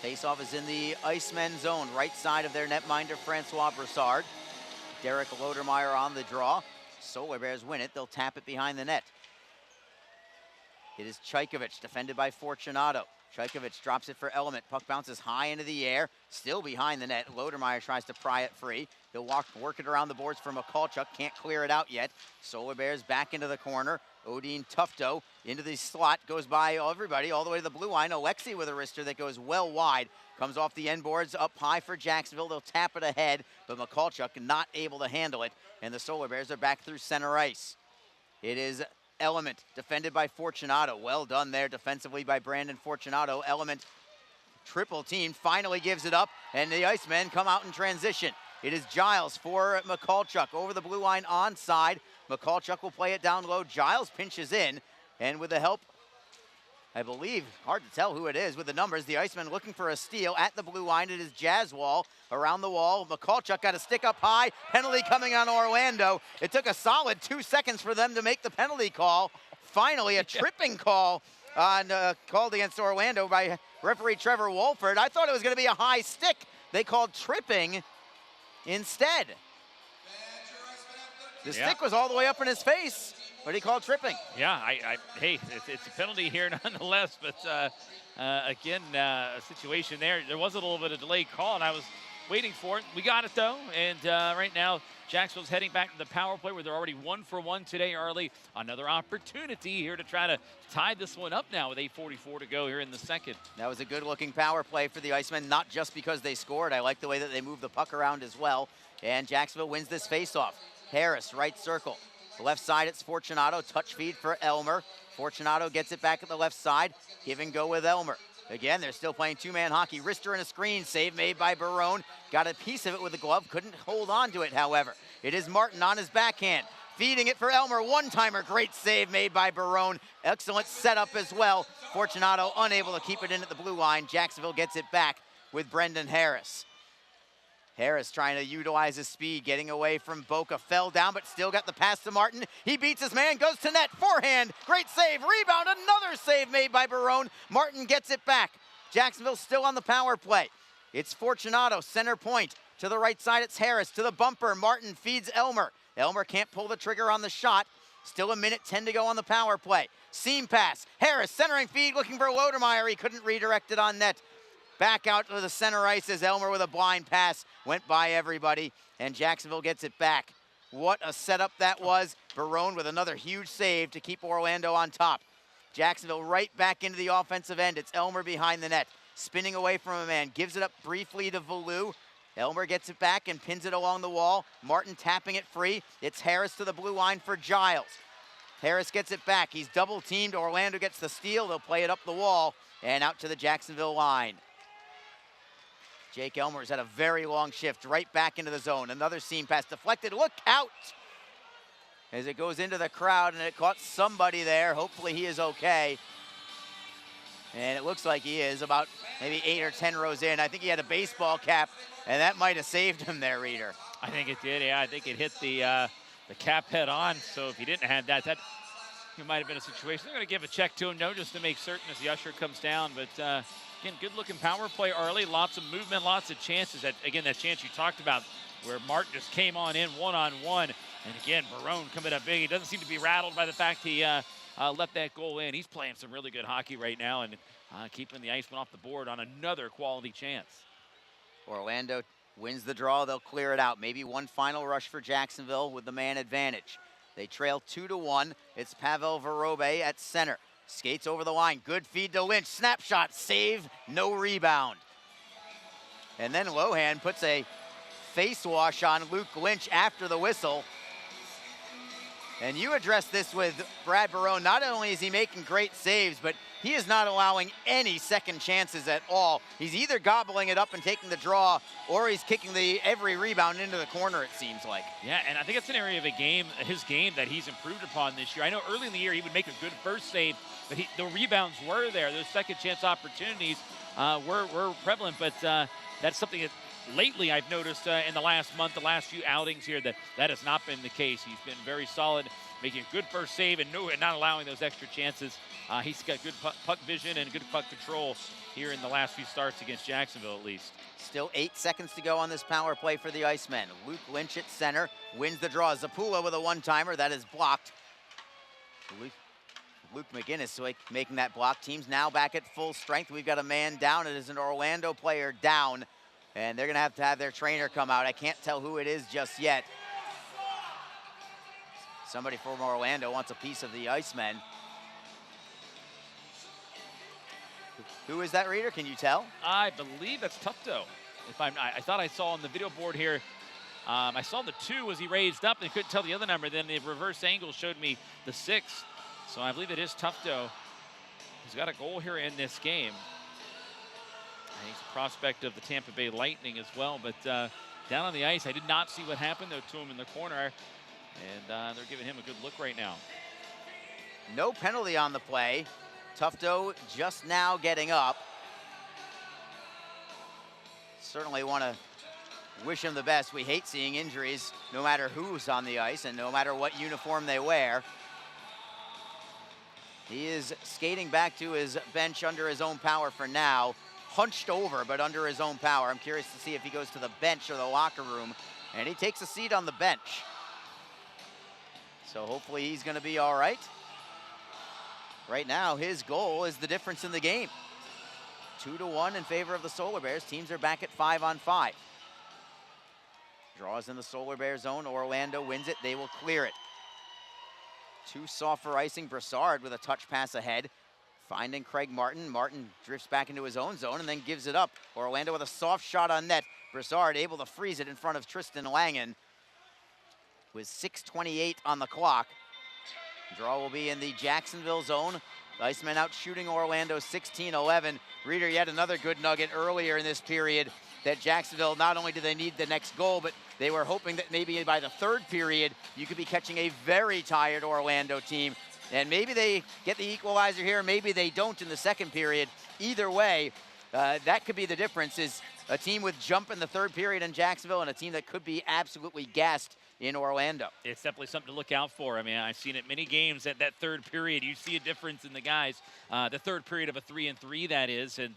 Faceoff is in the Icemen zone, right side of their netminder, Francois Broussard. Derek Lodermeyer on the draw. Solar Bears win it. They'll tap it behind the net. It is Chaykovich, defended by Fortunato. Chaykovich drops it for Element. Puck bounces high into the air, still behind the net. Lodermeyer tries to pry it free. He'll work it around the boards for McCulchuk. Can't clear it out yet. Solar Bears back into the corner. Odin Tufto into the slot. Goes by everybody all the way to the blue line. Alexi with a wrister that goes well wide. Comes off the end boards up high for Jacksonville. They'll tap it ahead, but McCulchuk not able to handle it. And the Solar Bears are back through center ice. It is Element, defended by Fortunato. Well done there defensively by Brandon Fortunato. Element, triple team, finally gives it up, and the Icemen come out in transition. It is Giles for McCulchuk over the blue line onside. McCulchuk will play it down low. Giles pinches in, and with the help, I believe, hard to tell who it is with the numbers, the Icemen looking for a steal at the blue line. It is Jazzwall around the wall. McCulchuk got a stick up high. Penalty coming on Orlando. It took a solid 2 seconds for them to make the penalty call. Finally, a tripping call called against Orlando by referee Trevor Wolford. I thought it was going to be a high stick. They called tripping instead. The stick was all the way up in his face, but he called tripping. Yeah, hey, it's a penalty here nonetheless, but again, a situation there. There was a little bit of delayed call, and I was waiting for it. We got it, though, and right now, Jacksonville's heading back to the power play where they're already 1-for-1 today, Arlie. Another opportunity here to try to tie this one up now with 8:44 to go here in the second. That was a good-looking power play for the Icemen, not just because they scored. I like the way that they moved the puck around as well, and Jacksonville wins this faceoff. Harris, right circle. The left side, it's Fortunato. Touch feed for Elmer. Fortunato gets it back at the left side. Give and go with Elmer. Again, they're still playing two-man hockey. Wrister and a screen. Save made by Barone. Got a piece of it with the glove. Couldn't hold on to it, however. It is Martin on his backhand. Feeding it for Elmer. One-timer. Great save made by Barone. Excellent setup as well. Fortunato unable to keep it in at the blue line. Jacksonville gets it back with Brendan Harris. Harris trying to utilize his speed, getting away from Boca. Fell down, but still got the pass to Martin. He beats his man, goes to net, forehand. Great save, rebound, another save made by Barone. Martin gets it back. Jacksonville still on the power play. It's Fortunato, center point. To the right side, it's Harris. To the bumper, Martin feeds Elmer. Elmer can't pull the trigger on the shot. Still 1:10 to go on the power play. Seam pass. Harris, centering feed, looking for Lodermeyer. He couldn't redirect it on net. Back out to the center ice as Elmer with a blind pass went by everybody, and Jacksonville gets it back. What a setup that was. Barone with another huge save to keep Orlando on top. Jacksonville right back into the offensive end. It's Elmer behind the net, spinning away from a man, gives it up briefly to Valou. Elmer gets it back and pins it along the wall. Martin tapping it free. It's Harris to the blue line for Giles. Harris gets it back. He's double teamed. Orlando gets the steal. They'll play it up the wall and out to the Jacksonville line. Jake Elmer's had a very long shift right back into the zone. Another seam pass deflected. Look out as it goes into the crowd, and it caught somebody there. Hopefully he is okay. And it looks like he is about maybe 8 or 10 rows in. I think he had a baseball cap, and that might have saved him there, Reader. I think it did, yeah. I think it hit the cap head on. So if he didn't have that, it might have been a situation. They're going to give a check to him, no, just to make certain as the usher comes down. But again, good-looking power play early. Lots of movement, lots of chances. That chance you talked about where Martin just came on in one-on-one. And again, Barone coming up big. He doesn't seem to be rattled by the fact he let that goal in. He's playing some really good hockey right now and keeping the Icemen off the board on another quality chance. Orlando wins the draw. They'll clear it out. Maybe one final rush for Jacksonville with the man advantage. They trail 2-1. It's Pavel Vorobe at center. Skates over the line. Good feed to Lynch. Snapshot, save, no rebound. And then Lohan puts a face wash on Luke Lynch after the whistle. And you addressed this with Brad Barone. Not only is he making great saves, but he is not allowing any second chances at all. He's either gobbling it up and taking the draw, or he's kicking every rebound into the corner, it seems like. Yeah, and I think it's an area of his game that he's improved upon this year. I know early in the year he would make a good first save, but the rebounds were there. Those second chance opportunities were prevalent, but that's something that lately I've noticed in the last month, the last few outings here, that has not been the case. He's been very solid, making a good first save and not allowing those extra chances. He's got good puck vision and good puck control here in the last few starts against Jacksonville, at least. Still 8 seconds to go on this power play for the Icemen. Luke Lynch at center wins the draw. Zapula with a one-timer that is blocked. Luke McGinnis making that block. Team's now back at full strength. We've got a man down. It is an Orlando player down. And they're going to have their trainer come out. I can't tell who it is just yet. Somebody from Orlando wants a piece of the Icemen. Who is that, Reader? Can you tell? I believe that's Tufto. I thought I saw on the video board here, I saw the 2 as he raised up and couldn't tell the other number. Then the reverse angle showed me the 6. So I believe it is Tufto. He's got a goal here in this game. He's a prospect of the Tampa Bay Lightning as well, but down on the ice, I did not see what happened though to him in the corner, and they're giving him a good look right now. No penalty on the play. Tufto just now getting up. Certainly want to wish him the best. We hate seeing injuries no matter who's on the ice and no matter what uniform they wear. He is skating back to his bench under his own power for now. Hunched over, but under his own power. I'm curious to see if he goes to the bench or the locker room, and he takes a seat on the bench. So hopefully he's going to be all right. Right now, his goal is the difference in the game. 2-1 in favor of the Solar Bears. Teams are back at 5-on-5. Draws in the Solar Bear zone. Orlando wins it. They will clear it. Too soft for icing. Broussard with a touch pass ahead. Finding Craig Martin. Martin drifts back into his own zone and then gives it up. Orlando with a soft shot on net. Broussard able to freeze it in front of Tristan Langen with 6:28 on the clock. Draw will be in the Jacksonville zone. The Icemen out shooting Orlando 16-11. Reader, yet another good nugget earlier in this period that Jacksonville, not only do they need the next goal, but they were hoping that maybe by the third period, you could be catching a very tired Orlando team. And maybe they get the equalizer here, maybe they don't in the second period. Either way, that could be the difference, is a team with jump in the third period in Jacksonville and a team that could be absolutely gassed in Orlando. It's definitely something to look out for. I mean, I've seen it many games at that third period. You see a difference in the guys. The third period of a 3-and-3, that is. And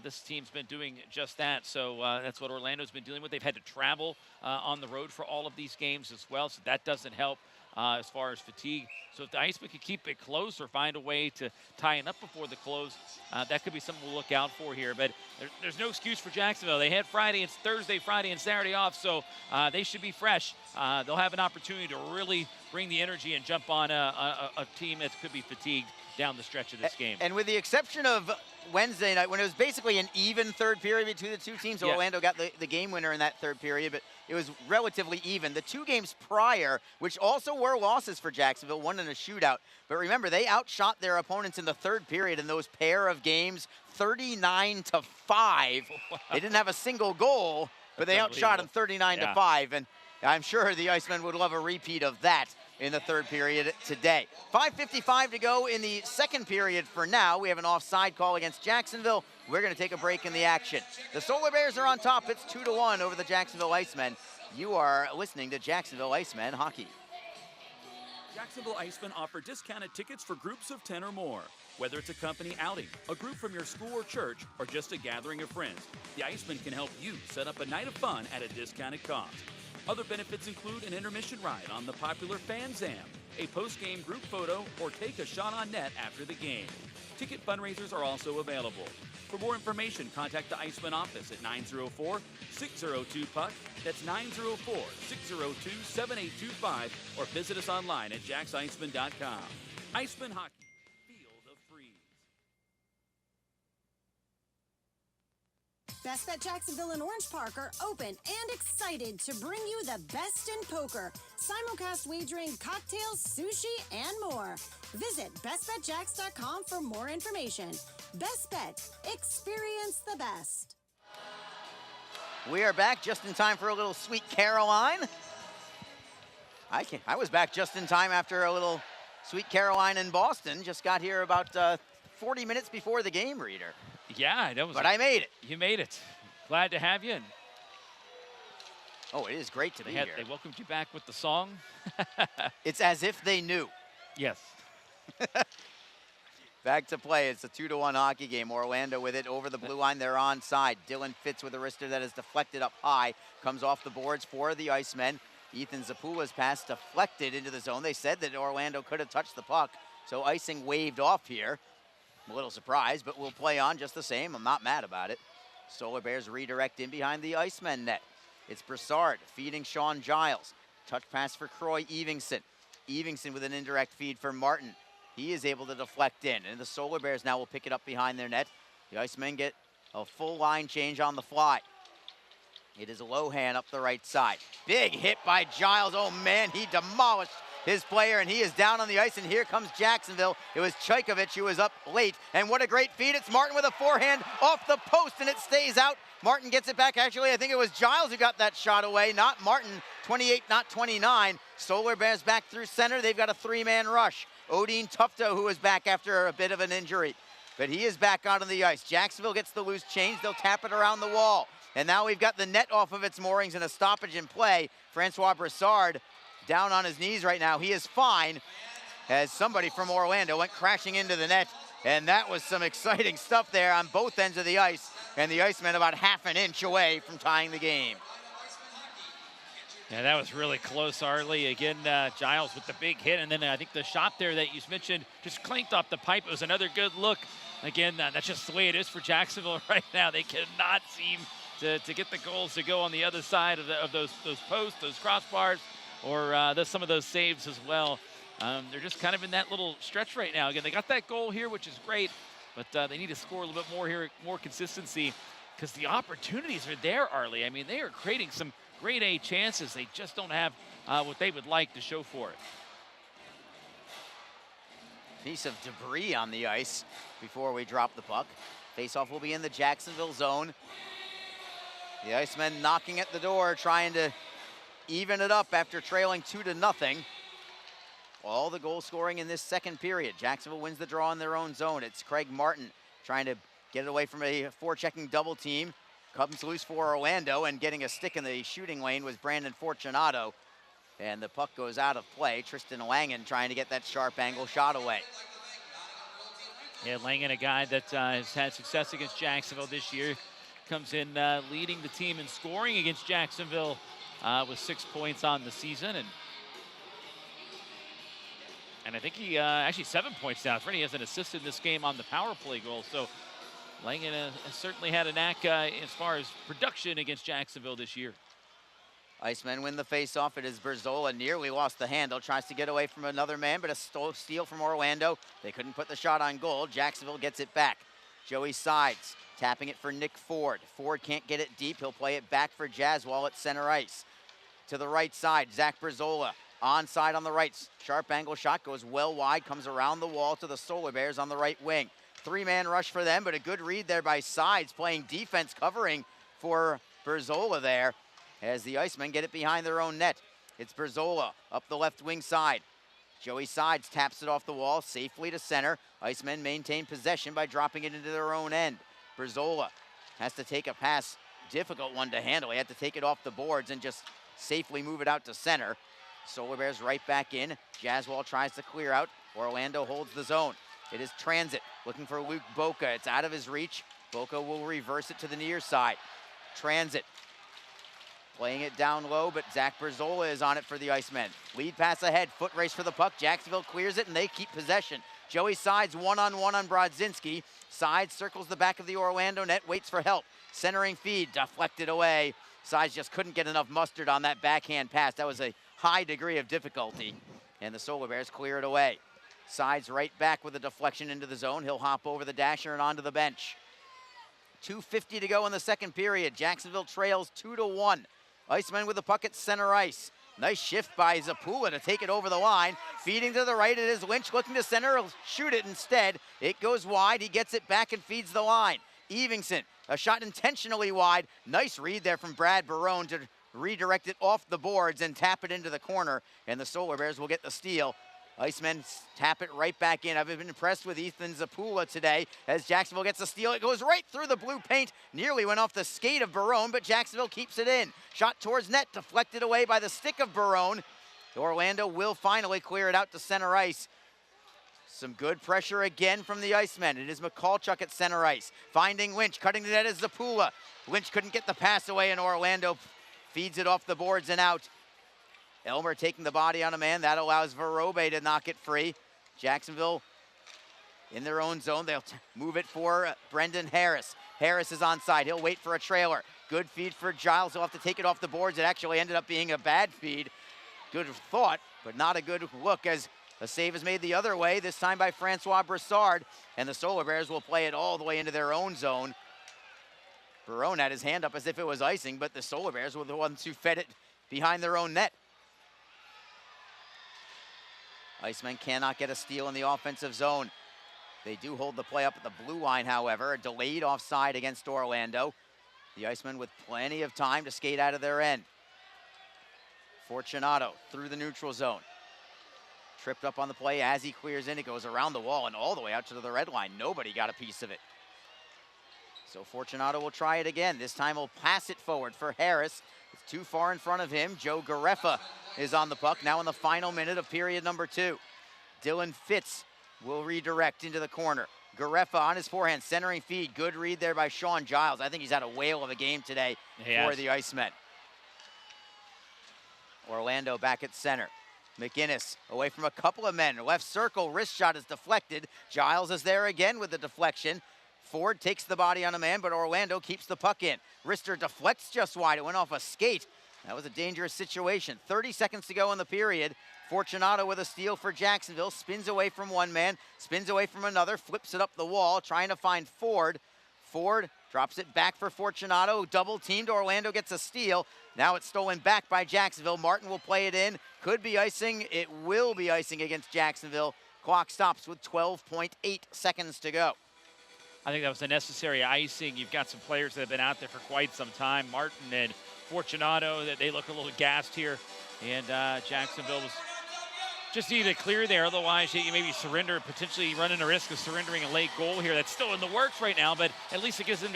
this team's been doing just that. So that's what Orlando's been dealing with. They've had to travel on the road for all of these games as well. So that doesn't help as far as fatigue. So if the Icemen could keep it close or find a way to tie it up before the close, that could be something we'll look out for here. But there's no excuse for Jacksonville. They had Thursday, Friday, and Saturday off, so they should be fresh. They'll have an opportunity to really bring the energy and jump on a team that could be fatigued down the stretch of this game. And with the exception of Wednesday night, when it was basically an even third period between the two teams, Orlando got the game winner in that third period, but it was relatively even. The two games prior, which also were losses for Jacksonville, one in a shootout. But remember, they outshot their opponents in the third period in those pair of games, 39-5. Wow. They didn't have a single goal, but they outshot them 39-5. And I'm sure the Icemen would love a repeat of that in the third period today. 5:55 to go in the second period for now. We have an offside call against Jacksonville. We're going to take a break in the action. The Solar Bears are on top. It's 2-1 over the Jacksonville Icemen. You are listening to Jacksonville Icemen Hockey. Jacksonville Icemen offer discounted tickets for groups of 10 or more. Whether it's a company outing, a group from your school or church, or just a gathering of friends, the Icemen can help you set up a night of fun at a discounted cost. Other benefits include an intermission ride on the popular Fan Zam, a post-game group photo, or take a shot on net after the game. Ticket fundraisers are also available. For more information, contact the Icemen office at 904-602-PUCK. That's 904-602-7825, or visit us online at jacksicemen.com. Icemen Hockey. Best Bet Jacksonville and Orange Park are open and excited to bring you the best in poker, simulcast wagering, cocktails, sushi, and more. Visit bestbetjacks.com for more information. Best Bet, experience the best. We are back just in time for a little Sweet Caroline. I was back just in time after a little Sweet Caroline in Boston. Just got here about 40 minutes before the game, Reader. Yeah, that was. But I made it. You made it. Glad to have you. And oh, it is great to be here. They welcomed you back with the song. It's as if they knew. Yes. Back to play. It's a 2-1 hockey game. Orlando with it over the blue line. They're onside. Dylan Fitz with a wrister that is deflected up high. Comes off the boards for the Icemen. Ethan Zapula's pass deflected into the zone. They said that Orlando could have touched the puck, so icing waved off here. I'm a little surprised, but we'll play on just the same. I'm not mad about it. Solar Bears redirect in behind the Icemen net. It's Broussard feeding Sean Giles. Touch pass for Croy Evingson. Evingson with an indirect feed for Martin. He is able to deflect in, and the Solar Bears now will pick it up behind their net. The Icemen get a full line change on the fly. It is Lohan up the right side. Big hit by Giles. Oh, man, he demolished his player, and he is down on the ice, and here comes Jacksonville. It was Chaykovich who was up late, and what a great feed. It's Martin with a forehand off the post, and it stays out. Martin gets it back. Actually, I think it was Giles who got that shot away, not Martin. 28, not 29. Solar Bears back through center. They've got a three-man rush. Odin Tufto, who is back after a bit of an injury, but he is back out on the ice. Jacksonville gets the loose change. They'll tap it around the wall, and now we've got the net off of its moorings and a stoppage in play. Francois Broussard down on his knees right now. He is fine as somebody from Orlando went crashing into the net, and that was some exciting stuff there on both ends of the ice, and the Icemen about half an inch away from tying the game. Yeah, that was really close, Arlie. Again, Giles with the big hit, and then I think the shot there that you mentioned just clanked off the pipe. It was another good look. Again, that's just the way it is for Jacksonville right now. They cannot seem to get the goals to go on the other side of those posts, those crossbars, or some of those saves as well. They're just kind of in that little stretch right now. Again, they got that goal here, which is great, but they need to score a little bit more here, more consistency, because the opportunities are there, Arlie. I mean, they are creating some grade A chances. They just don't have what they would like to show for it. Piece of debris on the ice before we drop the puck. Faceoff will be in the Jacksonville zone. The Icemen knocking at the door, trying to even it up after trailing 2-0. All the goal scoring in this second period. Jacksonville wins the draw in their own zone. It's Craig Martin trying to get it away from a forechecking double team. Comes loose for Orlando, and getting a stick in the shooting lane was Brandon Fortunato. And the puck goes out of play. Tristan Langen trying to get that sharp angle shot away. Yeah, Langen, a guy that has had success against Jacksonville this year, comes in leading the team in scoring against Jacksonville with 6 points on the season. And I think he actually 7 points now. Freddie has an assist in this game on the power play goal. So Langen has certainly had a knack as far as production against Jacksonville this year. Icemen win the face-off. It is Berzola, nearly lost the handle, tries to get away from another man, but a steal from Orlando. They couldn't put the shot on goal. Jacksonville gets it back. Joey Sides, tapping it for Nick Ford. Ford can't get it deep. He'll play it back for Jazzwall at center ice. To the right side, Zach Berzola, onside on the right. Sharp angle shot, goes well wide, comes around the wall to the Solar Bears on the right wing. Three-man rush for them, but a good read there by Sides, playing defense, covering for Berzola there, as the Icemen get it behind their own net. It's Berzola up the left wing side. Joey Sides taps it off the wall safely to center. Icemen maintain possession by dropping it into their own end. Berzola has to take a pass, difficult one to handle. He had to take it off the boards and just safely move it out to center. Solar Bears right back in. Jazzwall tries to clear out. Orlando holds the zone. It is Transit looking for Luke Boca. It's out of his reach. Boca will reverse it to the near side. Transit playing it down low, but Zach Berzola is on it for the Icemen. Lead pass ahead, foot race for the puck. Jacksonville clears it, and they keep possession. Joey Sides one-on-one on Brodzinski. Sides circles the back of the Orlando net, waits for help. Centering feed, deflected away. Sides just couldn't get enough mustard on that backhand pass. That was a high degree of difficulty, and the Solar Bears clear it away. Sides right back with a deflection into the zone. He'll hop over the dasher and onto the bench. 2:50 to go in the second period. Jacksonville trails 2-1. Icemen with the puck at center ice. Nice shift by Zapula to take it over the line. Feeding to the right, it is Lynch looking to center. He'll shoot it instead. It goes wide. He gets it back and feeds the line. Evingson, a shot intentionally wide. Nice read there from Brad Barone to redirect it off the boards and tap it into the corner. And the Solar Bears will get the steal. Icemen tap it right back in. I've been impressed with Ethan Zapula today as Jacksonville gets the steal. It goes right through the blue paint. Nearly went off the skate of Barone, but Jacksonville keeps it in. Shot towards net, deflected away by the stick of Barone. Orlando will finally clear it out to center ice. Some good pressure again from the Icemen. It is McCallchuck at center ice. Finding Lynch, cutting the net is Zapula. Lynch couldn't get the pass away, and Orlando feeds it off the boards and out. Elmer taking the body on a man. That allows Verobe to knock it free. Jacksonville in their own zone. They'll move it for Brendan Harris. Harris is onside. He'll wait for a trailer. Good feed for Giles. He'll have to take it off the boards. It actually ended up being a bad feed. Good thought, but not a good look as a save is made the other way, this time by Francois Broussard. And the Solar Bears will play it all the way into their own zone. Barone had his hand up as if it was icing, but the Solar Bears were the ones who fed it behind their own net. Icemen cannot get a steal in the offensive zone. They do hold the play up at the blue line, however. A delayed offside against Orlando. The Icemen with plenty of time to skate out of their end. Fortunato through the neutral zone. Tripped up on the play as he clears in. It goes around the wall and all the way out to the red line. Nobody got a piece of it. So Fortunato will try it again. This time he'll pass it forward for Harris. It's too far in front of him. Joe Gareffa is on the puck now in the final minute of period number 2. Dylan Fitz will redirect into the corner. Gareffa on his forehand, centering feed. Good read there by Sean Giles. I think he's had a whale of a game today for the Icemen. Orlando back at center. McInnes away from a couple of men. Left circle, wrist shot is deflected. Giles is there again with the deflection. Ford takes the body on a man, but Orlando keeps the puck in. Rister deflects just wide. It went off a skate. That was a dangerous situation. 30 seconds to go in the period. Fortunato with a steal for Jacksonville. Spins away from one man, spins away from another, flips it up the wall, trying to find Ford. Ford drops it back for Fortunato. Double teamed. Orlando gets a steal. Now it's stolen back by Jacksonville. Martin will play it in. Could be icing. It will be icing against Jacksonville. Clock stops with 12.8 seconds to go. I think that was a necessary icing. You've got some players that have been out there for quite some time. Martin and Fortunato, that they look a little gassed here. And Jacksonville was just needed to clear there. Otherwise, you maybe surrender, potentially running a risk of surrendering a late goal here. That's still in the works right now, but at least it gives them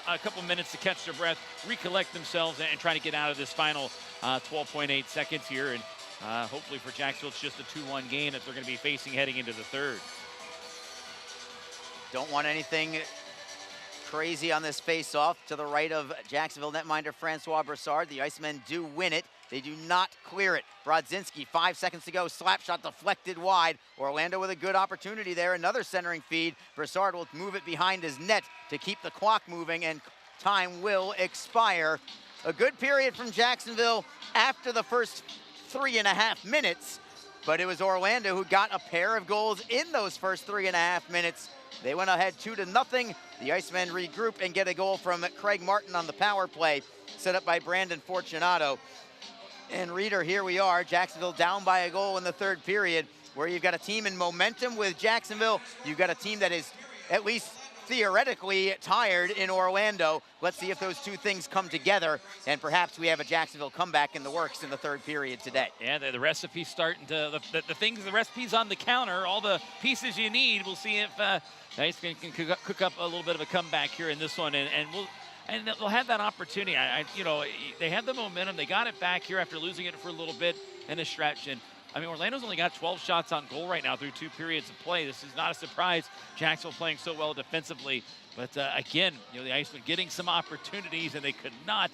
a couple minutes to catch their breath, recollect themselves, and try to get out of this final 12.8 seconds here. And hopefully for Jacksonville, it's just a 2-1 game that they're going to be facing heading into the third. Don't want anything crazy on this face-off. To the right of Jacksonville netminder Francois Broussard. The Icemen do win it. They do not clear it. Brodzinski, 5 seconds to go. Slap shot deflected wide. Orlando with a good opportunity there. Another centering feed. Broussard will move it behind his net to keep the clock moving, and time will expire A good period from Jacksonville after the first 3.5 minutes, but it was Orlando who got a pair of goals in those first 3.5 minutes. They went ahead 2-0. The Icemen regroup and get a goal from Craig Martin on the power play, set up by Brandon Fortunato. And Reader, here we are, Jacksonville down by a goal in the third period, where you've got a team in momentum with Jacksonville. You've got a team that is at least theoretically tired in Orlando. Let's see if those two things come together, and perhaps we have a Jacksonville comeback in the works in the third period today. Yeah, the recipe's starting to, the recipes on the counter, all the pieces you need. We'll see if Ice can cook up a little bit of a comeback here in this one, and they'll have that opportunity. They have the momentum. They got it back here after losing it for a little bit in a stretch. And I mean, Orlando's only got 12 shots on goal right now through 2 periods of play. This is not a surprise. Jacksonville playing so well defensively. But again, the Icemen getting some opportunities, and they could not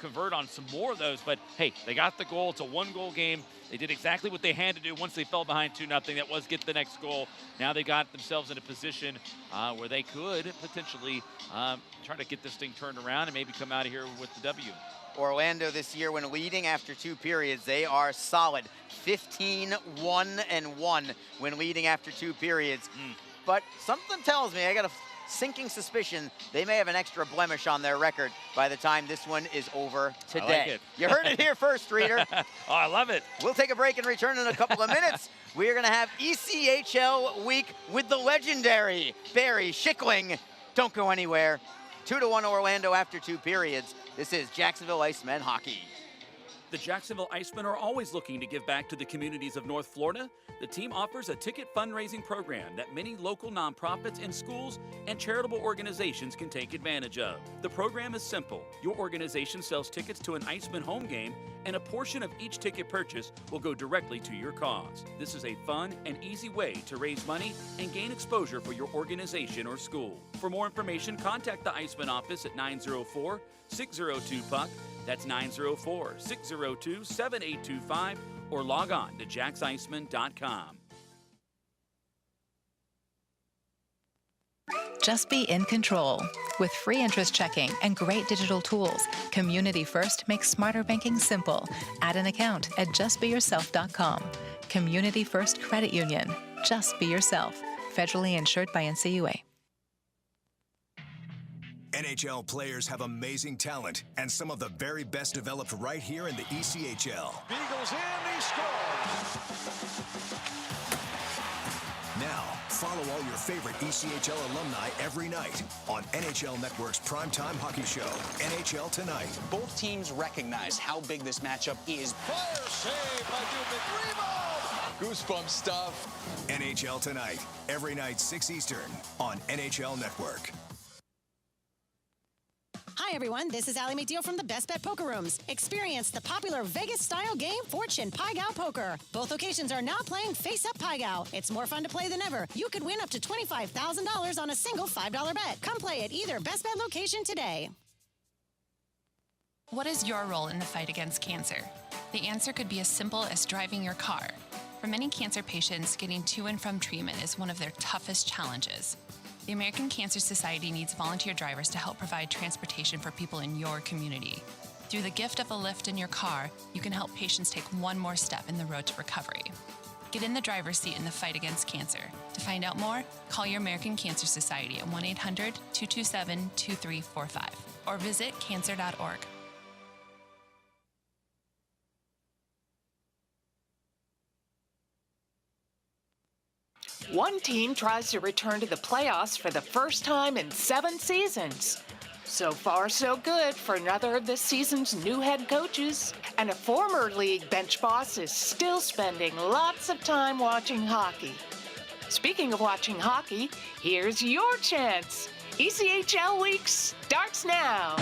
convert on some more of those. But hey, they got the goal. It's a 1-goal game. They did exactly what they had to do once they fell behind 2-0. That was get the next goal. Now they got themselves in a position where they could potentially try to get this thing turned around and maybe come out of here with the W. Orlando this year, when leading after 2 periods, they are solid. 15-1-1 when leading after 2 periods. But something tells me, I got a sinking suspicion, they may have an extra blemish on their record by the time this one is over today. I like it. You heard it here first, Reader. Oh, I love it. We'll take a break and return in a couple of minutes. We are going to have ECHL week with the legendary Barry Schickling. Don't go anywhere. 2-1 Orlando after 2 periods. This is Jacksonville Icemen hockey. The Jacksonville Icemen are always looking to give back to the communities of North Florida. The team offers a ticket fundraising program that many local nonprofits and schools and charitable organizations can take advantage of. The program is simple. Your organization sells tickets to an Icemen home game, and a portion of each ticket purchase will go directly to your cause. This is a fun and easy way to raise money and gain exposure for your organization or school. For more information, contact the Icemen office at 904-602-PUCK. That's 904-602-7825, or log on to jacksiceman.com. Just be in control. With free interest checking and great digital tools, Community First makes smarter banking simple. Add an account at justbeyourself.com. Community First Credit Union. Just be yourself. Federally insured by NCUA. NHL players have amazing talent, and some of the very best developed right here in the ECHL. Beagles in, he scores! Now, follow all your favorite ECHL alumni every night on NHL Network's primetime hockey show, NHL Tonight. Both teams recognize how big this matchup is. Fire save by Dubnik, rebound! Goosebump stuff. NHL Tonight, every night 6 Eastern on NHL Network. Hi, everyone. This is Allie McDeal from the Best Bet Poker Rooms. Experience the popular Vegas-style game, Fortune Pai Gow Poker. Both locations are now playing Face-Up Pai Gow. It's more fun to play than ever. You could win up to $25,000 on a single $5 bet. Come play at either Best Bet location today. What is your role in the fight against cancer? The answer could be as simple as driving your car. For many cancer patients, getting to and from treatment is one of their toughest challenges. The American Cancer Society needs volunteer drivers to help provide transportation for people in your community. Through the gift of a lift in your car, you can help patients take one more step in the road to recovery. Get in the driver's seat in the fight against cancer. To find out more, call your American Cancer Society at 1-800-227-2345 or visit cancer.org. One team tries to return to the playoffs for the first time in 7 seasons. So far, so good for another of this season's new head coaches. And a former league bench boss is still spending lots of time watching hockey. Speaking of watching hockey, here's your chance. ECHL Week starts now.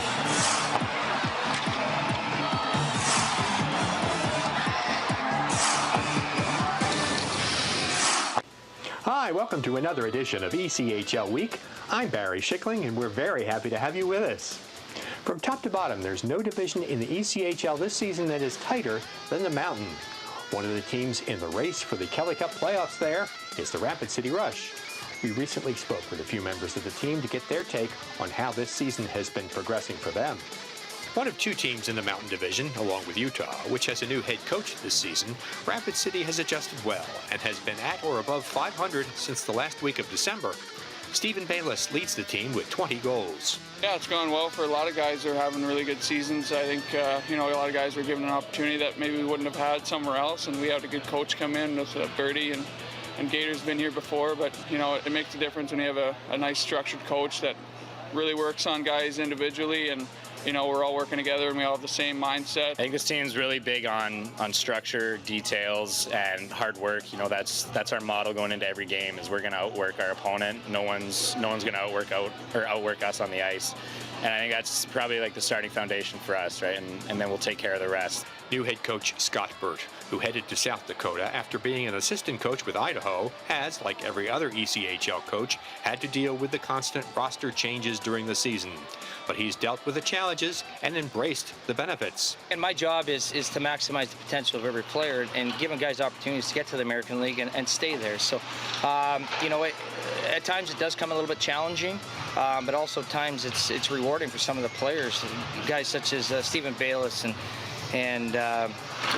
Hi, welcome to another edition of ECHL Week. I'm Barry Schickling, and we're very happy to have you with us. From top to bottom, there's no division in the ECHL this season that is tighter than the Mountain. One of the teams in the race for the Kelly Cup playoffs there is the Rapid City Rush. We recently spoke with a few members of the team to get their take on how this season has been progressing for them. One of two teams in the Mountain Division, along with Utah, which has a new head coach this season, Rapid City has adjusted well and has been at or above 500 since the last week of December. Stephen Bayless leads the team with 20 goals. Yeah, it's gone well for a lot of guys that are having really good seasons. I think, a lot of guys were given an opportunity that maybe we wouldn't have had somewhere else, and we had a good coach come in with Birdie, and Gator's been here before, but, it makes a difference when you have a nice structured coach that really works on guys individually, and we're all working together and we all have the same mindset. I think this team's really big on structure, details, and hard work. That's our motto going into every game is we're going to outwork our opponent. No one's going to outwork us on the ice. And I think that's probably like the starting foundation for us, right? And then we'll take care of the rest. New head coach Scott Burt, who headed to South Dakota after being an assistant coach with Idaho, has, like every other ECHL coach, had to deal with the constant roster changes during the season. But he's dealt with the challenges and embraced the benefits. And my job is to maximize the potential of every player and giving guys opportunities to get to the American League and stay there. So, at times it does come a little bit challenging, but also at times it's rewarding for some of the players. Guys such as Stephen Bayless and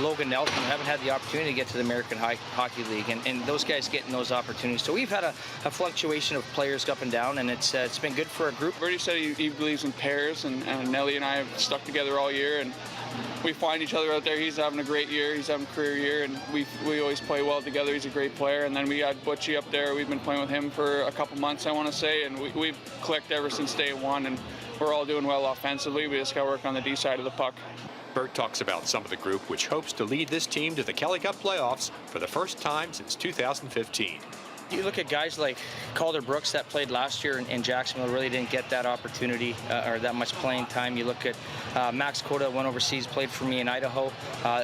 Logan Nelson haven't had the opportunity to get to the American Hockey League, and those guys getting those opportunities. So we've had a fluctuation of players up and down, and it's been good for our group. Birdie said he believes in pairs, and Nelly and I have stuck together all year, and we find each other out there. He's having a great year. He's having a career year, and we always play well together. He's a great player. And then we had Butchie up there. We've been playing with him for a couple months, I want to say, and we've clicked ever since day one, and we're all doing well offensively. We just got to work on the D side of the puck. Burt talks about some of the group which hopes to lead this team to the Kelly Cup playoffs for the first time since 2015. You look at guys like Calder Brooks that played last year in Jacksonville, really didn't get that opportunity or that much playing time. You look at Max Cota, went overseas, played for me in Idaho,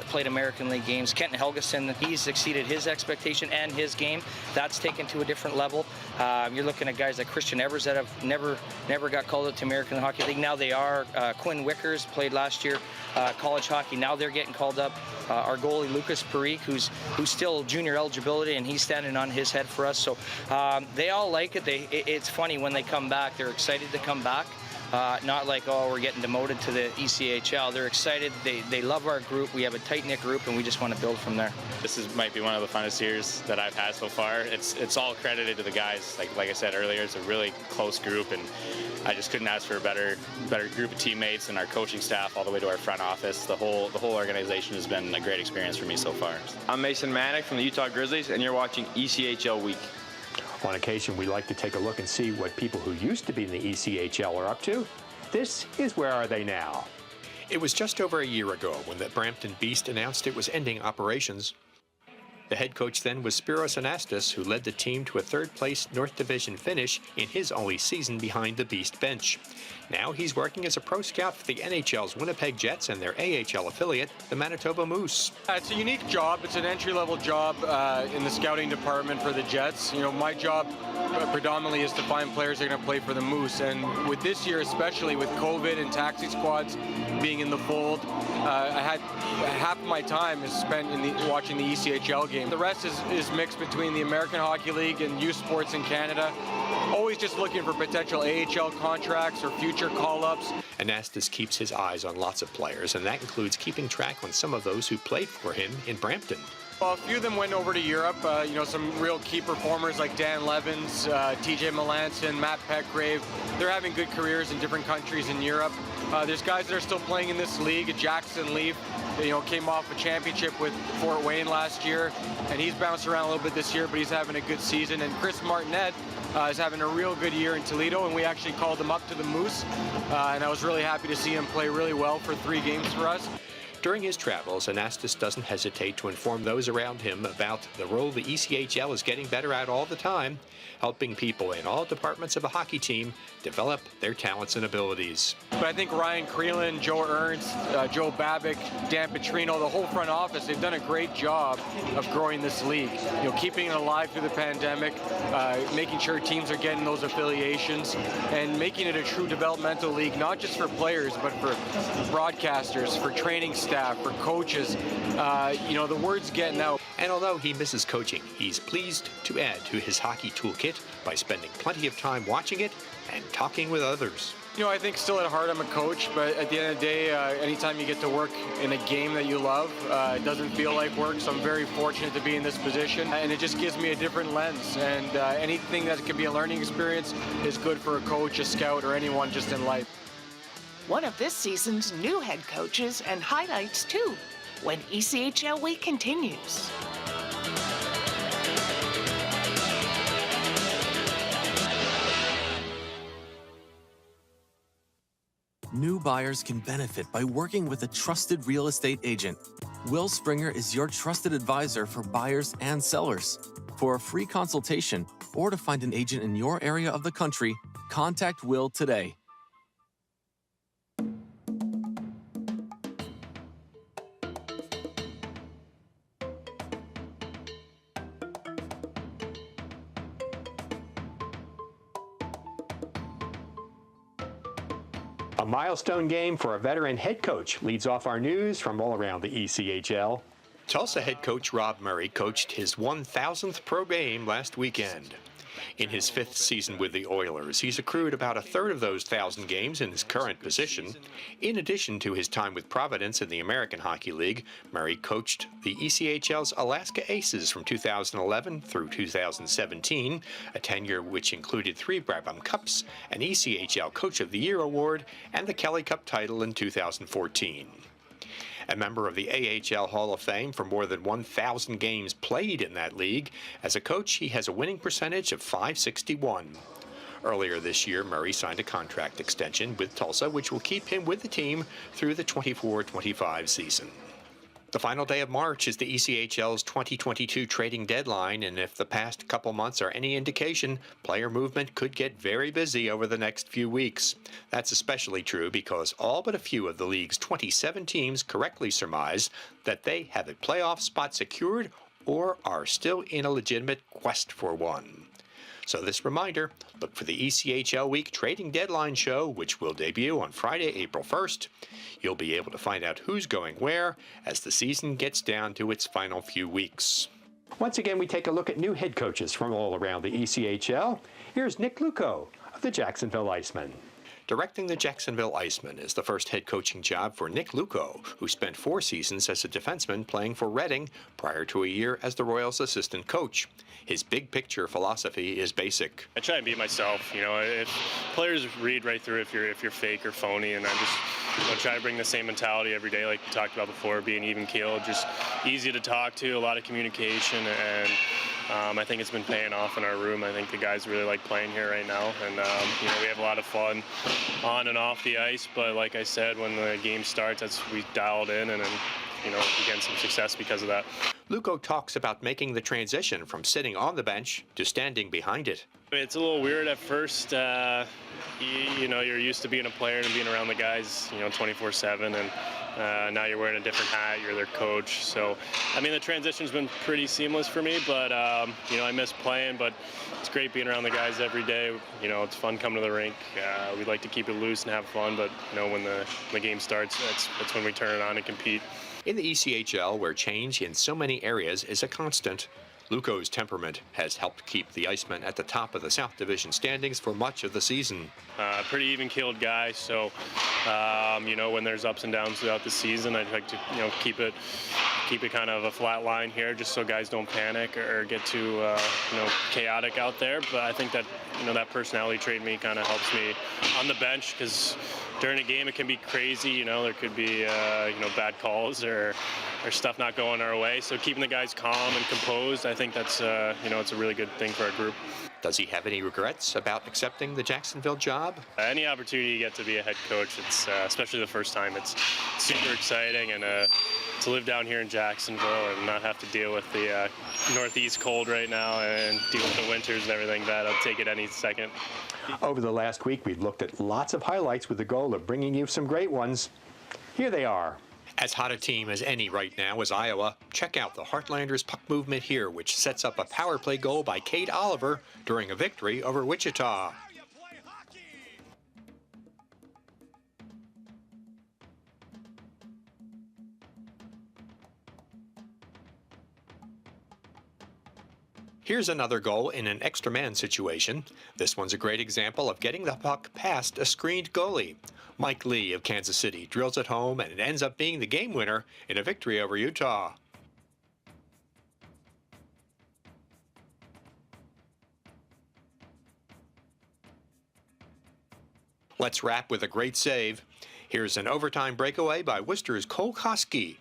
played American League games. Kenton Helgeson, he's exceeded his expectation and his game. That's taken to a different level. You're looking at guys like Christian Evers that have never got called up to American Hockey League. Now they are. Quinn Wickers played last year college hockey. Now they're getting called up. Our goalie Lucas Perique, who's still junior eligibility, and he's standing on his head for us. So they all like it. It's funny when they come back. They're excited to come back. Not like, oh, we're getting demoted to the ECHL. They're excited. They love our group. We have a tight-knit group, and we just want to build from there. Might be one of the funnest years that I've had so far. It's all credited to the guys. Like I said earlier, it's a really close group, and I just couldn't ask for a better group of teammates and our coaching staff all the way to our front office. The whole organization has been a great experience for me so far. I'm Mason Manick from the Utah Grizzlies, and you're watching ECHL Week. On occasion, we like to take a look and see what people who used to be in the ECHL are up to. This is Where Are They Now? It was just over a year ago when the Brampton Beast announced it was ending operations. The head coach then was Spiros Anastas, who led the team to a third-place North Division finish in his only season behind the Beast bench. Now he's working as a pro scout for the NHL's Winnipeg Jets and their AHL affiliate, the Manitoba Moose. It's a unique job. It's an entry-level job in the scouting department for the Jets. My job predominantly is to find players that are going to play for the Moose. And with this year, especially with COVID and taxi squads being in the fold, I had half of my time is spent watching the ECHL game. The rest is mixed between the American Hockey League and youth sports in Canada. Always just looking for potential AHL contracts or future call-ups. Anastas keeps his eyes on lots of players, and that includes keeping track on some of those who played for him in Brampton. Well, a few of them went over to Europe. Some real key performers like Dan Levins, TJ Melanson, Matt Petgrave. They're having good careers in different countries in Europe. There's guys that are still playing in this league. Jackson Leaf, came off a championship with Fort Wayne last year, and he's bounced around a little bit this year, but he's having a good season. And Chris Martinet is having a real good year in Toledo, and we actually called him up to the Moose, and I was really happy to see him play really well for 3 games for us. During his travels, Anastas doesn't hesitate to inform those around him about the role the ECHL is getting better at all the time, helping people in all departments of a hockey team develop their talents and abilities. But I think Ryan Creelan, Joe Ernst, Joe Babick, Dan Petrino, the whole front office, they've done a great job of growing this league. Keeping it alive through the pandemic, making sure teams are getting those affiliations, and making it a true developmental league, not just for players, but for broadcasters, for training staff, for coaches. The word's getting out. And although he misses coaching, he's pleased to add to his hockey toolkit by spending plenty of time watching it and talking with others. I think still at heart I'm a coach, but at the end of the day, anytime you get to work in a game that you love, it doesn't feel like work, so I'm very fortunate to be in this position, and it just gives me a different lens, and anything that can be a learning experience is good for a coach, a scout, or anyone just in life. One of this season's new head coaches and highlights, too, when ECHL Week continues. New buyers can benefit by working with a trusted real estate agent. Will Springer is your trusted advisor for buyers and sellers. For a free consultation or to find an agent in your area of the country, contact Will today. A milestone game for a veteran head coach leads off our news from all around the ECHL. Tulsa head coach Rob Murray coached his 1,000th pro game last weekend. In his 5th season with the Oilers, he's accrued about a third of those 1,000 games in his current position. In addition to his time with Providence in the American Hockey League, Murray coached the ECHL's Alaska Aces from 2011 through 2017, a tenure which included 3 Brabham Cups, an ECHL Coach of the Year award, and the Kelly Cup title in 2014. A member of the AHL Hall of Fame for more than 1,000 games played in that league. As a coach, he has a winning percentage of .561. Earlier this year, Murray signed a contract extension with Tulsa, which will keep him with the team through the 24-25 season. The final day of March is the ECHL's 2022 trading deadline, and if the past couple months are any indication, player movement could get very busy over the next few weeks. That's especially true because all but a few of the league's 27 teams correctly surmise that they have a playoff spot secured or are still in a legitimate quest for one. So this reminder, look for the ECHL Week Trading Deadline Show, which will debut on Friday, April 1st. You'll be able to find out who's going where as the season gets down to its final few weeks. Once again, we take a look at new head coaches from all around the ECHL. Here's Nick Luco of the Jacksonville Icemen. Directing the Jacksonville Icemen is the first head coaching job for Nick Luco, who spent 4 seasons as a defenseman playing for Reading prior to a year as the Royals' assistant coach. His big picture philosophy is basic. I try and be myself. If players read right through if you're fake or phony, and I just try to bring the same mentality every day, like we talked about before, being even-keeled, just easy to talk to, a lot of communication, and I think it's been paying off in our room. I think the guys really like playing here right now, and we have a lot of fun on and off the ice. But like I said, when the game starts, we dialed in, and again, some success because of that. Luco talks about making the transition from sitting on the bench to standing behind it. It's a little weird at first. You're used to being a player and being around the guys, 24/7, and now you're wearing a different hat. You're their coach. So, the transition's been pretty seamless for me, but, I miss playing, but it's great being around the guys every day. It's fun coming to the rink. We like to keep it loose and have fun, but, when the game starts, that's when we turn it on and compete. In the ECHL, where change in so many areas is a constant, Luco's temperament has helped keep the Icemen at the top of the South Division standings for much of the season. Pretty even-keeled guy, so when there's ups and downs throughout the season, I'd like to keep it kind of a flat line here, just so guys don't panic or get too chaotic out there. But I think that that personality trait in me kind of helps me on the bench, because during a game it can be crazy. There could be bad calls or stuff not going our way. So keeping the guys calm and composed, I think that's it's a really good thing for our group. Does he have any regrets about accepting the Jacksonville job? Any opportunity you get to be a head coach, it's especially the first time, it's super exciting, and to live down here in Jacksonville and not have to deal with the northeast cold right now and deal with the winters and everything, that I'll take it any second. Over the last week, we've looked at lots of highlights with the goal of bringing you some great ones. Here they are. As hot a team as any right now is Iowa. Check out the Heartlanders puck movement here, which sets up a power play goal by Kate Oliver during a victory over Wichita. Here's another goal in an extra man situation. This one's a great example of getting the puck past a screened goalie. Mike Lee of Kansas City drills it home, and it ends up being the game winner in a victory over Utah. Let's wrap with a great save. Here's an overtime breakaway by Worcester's Cole Koski.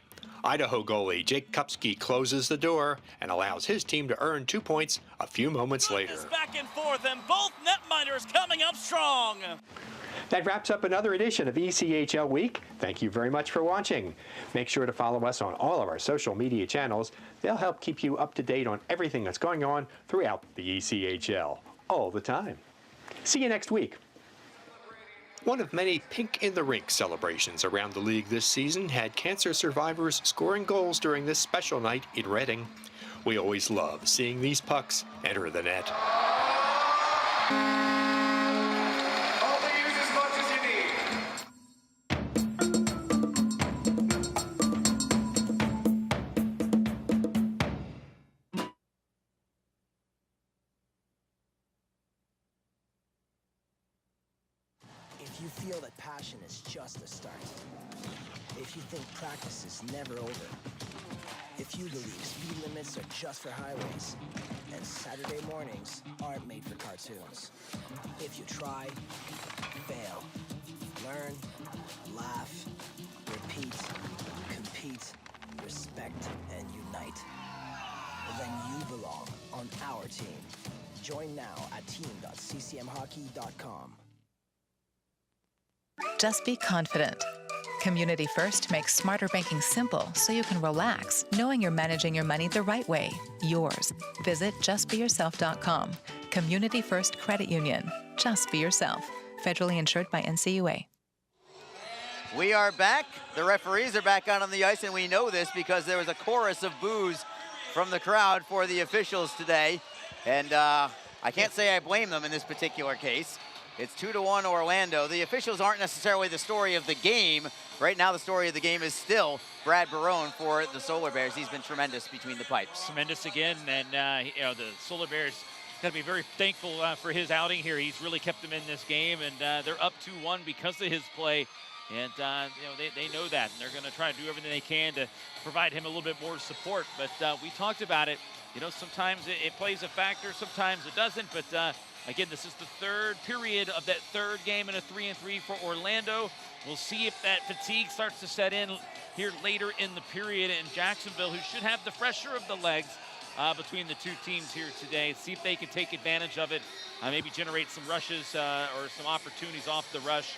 Idaho goalie Jake Kupski closes the door and allows his team to earn 2 points a few moments later. Back and forth, and both netminders coming up strong. That wraps up another edition of ECHL Week. Thank you very much for watching. Make sure to follow us on all of our social media channels. They'll help keep you up to date on everything that's going on throughout the ECHL, all the time. See you next week. One of many Pink in the Rink celebrations around the league this season had cancer survivors scoring goals during this special night in Reading. We always love seeing these pucks enter the net. If you feel that passion is just the start, if you think practice is never over, if you believe speed limits are just for highways, and Saturday mornings aren't made for cartoons, if you try, fail, learn, laugh, repeat, compete, respect, and unite, then you belong on our team. Join now at team.ccmhockey.com. Just be confident. Community First makes smarter banking simple so you can relax knowing you're managing your money the right way, yours. Visit justbeyourself.com. Community First Credit Union. Just be yourself. Federally insured by NCUA. We are back. The referees are back out on the ice, and we know this because there was a chorus of boos from the crowd for the officials today. And I can't say I blame them in this particular case. It's 2-1 Orlando. The officials aren't necessarily the story of the game. Right now, the story of the game is still Brad Barone for the Solar Bears. He's been tremendous between the pipes. Tremendous again, and the Solar Bears got to be very thankful for his outing here. He's really kept them in this game, and they're up 2-1 because of his play. And they know that, and they're going to try to do everything they can to provide him a little bit more support. But we talked about it. Sometimes it plays a factor, sometimes it doesn't. But again, this is the third period of that third game in a 3-3 for Orlando. We'll see if that fatigue starts to set in here later in the period. And Jacksonville, who should have the fresher of the legs between the two teams here today, see if they can take advantage of it, maybe generate some rushes or some opportunities off the rush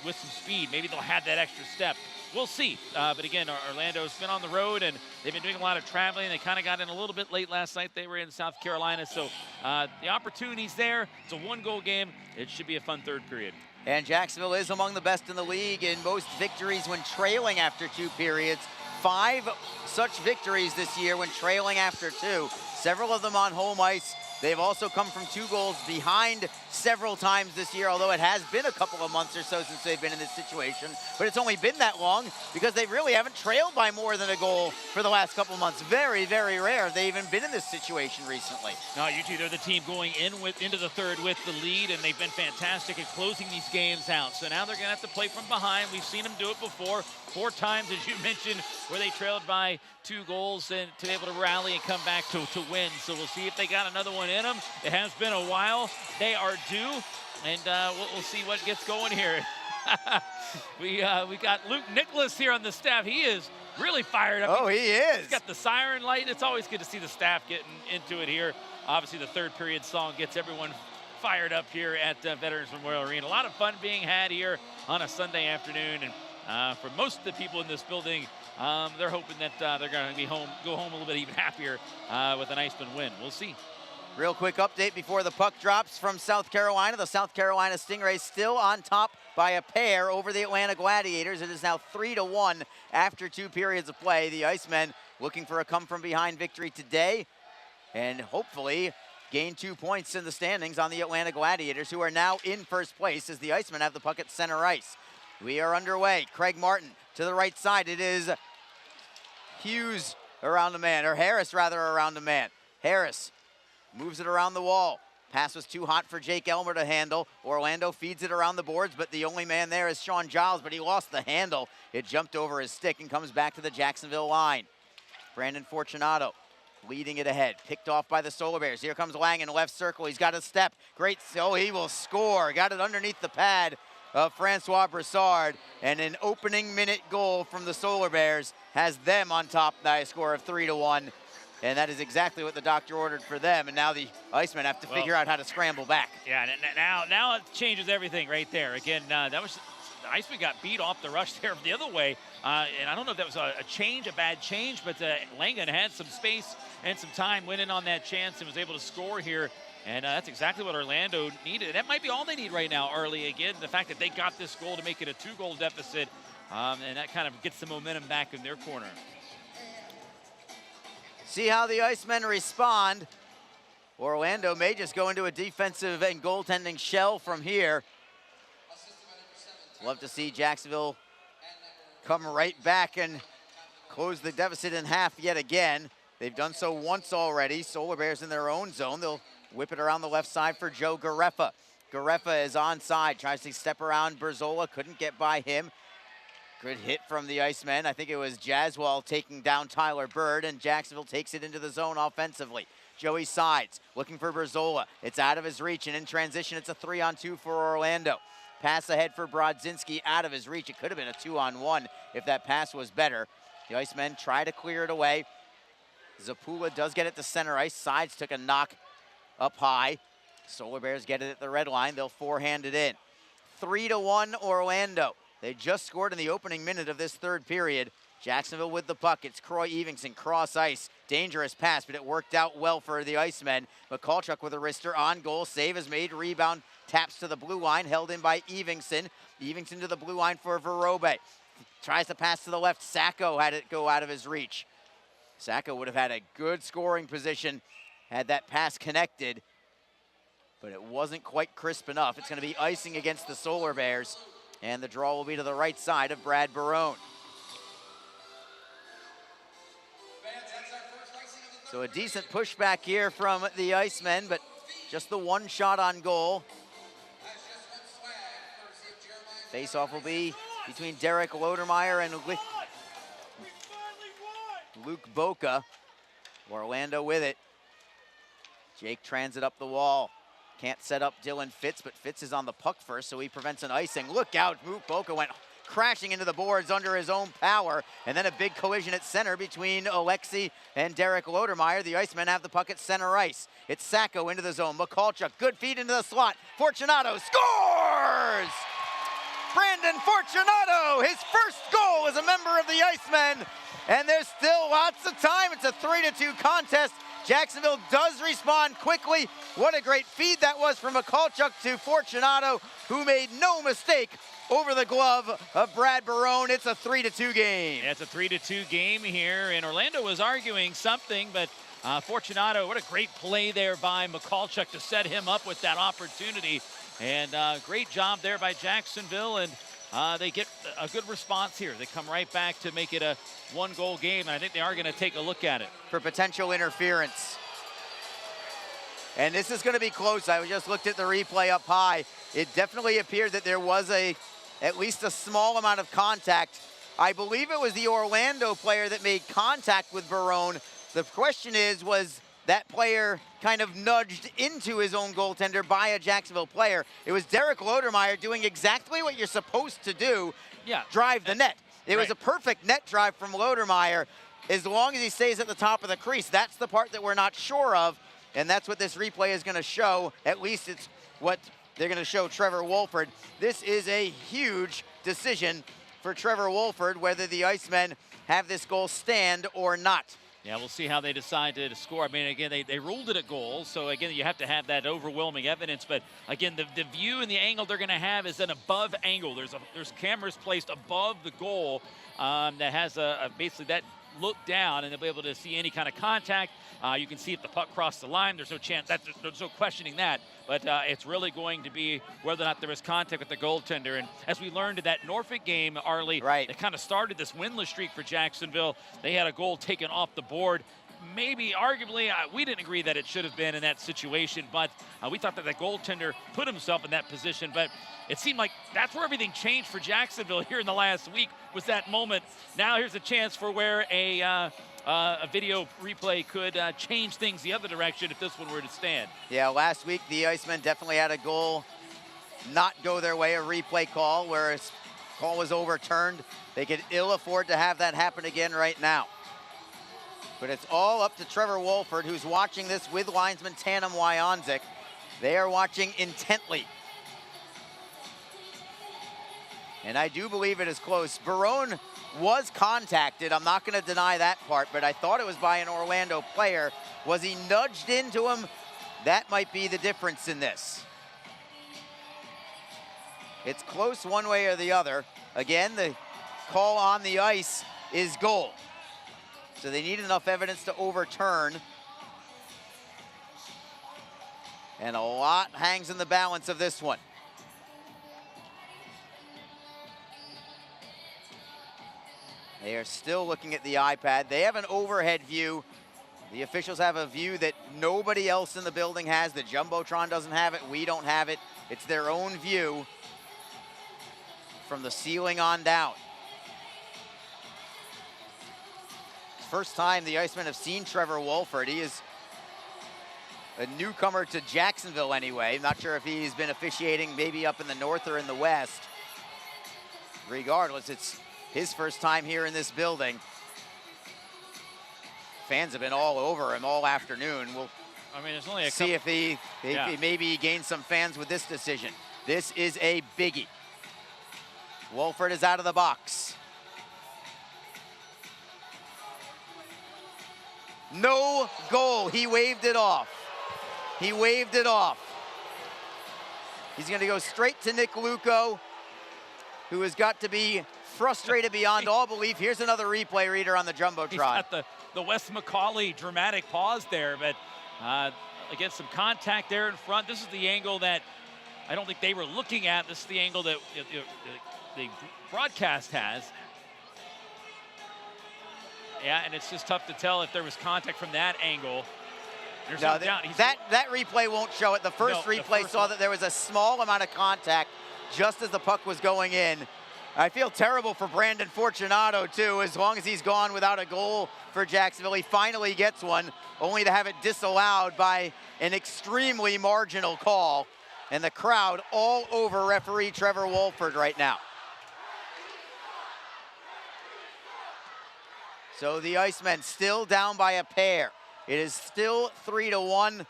with some speed. Maybe they'll have that extra step. We'll see. But again, Orlando's been on the road, and they've been doing a lot of traveling. They kind of got in a little bit late last night. They were in South Carolina. So the opportunity's there. It's a one-goal game. It should be a fun third period. And Jacksonville is among the best in the league in most victories when trailing after 2 periods. 5 such victories this year when trailing after 2. Several of them on home ice. They've also come from 2 goals behind several times this year, although it has been a couple of months or so since they've been in this situation. But it's only been that long because they really haven't trailed by more than a goal for the last couple of months. Very, very rare they've even been in this situation recently. No, UT, they're the team going into the third with the lead, and they've been fantastic at closing these games out. So now they're going to have to play from behind. We've seen them do it before. 4 times, as you mentioned, where they trailed by 2 goals and to be able to rally and come back to win. So we'll see if they got another one in them. It has been a while. They are due, and we'll see what gets going here. we got Luke Nicholas here on the staff. He is really fired up. Oh, he is. He's got the siren light. It's always good to see the staff getting into it here. Obviously, the third period song gets everyone fired up here at Veterans Memorial Arena. A lot of fun being had here on a Sunday afternoon, and for most of the people in this building, they're hoping that they're going to go home a little bit even happier with an Iceman win. We'll see. Real quick update before the puck drops from South Carolina. The South Carolina Stingrays still on top by a pair over the Atlanta Gladiators. It is now 3-1 after 2 periods of play. The Icemen looking for a come-from-behind victory today and hopefully gain 2 points in the standings on the Atlanta Gladiators, who are now in first place as the Icemen have the puck at center ice. We are underway. Craig Martin to the right side. It is Hughes around the man, or Harris rather around the man. Harris moves it around the wall. Pass was too hot for Jake Elmer to handle. Orlando feeds it around the boards, but the only man there is Sean Giles, but he lost the handle. It jumped over his stick and comes back to the Jacksonville line. Brandon Fortunato leading it ahead, picked off by the Solar Bears. Here comes Lang in left circle. He's got a step. Great, oh, he will score. Got it underneath the pad of Francois Broussard, and an opening minute goal from the Solar Bears has them on top by a score of 3-1. And that is exactly what the doctor ordered for them. And now the Icemen have to figure out how to scramble back. Yeah, now it changes everything right there. Again, that was the Icemen got beat off the rush there the other way. And I don't know if that was a bad change, but Langan had some space and some time, went in on that chance and was able to score here. And that's exactly what Orlando needed. That might be all they need right now, Arlie. Again, the fact that they got this goal to make it a 2-goal deficit, and that kind of gets the momentum back in their corner. See how the Icemen respond. Orlando may just go into a defensive and goaltending shell from here. Love to see Jacksonville come right back and close the deficit in half yet again. They've done so once already. Solar Bears in their own zone. They'll whip it around the left side for Joe Gareffa. Gareffa is onside, tries to step around Berzola, couldn't get by him. Good hit from the Icemen. I think it was Jaswell taking down Tyler Bird, and Jacksonville takes it into the zone offensively. Joey sides, looking for Berzola. It's out of his reach, and in transition, it's a 3-on-2 for Orlando. Pass ahead for Brodzinski, out of his reach. It could have been a 2-on-1 if that pass was better. The Icemen try to clear it away. Zapula does get it to center ice. Sides took a knock up high. Solar Bears get it at the red line. They'll forehand it in. 3-1 Orlando. They just scored in the opening minute of this third period. Jacksonville with the puck. It's Croy Evingson, cross ice. Dangerous pass, but it worked out well for the Icemen. McCulchuk with a wrister on goal. Save is made. Rebound taps to the blue line. Held in by Evingson. Evingson to the blue line for Verobe. Tries to pass to the left. Sacco had it go out of his reach. Sacco would have had a good scoring position had that pass connected, but it wasn't quite crisp enough. It's going to be icing against the Solar Bears, and the draw will be to the right side of Brad Barone. So a decent pushback here from the Icemen, but just the one shot on goal. Face-off will be between Derek Lodermeyer and Luke Boca. Orlando with it. Jake transit up the wall. Can't set up Dylan Fitz, but Fitz is on the puck first, so he prevents an icing. Look out, Luke Boca went crashing into the boards under his own power, and then a big collision at center between Alexi and Derek Lodermeyer. The Icemen have the puck at center ice. It's Sacco into the zone. McCulchuk, good feed into the slot. Fortunato scores! Brandon Fortunato, his first goal as a member of the Icemen, and there's still lots of time. It's a 3-2 contest. Jacksonville does respond quickly. What a great feed that was from McCulchuk to Fortunato, who made no mistake over the glove of Brad Barone. It's a 3-2 game. Yeah, it's a 3-2 game here, and Orlando was arguing something, but Fortunato, what a great play there by McCulchuk to set him up with that opportunity. And great job there by Jacksonville, and they get a good response here. They come right back to make it a 1-goal game, and I think they are going to take a look at it. For potential interference. And this is going to be close. I just looked at the replay up high. It definitely appeared that there was at least a small amount of contact. I believe it was the Orlando player that made contact with Barone. The question is, was that player kind of nudged into his own goaltender by a Jacksonville player? It was Derek Lodermeyer doing exactly what you're supposed to do, drive the net. It was a perfect net drive from Lodermeyer, as long as he stays at the top of the crease. That's the part that we're not sure of, and that's what this replay is going to show. At least it's what they're going to show Trevor Wolford. This is a huge decision for Trevor Wolford, whether the Icemen have this goal stand or not. Yeah, we'll see how they decide to score. I mean, again, they ruled it a goal, so again, you have to have that overwhelming evidence. But again, the view and the angle they're going to have is an above angle. There's cameras placed above the goal that has basically that look down, and they'll be able to see any kind of contact. You can see if the puck crossed the line. There's no chance. There's no questioning that. But it's really going to be whether or not there was contact with the goaltender. And as we learned in that Norfolk game, Arlie, it kind of started this winless streak for Jacksonville. They had a goal taken off the board. maybe, arguably, we didn't agree that it should have been in that situation, but we thought that the goaltender put himself in that position. But it seemed like that's where everything changed for Jacksonville here in the last week, was that moment. Now here's a chance for where a video replay could change things the other direction if this one were to stand. Yeah, last week the Icemen definitely had a goal not go their way, a replay call where a call was overturned. They could ill afford to have that happen again right now. But it's all up to Trevor Wolford, who's watching this with linesman Tanem Wyonzik. They are watching intently. And I do believe it is close. Barone was contacted. I'm not going to deny that part, but I thought it was by an Orlando player. Was he nudged into him? That might be the difference in this. It's close one way or the other. Again, the call on the ice is goal. So they need enough evidence to overturn. And a lot hangs in the balance of this one. They are still looking at the iPad. They have an overhead view. The officials have a view that nobody else in the building has. The Jumbotron doesn't have it. We don't have it. It's their own view from the ceiling on down. First time the Icemen have seen Trevor Wolford. He is a newcomer to Jacksonville anyway. Not sure if he's been officiating maybe up in the north or in the west. Regardless, it's his first time here in this building. Fans have been all over him all afternoon. We'll there's only a see if he maybe gains some fans with this decision. This is a biggie. Wolford is out of the box. No goal. He waved it off. He waved it off. He's going to go straight to Nick Luco, who has got to be frustrated beyond all belief. Here's another replay reader on the Jumbotron. He's got the Wes McCauley dramatic pause there, but again, some contact there in front. This is the angle that I don't think they were looking at. This is the angle that the broadcast has. Yeah, and it's just tough to tell if there was contact from that angle. There's no doubt. That replay won't show it. The first replay saw that there was a small amount of contact just as the puck was going in. I feel terrible for Brandon Fortunato, too. As long as he's gone without a goal for Jacksonville, he finally gets one, only to have it disallowed by an extremely marginal call. And the crowd all over referee Trevor Wolford right now. So the Icemen still down by a pair. It is still 3-1,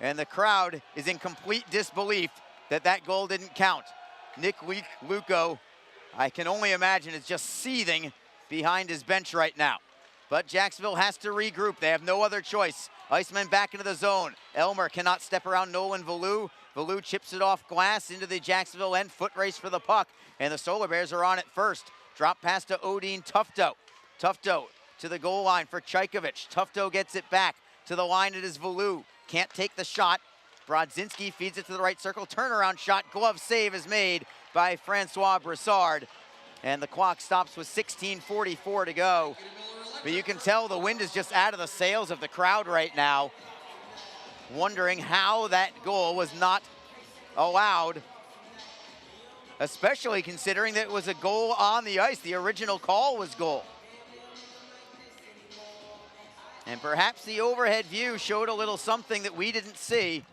and the crowd is in complete disbelief that that goal didn't count. Nick Luco, I can only imagine, is just seething behind his bench right now. But Jacksonville has to regroup. They have no other choice. Icemen back into the zone. Elmer cannot step around Nolan Valou. Valou chips it off glass into the Jacksonville end. Foot race for the puck, and the Solar Bears are on it first. Drop pass to Odin Tufto. Tufto to the goal line for Chaykovich. Tufto gets it back to the line. It is Valou. Can't take the shot. Brodzinski feeds it to the right circle. Turnaround shot. Glove save is made by Francois Broussard. And the clock stops with 16:44 to go. But you can tell the wind is just out of the sails of the crowd right now, wondering how that goal was not allowed, especially considering that it was a goal on the ice. The original call was goal. And perhaps the overhead view showed a little something that we didn't see.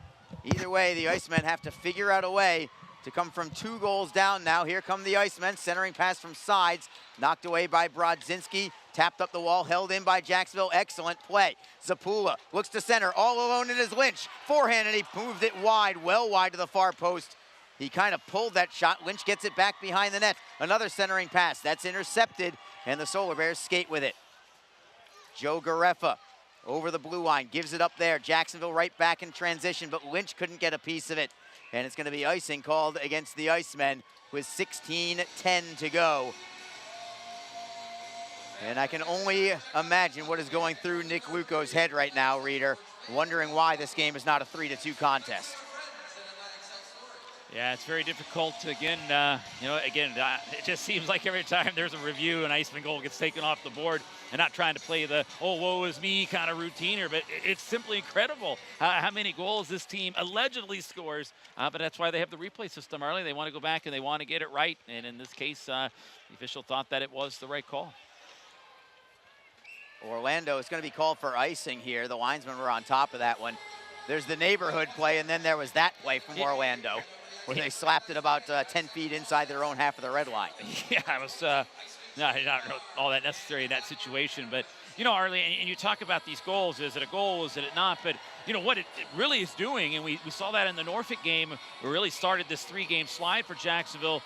Either way, the Icemen have to figure out a way to come from 2 goals down now. Here come the Icemen, centering pass from sides, knocked away by Brodzinski, tapped up the wall, held in by Jacksonville. Excellent play. Zapula looks to center, all alone it is Lynch. Forehand, and he moved it wide, well wide to the far post. He kind of pulled that shot. Lynch gets it back behind the net. Another centering pass, that's intercepted, and the Solar Bears skate with it. Joe Gareffa over the blue line, gives it up there. Jacksonville right back in transition, but Lynch couldn't get a piece of it. And it's going to be icing called against the Icemen with 16:10 to go. And I can only imagine what is going through Nick Luco's head right now, Reader, wondering why this game is not a 3-2 contest. Yeah, it's very difficult. Again, it just seems like every time there's a review, an Iceman goal gets taken off the board, and not trying to play the, oh, woe is me kind of routine here, but it's simply incredible how many goals this team allegedly scores. But that's why they have the replay system, Arlie. They want to go back and they want to get it right. And in this case, the official thought that it was the right call. Orlando is going to be called for icing here. The linesmen were on top of that one. There's the neighborhood play, and then there was that play from Orlando, where they slapped it about 10 feet inside their own half of the red line. Yeah, it was not all that necessary in that situation. But, you know, Arlie, and you talk about these goals. Is it a goal? Is it not? But, you know, what it really is doing, and we saw that in the Norfolk game, we really started this 3-game slide for Jacksonville.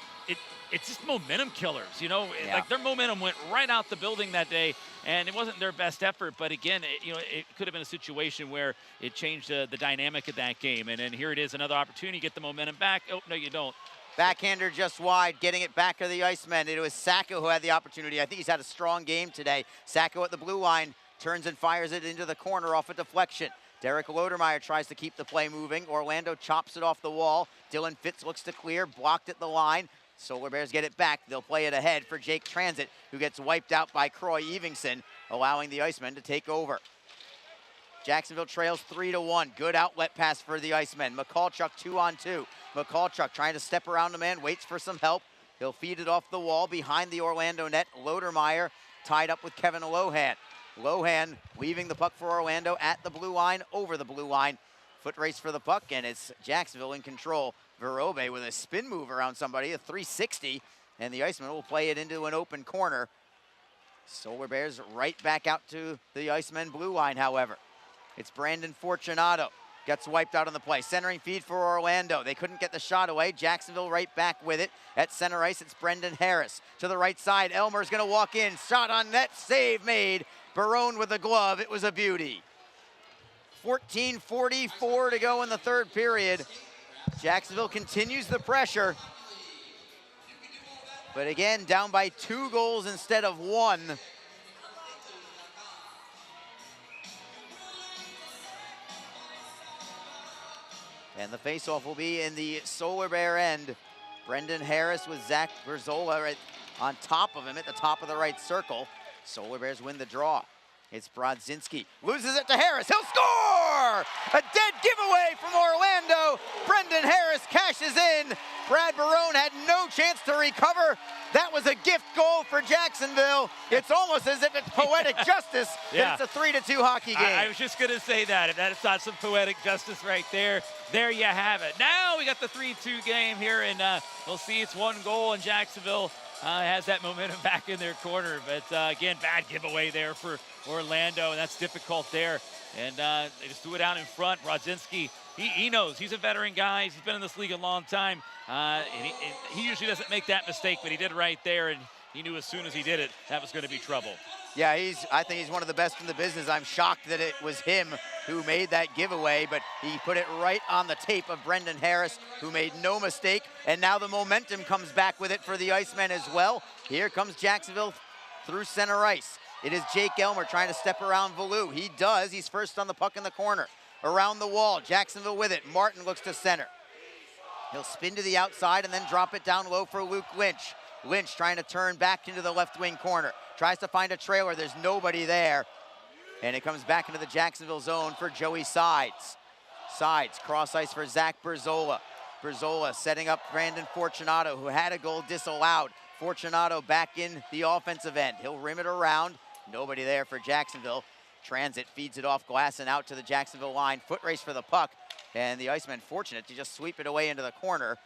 It's just momentum killers, you know. Yeah. Like their momentum went right out the building that day, and it wasn't their best effort. But again, it could have been a situation where it changed the dynamic of that game. And then here it is, another opportunity, get the momentum back. Oh, no, you don't. Backhander just wide, getting it back to the Icemen. It was Sacco who had the opportunity. I think he's had a strong game today. Sacco at the blue line, turns and fires it into the corner off a deflection. Derek Lodermeyer tries to keep the play moving. Orlando chops it off the wall. Dylan Fitz looks to clear, blocked at the line. Solar Bears get it back. They'll play it ahead for Jake Transit, who gets wiped out by Croy Evingson, allowing the Icemen to take over. Jacksonville trails 3-1. Good outlet pass for the Icemen. McCallchuk 2-on-2. McCallchuk trying to step around the man, waits for some help. He'll feed it off the wall behind the Orlando net. Lodermeyer tied up with Kevin Lohan. Lohan leaving the puck for Orlando at the blue line, over the blue line. Foot race for the puck, and it's Jacksonville in control. Verobe with a spin move around somebody, a 360, and the Icemen will play it into an open corner. Solar Bears right back out to the Icemen blue line, however. It's Brandon Fortunato. Gets wiped out on the play. Centering feed for Orlando. They couldn't get the shot away. Jacksonville right back with it. At center ice, it's Brendan Harris. To the right side, Elmer's going to walk in. Shot on net, save made. Barone with the glove. It was a beauty. 14:44 to go in the third period. Jacksonville continues the pressure. But again, down by 2 goals instead of 1. And the faceoff will be in the Solar Bear end. Brendan Harris with Zach Berzola right on top of him at the top of the right circle. Solar Bears win the draw. It's Brodzinski, loses it to Harris, he'll score! A dead giveaway from Orlando. Brendan Harris cashes in. Brad Barone had no chance to recover. That was a gift goal for Jacksonville. It's almost as if it's poetic justice that it's a 3-2 hockey game. I was just gonna say that, if that's not some poetic justice right there, there you have it. Now we got the 3-2 game here, and we'll see it's 1 goal, and Jacksonville has that momentum back in their corner. But again, bad giveaway there for Orlando, and that's difficult there. And they just threw it out in front. Brodzinski, he knows. He's a veteran guy. He's been in this league a long time. And he usually doesn't make that mistake, but he did right there, and he knew as soon as he did it, that was going to be trouble. Yeah, I think he's one of the best in the business. I'm shocked that it was him who made that giveaway, but he put it right on the tape of Brendan Harris, who made no mistake. And now the momentum comes back with it for the Icemen as well. Here comes Jacksonville through center ice. It is Jake Elmer trying to step around Valou. He does. He's first on the puck in the corner. Around the wall, Jacksonville with it. Martin looks to center. He'll spin to the outside and then drop it down low for Luke Lynch. Lynch trying to turn back into the left wing corner. Tries to find a trailer. There's nobody there. And it comes back into the Jacksonville zone for Joey Sides. Sides, cross ice for Zach Berzola. Berzola setting up Brandon Fortunato, who had a goal disallowed. Fortunato back in the offensive end. He'll rim it around. Nobody there for Jacksonville. Transit feeds it off glass and out to the Jacksonville line. Foot race for the puck. And the Icemen fortunate to just sweep it away into the corner.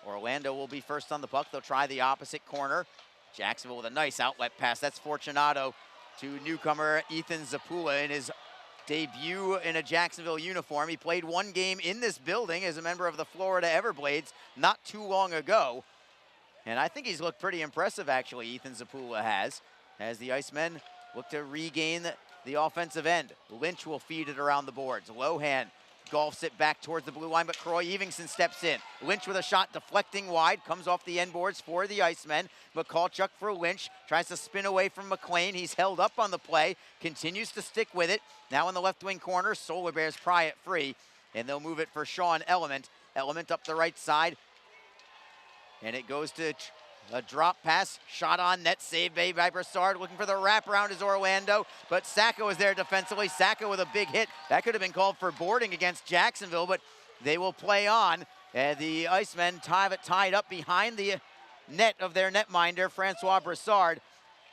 Orlando will be first on the puck. They'll try the opposite corner. Jacksonville with a nice outlet pass. That's Fortunato to newcomer Ethan Zapula in his debut in a Jacksonville uniform. He played 1 game in this building as a member of the Florida Everblades not too long ago. And I think he's looked pretty impressive, actually, Ethan Zapula has, as the Icemen look to regain the offensive end. Lynch will feed it around the boards. Lohan golfs it back towards the blue line, but Croy Evingson steps in. Lynch with a shot deflecting wide, comes off the end boards for the Icemen. McCallchuk for Lynch, tries to spin away from McLean. He's held up on the play, continues to stick with it. Now in the left wing corner, Solar Bears pry it free. and they'll move it for Sean Element. Element up the right side, and it goes to a drop pass, shot on net, saved by Broussard, looking for the wraparound is Orlando, but Sacco is there defensively. Sacco with a big hit. That could have been called for boarding against Jacksonville, but they will play on. The Icemen have it tied up behind the net of their netminder, Francois Broussard.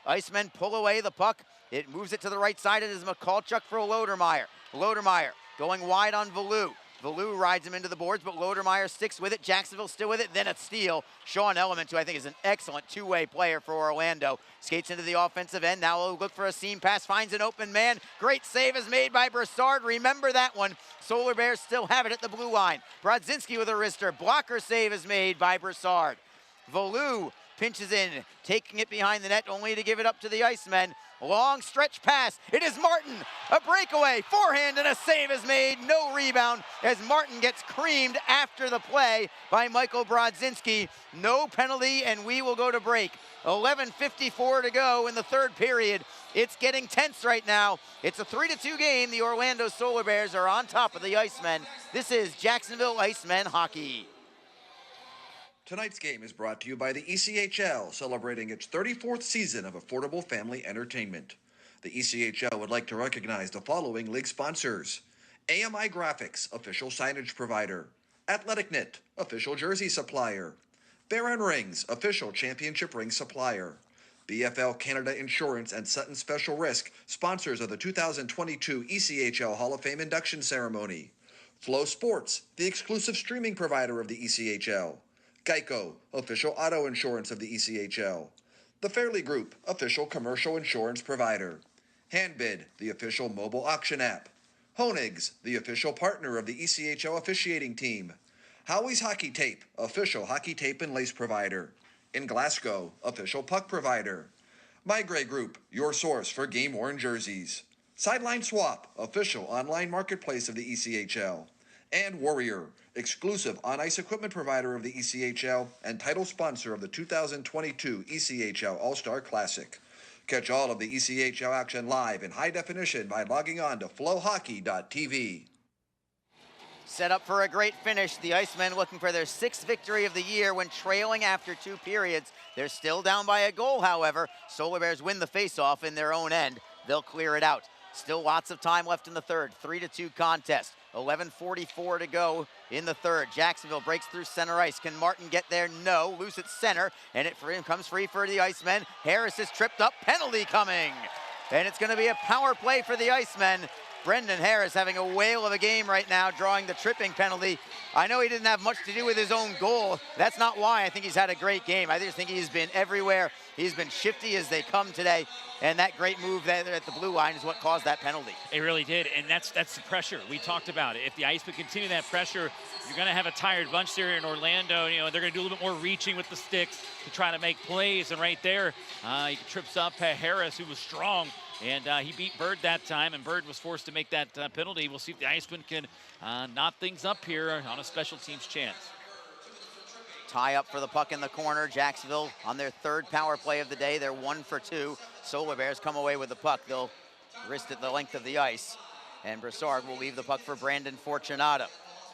Icemen pull away the puck. It moves it to the right side. It is McCulchuk for Lodermeyer. Lodermeyer going wide on Valou. Valou rides him into the boards, but Lodermeyer sticks with it. Jacksonville still with it. Then a steal. Sean Element, who I think is an excellent two-way player for Orlando, skates into the offensive end. Now he'll look for a seam pass, finds an open man. Great save is made by Broussard. Remember that one. Solar Bears still have it at the blue line. Brodzinski with a wrister. Blocker save is made by Broussard. Valou pinches in, taking it behind the net, only to give it up to the Icemen. Long stretch pass. It is Martin. A breakaway. Forehand and a save is made. No rebound as Martin gets creamed after the play by Michael Brodzinski. No penalty, and we will go to break. 11:54 to go in the third period. It's getting tense right now. It's a 3-2 game. The Orlando Solar Bears are on top of the Icemen. This is Jacksonville Icemen hockey. Tonight's game is brought to you by the ECHL, celebrating its 34th season of affordable family entertainment. The ECHL would like to recognize the following league sponsors: AMI Graphics, official signage provider; Athletic Knit, official jersey supplier; Baron Rings, official championship ring supplier; BFL Canada Insurance and Sutton Special Risk, sponsors of the 2022 ECHL Hall of Fame induction ceremony; Flow Sports, the exclusive streaming provider of the ECHL; Geico, official auto insurance of the ECHL; The Fairley Group, official commercial insurance provider; Handbid, the official mobile auction app; Honig's, the official partner of the ECHL officiating team; Howie's Hockey Tape, official hockey tape and lace provider; In Glasgow, official puck provider; My Gray Group, your source for game-worn jerseys; Sideline Swap, official online marketplace of the ECHL; and Warrior, exclusive on-ice equipment provider of the ECHL and title sponsor of the 2022 ECHL All-Star Classic. Catch all of the ECHL action live in high definition by logging on to flowhockey.tv. Set up for a great finish. The Icemen looking for their 6th victory of the year when trailing after 2 periods. They're still down by a goal, however. Solar Bears win the faceoff in their own end. They'll clear it out. Still lots of time left in the third. 3-2 contest. 11:44 to go in the third. Jacksonville breaks through center ice. Can Martin get there? No. Loose at center, and it comes free for the Icemen. Harris is tripped up. Penalty coming. And it's going to be a power play for the Icemen. Brendan Harris having a whale of a game right now, drawing the tripping penalty. I know he didn't have much to do with his own goal. That's not why. I think he's had a great game. I just think he's been everywhere. He's been shifty as they come today, and that great move there at the blue line is what caused that penalty. It really did, and that's the pressure. We talked about it. If the Icemen continue that pressure, you're going to have a tired bunch there in Orlando. You know, they're going to do a little bit more reaching with the sticks to try to make plays, and right there, he trips up Harris, who was strong. And he beat Bird that time, and Bird was forced to make that penalty. We'll see if the Icemen can knot things up here on a special teams chance. Tie up for the puck in the corner. Jacksonville on their 3rd power play of the day. They're 1 for 2. Solar Bears come away with the puck. They'll wrist it the length of the ice. And Broussard will leave the puck for Brandon Fortunato.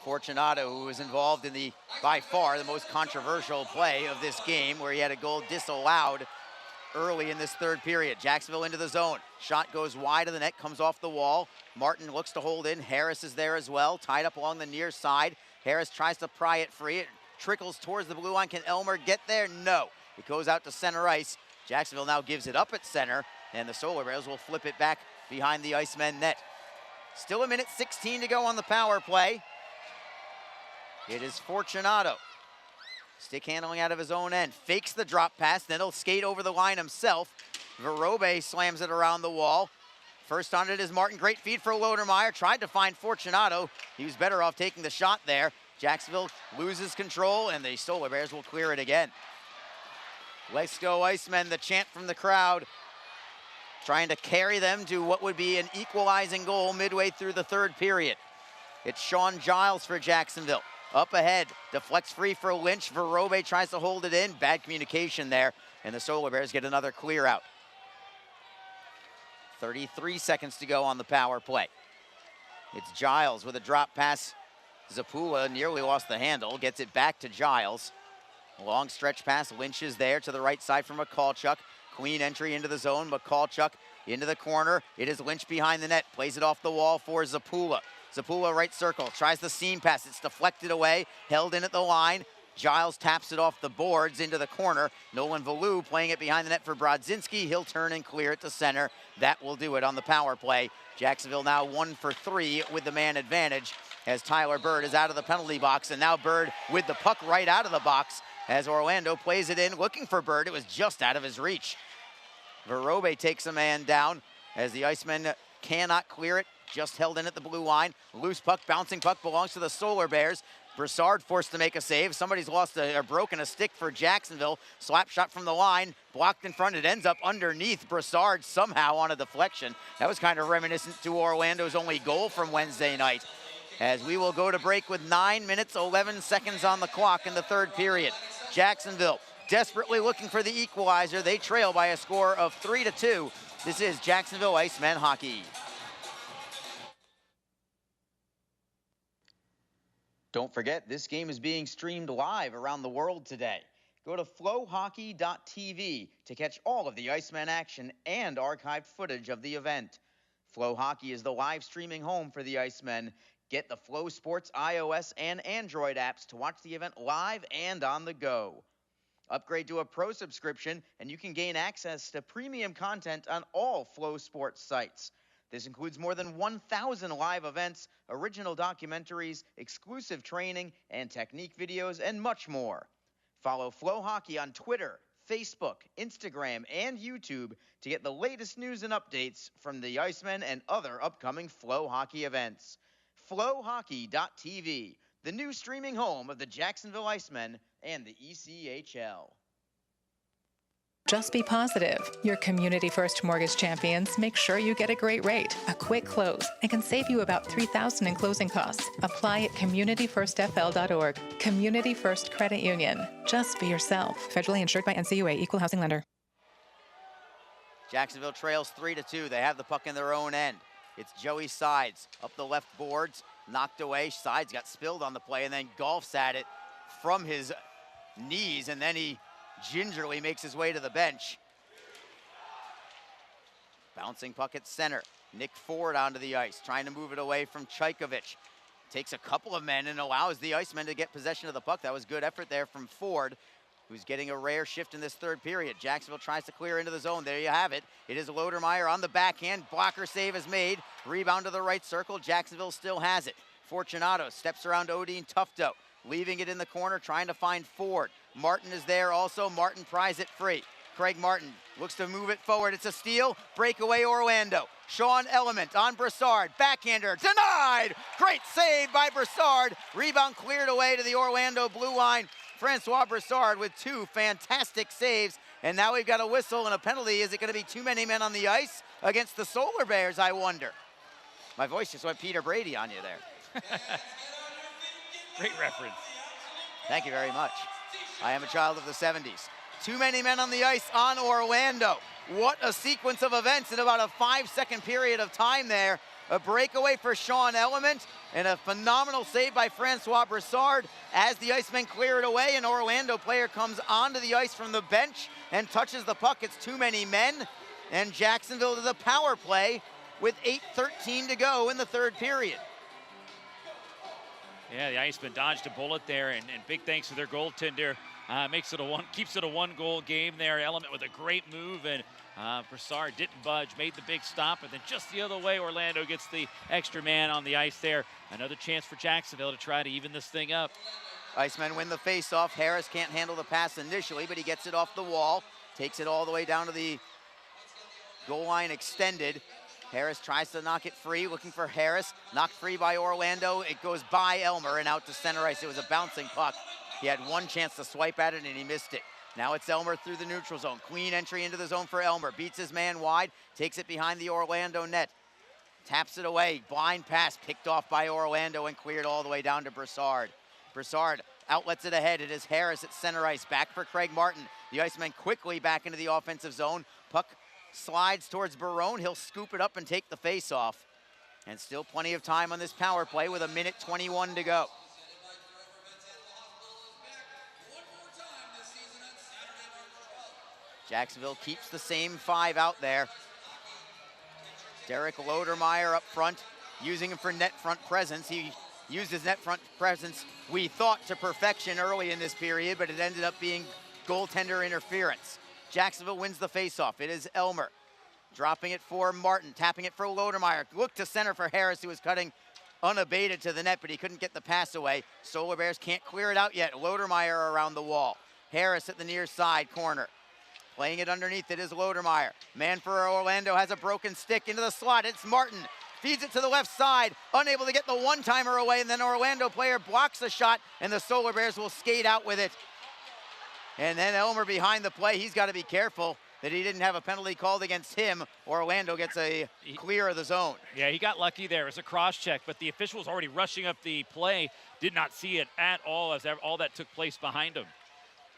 Fortunato, who was involved in the, by far, the most controversial play of this game, where he had a goal disallowed early in this third period. Jacksonville into the zone. Shot goes wide of the net, comes off the wall. Martin looks to hold in. Harris is there as well, tied up along the near side. Harris tries to pry it free. It trickles towards the blue line. Can Elmer get there? No. It goes out to center ice. Jacksonville now gives it up at center, and the Solar Bears will flip it back behind the Icemen net. Still 1:16 to go on the power play. It is Fortunato. Stick handling out of his own end. Fakes the drop pass, then he'll skate over the line himself. Verobe slams it around the wall. First on it is Martin. Great feed for Lodermeyer. Tried to find Fortunato. He was better off taking the shot there. Jacksonville loses control, and the Solar Bears will clear it again. Let's go Icemen, the chant from the crowd, trying to carry them to what would be an equalizing goal midway through the third period. It's Sean Giles for Jacksonville. Up ahead, deflects free for Lynch. Verobe tries to hold it in. Bad communication there, and the Solar Bears get another clear out. 33 seconds to go on the power play. It's Giles with a drop pass Zapula nearly lost the handle, gets it back to Giles. Long stretch pass, Lynch is there to the right side from McCallchuk. Clean entry into the zone, McCallchuk into the corner. It is Lynch behind the net, plays it off the wall for Zapula. Zapula right circle, tries the seam pass, it's deflected away, held in at the line. Giles taps it off the boards into the corner. Nolan Valou playing it behind the net for Brodzinski. He'll turn and clear it to center. That will do it on the power play. Jacksonville now 1 for 3 with the man advantage as Tyler Bird is out of the penalty box, and now Bird with the puck right out of the box as Orlando plays it in, looking for Bird. It was just out of his reach. Verobe takes a man down as the Icemen cannot clear it, just held in at the blue line. Loose puck, bouncing puck belongs to the Solar Bears. Broussard forced to make a save. Somebody's lost or broken a stick for Jacksonville. Slap shot from the line, blocked in front. It ends up underneath Broussard somehow on a deflection. That was kind of reminiscent to Orlando's only goal from Wednesday night. As we will go to break with 9 minutes, 11 seconds on the clock in the third period. Jacksonville desperately looking for the equalizer. They trail by a score of 3-2. This is Jacksonville Icemen hockey. Don't forget, this game is being streamed live around the world today. Go to flowhockey.tv to catch all of the Icemen action and archived footage of the event. Flow Hockey is the live streaming home for the Icemen. Get the Flow Sports iOS and Android apps to watch the event live and on the go. Upgrade to a pro subscription and you can gain access to premium content on all Flow Sports sites. This includes more than 1,000 live events, original documentaries, exclusive training and technique videos, and much more. Follow Flow Hockey on Twitter, Facebook, Instagram, and YouTube to get the latest news and updates from the Icemen and other upcoming Flow Hockey events. Flowhockey.tv, the new streaming home of the Jacksonville Icemen and the ECHL. Just be positive. Your Community First Mortgage champions make sure you get a great rate, a quick close, and can save you about $3,000 in closing costs. Apply at communityfirstfl.org. Community First Credit Union. Just be yourself. Federally insured by NCUA, Equal Housing Lender. Jacksonville trails 3-2. They have the puck in their own end. It's Joey Sides up the left boards, knocked away. Sides got spilled on the play and then golfs at it from his knees, and then he gingerly makes his way to the bench. Bouncing puck at center. Nick Ford onto the ice, trying to move it away from Chaykovich. Takes a couple of men and allows the Icemen to get possession of the puck. That was good effort there from Ford, who's getting a rare shift in this third period. Jacksonville tries to clear into the zone. There you have it. It is Lodermeyer on the backhand. Blocker save is made. Rebound to the right circle. Jacksonville still has it. Fortunato steps around Odin Tufto, leaving it in the corner, trying to find Ford. Martin is there also. Martin pries it free. Craig Martin looks to move it forward. It's a steal. Breakaway Orlando. Sean Element on Broussard. Backhander denied. Great save by Broussard. Rebound cleared away to the Orlando blue line. Francois Broussard with 2 fantastic saves. And now we've got a whistle and a penalty. Is it going to be too many men on the ice against the Solar Bears, I wonder? My voice just went Peter Brady on you there. Great reference. Thank you very much. I am a child of the 70s. Too many men on the ice on Orlando. What a sequence of events in about a 5-second period of time there. A breakaway for Sean Element and a phenomenal save by Francois Broussard as the Icemen clear it away. An Orlando player comes onto the ice from the bench and touches the puck. It's too many men. And Jacksonville to the power play with 8:13 to go in the third period. Yeah, the Icemen dodged a bullet there, and big thanks to their goaltender. Keeps it a one-goal game there. Element with a great move, and Broussard didn't budge, made the big stop, and then just the other way, Orlando gets the extra man on the ice there. Another chance for Jacksonville to try to even this thing up. Icemen win the face-off. Harris can't handle the pass initially, but he gets it off the wall, takes it all the way down to the goal line extended. Harris tries to knock it free, looking for Harris. Knocked free by Orlando. It goes by Elmer and out to center ice. It was a bouncing puck. He had one chance to swipe at it and he missed it. Now it's Elmer through the neutral zone. Clean entry into the zone for Elmer. Beats his man wide, takes it behind the Orlando net. Taps it away. Blind pass picked off by Orlando and cleared all the way down to Broussard. Broussard outlets it ahead. It is Harris at center ice. Back for Craig Martin. The Icemen quickly back into the offensive zone. Puck slides towards Barone. He'll scoop it up and take the face off. And still plenty of time on this power play with 1:21 to go. Jacksonville keeps the same 5 out there. Derek Lodermeyer up front, using him for net front presence. He used his net front presence, we thought, to perfection early in this period, but it ended up being goaltender interference. Jacksonville wins the faceoff. It is Elmer dropping it for Martin, tapping it for Lodermeyer. Look to center for Harris, who was cutting unabated to the net, but he couldn't get the pass away. Solar Bears can't clear it out yet. Lodermeyer around the wall. Harris at the near side corner. Playing it underneath, it is Lodermeyer. Man for Orlando has a broken stick into the slot. It's Martin. Feeds it to the left side, unable to get the one-timer away, and then Orlando player blocks the shot, and the Solar Bears will skate out with it. And then Elmer behind the play. He's got to be careful that he didn't have a penalty called against him. Orlando gets a clear of the zone. Yeah, he got lucky there. It was a cross-check, but the official was already rushing up the play. Did not see it at all as all that took place behind him.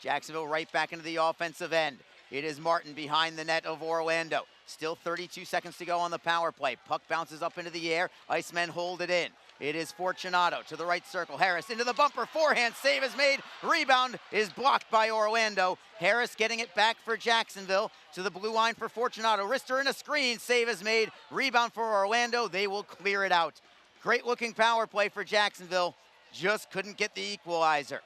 Jacksonville right back into the offensive end. It is Martin behind the net of Orlando. Still 32 seconds to go on the power play. Puck bounces up into the air. Icemen hold it in. It is Fortunato to the right circle. Harris into the bumper. Forehand save is made. Rebound is blocked by Orlando. Harris getting it back for Jacksonville to the blue line for Fortunato. Rister in a screen. Save is made. Rebound for Orlando. They will clear it out. Great looking power play for Jacksonville. Just couldn't get the equalizer.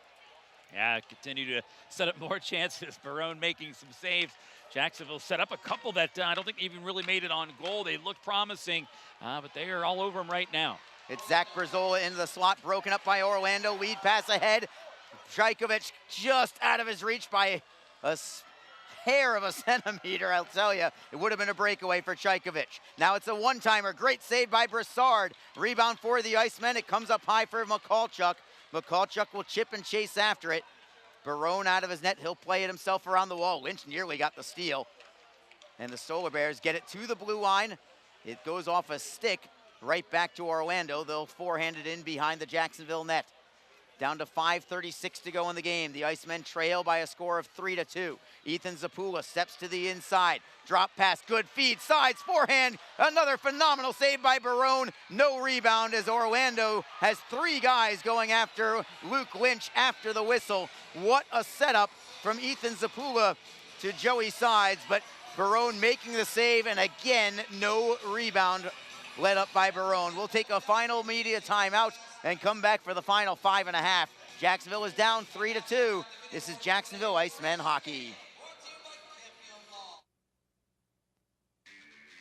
Yeah, continue to set up more chances. Barone making some saves. Jacksonville set up a couple that I don't think even really made it on goal. They looked promising, but they are all over them right now. It's Zach Brazola into the slot, broken up by Orlando. Lead pass ahead. Trajkovic just out of his reach by a hair of a centimeter, I'll tell you. It would have been a breakaway for Trajkovic. Now it's a one-timer. Great save by Broussard. Rebound for the Icemen. It comes up high for Michalchuk. Michalchuk will chip and chase after it. Barone out of his net. He'll play it himself around the wall. Lynch nearly got the steal. And the Solar Bears get it to the blue line. It goes off a stick right back to Orlando. They'll forehand it in behind the Jacksonville net. Down to 5:36 to go in the game. The Icemen trail by a score of 3-2. Ethan Zapula steps to the inside. Drop pass, good feed, sides, forehand. Another phenomenal save by Barone. No rebound as Orlando has 3 guys going after Luke Lynch after the whistle. What a setup from Ethan Zapula to Joey Sides, but Barone making the save, and again, no rebound led up by Barone. We'll take a final media timeout and come back for the final 5.5. Jacksonville is down 3-2. This is Jacksonville Icemen hockey.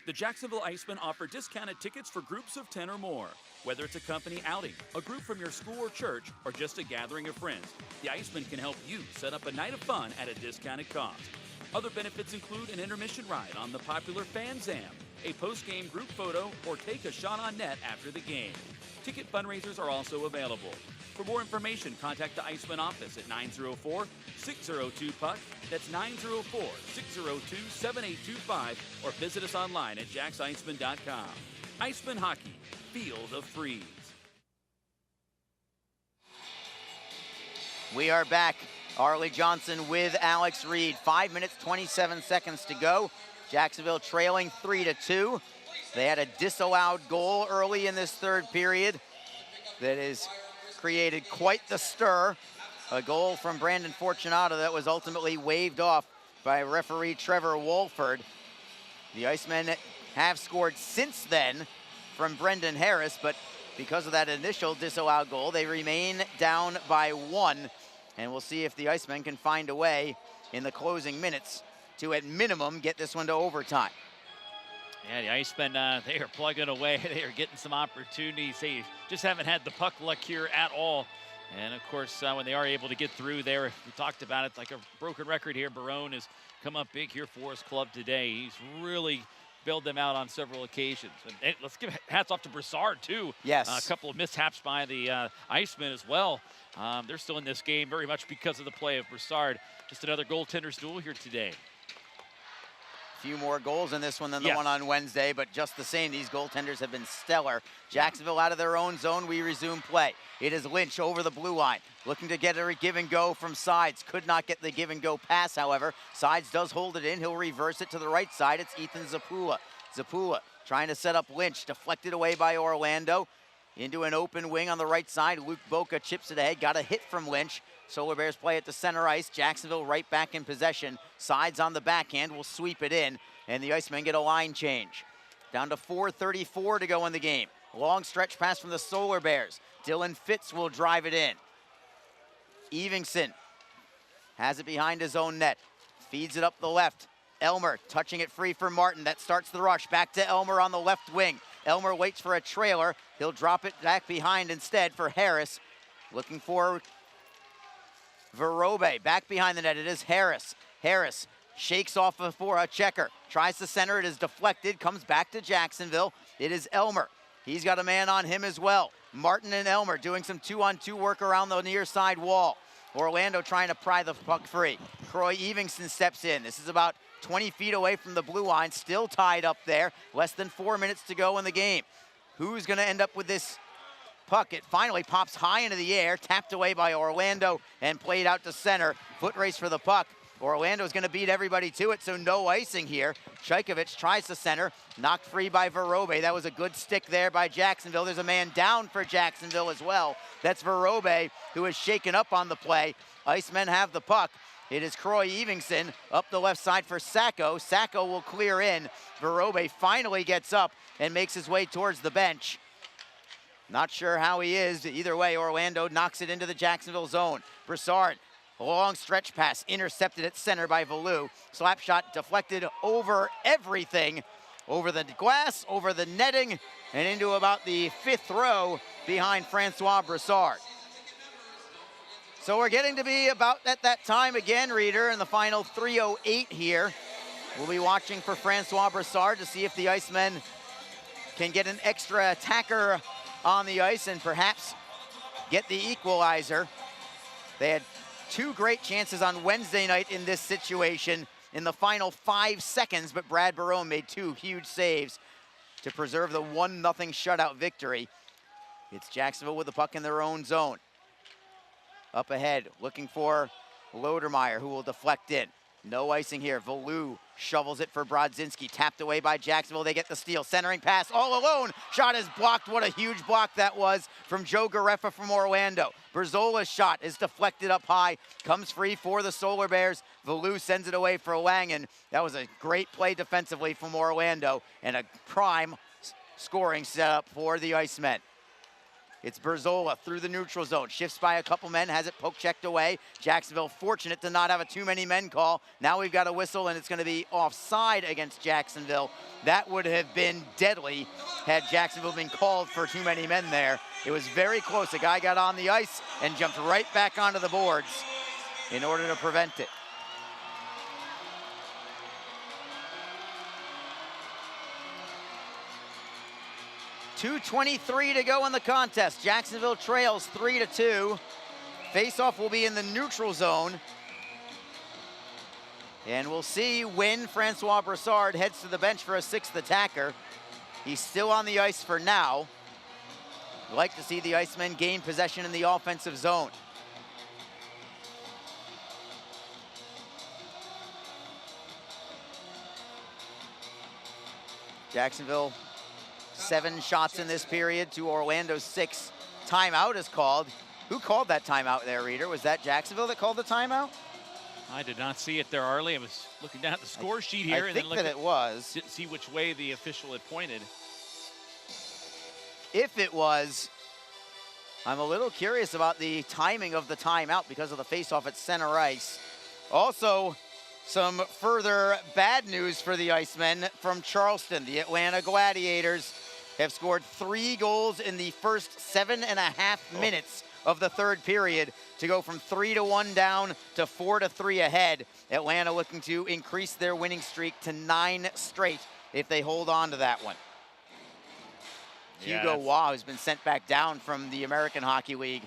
The Jacksonville Icemen offer discounted tickets for groups of 10 or more. Whether it's a company outing, a group from your school or church, or just a gathering of friends, the Icemen can help you set up a night of fun at a discounted cost. Other benefits include an intermission ride on the popular Fan Zam, a post-game group photo, or take a shot on net after the game. Ticket fundraisers are also available. For more information, contact the Icemen office at 904-602-PUCK. That's 904-602-7825, or visit us online at jacksicemen.com. Icemen Hockey, feel the freeze. We are back. Arlie Johnson with Alex Reed. 5 minutes, 27 seconds to go. Jacksonville trailing 3-2. They had a disallowed goal early in this third period that has created quite the stir. A goal from Brandon Fortunato that was ultimately waved off by referee Trevor Wolford. The Icemen have scored since then from Brendan Harris, but because of that initial disallowed goal, they remain down by 1. And we'll see if the Icemen can find a way in the closing minutes to, at minimum, get this one to overtime. Yeah, the Icemen, they are plugging away. They are getting some opportunities. They just haven't had the puck luck here at all. And, of course, when they are able to get through there, we talked about it, like a broken record here. Barone has come up big here for his club today. He's really bailed them out on several occasions. And let's give hats off to Broussard, too. Yes. A couple of mishaps by the Icemen as well. They're still in this game very much because of the play of Broussard. Just another goaltender's duel here today. Few more goals in this one than the one on Wednesday, but just the same, these goaltenders have been stellar. Jacksonville out of their own zone, we resume play. It is Lynch over the blue line, looking to get a give and go from Sides. Could not get the give and go pass, however. Sides does hold it in, he'll reverse it to the right side. It's Ethan Zapula. Zapula trying to set up Lynch, deflected away by Orlando. into an open wing on the right side. Luke Boca chips it ahead, got a hit from Lynch. Solar Bears play it to center ice. Jacksonville right back in possession. Sides on the backhand will sweep it in, and the Icemen get a line change. Down to 4:34 to go in the game. Long stretch pass from the Solar Bears. Dylan Fitz will drive it in. Evingson has it behind his own net. Feeds it up the left. Elmer touching it free for Martin. That starts the rush. Back to Elmer on the left wing. Elmer waits for a trailer. He'll drop it back behind instead for Harris. Looking for Verobe. Back behind the net. It is Harris. Harris shakes off for a checker. Tries to center. It is deflected. Comes back to Jacksonville. It is Elmer. He's got a man on him as well. Martin and Elmer doing some 2-on-2 work around the near side wall. Orlando trying to pry the puck free. Croy Evingson steps in. This is about 20 feet away from the blue line, still tied up there. Less than 4 minutes to go in the game. Who's going to end up with this puck? It finally pops high into the air, tapped away by Orlando and played out to center. Foot race for the puck. Orlando's going to beat everybody to it, so no icing here. Chaykovich tries to center, knocked free by Verobe. That was a good stick there by Jacksonville. There's a man down for Jacksonville as well. That's Verobe, who is shaken up on the play. Icemen have the puck. It is Croy Evingson up the left side for Sacco. Sacco will clear in. Verobe finally gets up and makes his way towards the bench. Not sure how he is. Either way, Orlando knocks it into the Jacksonville zone. Broussard, a long stretch pass, intercepted at center by Valou. Slap shot deflected over everything, over the glass, over the netting, and into about the 5th row behind Francois Broussard. So we're getting to be about at that time again, Reader, in the final 3:08 here. We'll be watching for Francois Broussard to see if the Icemen can get an extra attacker on the ice and perhaps get the equalizer. They had 2 great chances on Wednesday night in this situation in the final 5 seconds, but Brad Barone made 2 huge saves to preserve the 1-0 shutout victory. It's Jacksonville with the puck in their own zone. Up ahead, looking for Lodermeyer, who will deflect in. No icing here. Valou shovels it for Brodzinski. Tapped away by Jacksonville. They get the steal. Centering pass all alone. Shot is blocked. What a huge block that was from Joe Gareffa from Orlando. Berzola's shot is deflected up high. Comes free for the Solar Bears. Valou sends it away for Langen. That was a great play defensively from Orlando and a prime scoring setup for the Icemen. It's Berzola through the neutral zone. Shifts by a couple men, has it poke checked away. Jacksonville fortunate to not have a too many men call. Now we've got a whistle and it's going to be offside against Jacksonville. That would have been deadly had Jacksonville been called for too many men there. It was very close. A guy got on the ice and jumped right back onto the boards in order to prevent it. .2:23 to go in the contest. Jacksonville trails 3-2. Faceoff will be in the neutral zone. And we'll see when Francois Broussard heads to the bench for a 6th attacker. He's still on the ice for now. I'd like to see the Icemen gain possession in the offensive zone. Jacksonville 7 shots in this period to Orlando's 6. Timeout is called. Who called that timeout there, Reader? Was that Jacksonville that called the timeout? I did not see it there, Arlie. I was looking down at the score sheet here. I think that it was. Didn't see which way the official had pointed. If it was, I'm a little curious about the timing of the timeout because of the faceoff at center ice. Also, some further bad news for the Icemen from Charleston. The Atlanta Gladiators have scored 3 goals in the first 7.5 minutes of the 3rd period to go from 3-1 down to 4-3 ahead. Atlanta looking to increase their winning streak to 9 straight if they hold on to that one. Yeah, Hugo Waugh has been sent back down from the American Hockey League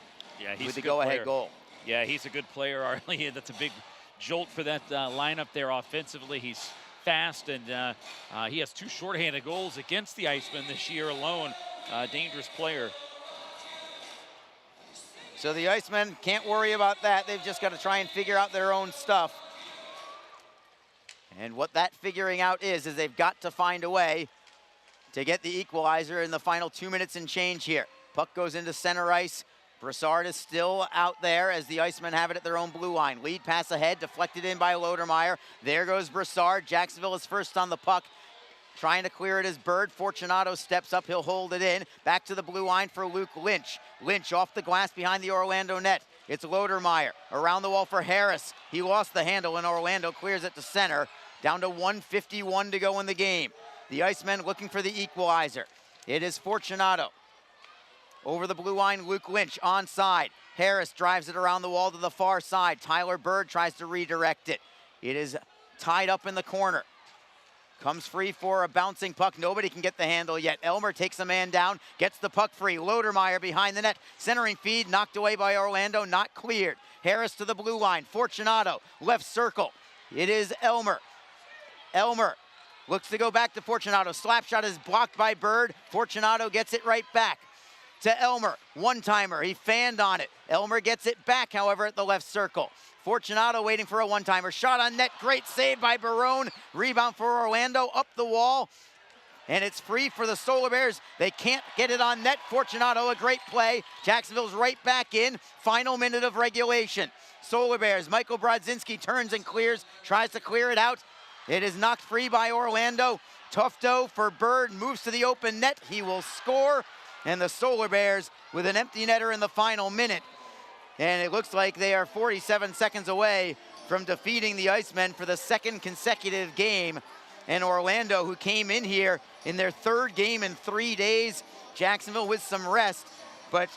with the go-ahead goal. Yeah, he's a good player, Arlie. That's a big jolt for that lineup there offensively. He's fast, and he has 2 shorthanded goals against the Icemen this year alone. Dangerous player. So the Icemen can't worry about that. They've just got to try and figure out their own stuff. And what that figuring out is they've got to find a way to get the equalizer in the final 2 minutes and change here. Puck goes into center ice. Broussard is still out there as the Icemen have it at their own blue line. Lead pass ahead, deflected in by Lodermeyer. There goes Broussard. Jacksonville is first on the puck. Trying to clear it is Bird. Fortunato steps up. He'll hold it in. Back to the blue line for Luke Lynch. Lynch off the glass behind the Orlando net. It's Lodermeyer. Around the wall for Harris. He lost the handle and Orlando clears it to center. Down to 1:51 to go in the game. The Icemen looking for the equalizer. It is Fortunato. Over the blue line, Luke Lynch onside. Harris drives it around the wall to the far side. Tyler Bird tries to redirect it. It is tied up in the corner. Comes free for a bouncing puck. Nobody can get the handle yet. Elmer takes a man down, gets the puck free. Lodermeyer behind the net. Centering feed, knocked away by Orlando, not cleared. Harris to the blue line. Fortunato, left circle. It is Elmer. Elmer looks to go back to Fortunato. Slap shot is blocked by Bird. Fortunato gets it right back to Elmer. One-timer, he fanned on it. Elmer gets it back, however, at the left circle. Fortunato waiting for a one-timer. Shot on net, great save by Barone. Rebound for Orlando, up the wall. And it's free for the Solar Bears. They can't get it on net. Fortunato, a great play. Jacksonville's right back in. Final minute of regulation. Solar Bears, Michael Brodzinski turns and clears, tries to clear it out. It is knocked free by Orlando. Tufto for Bird, moves to the open net. He will score. And the Solar Bears with an empty netter in the final minute. And it looks like they are 47 seconds away from defeating the Icemen for the second consecutive game. And Orlando, who came in here in their third game in 3 days, Jacksonville with some rest, but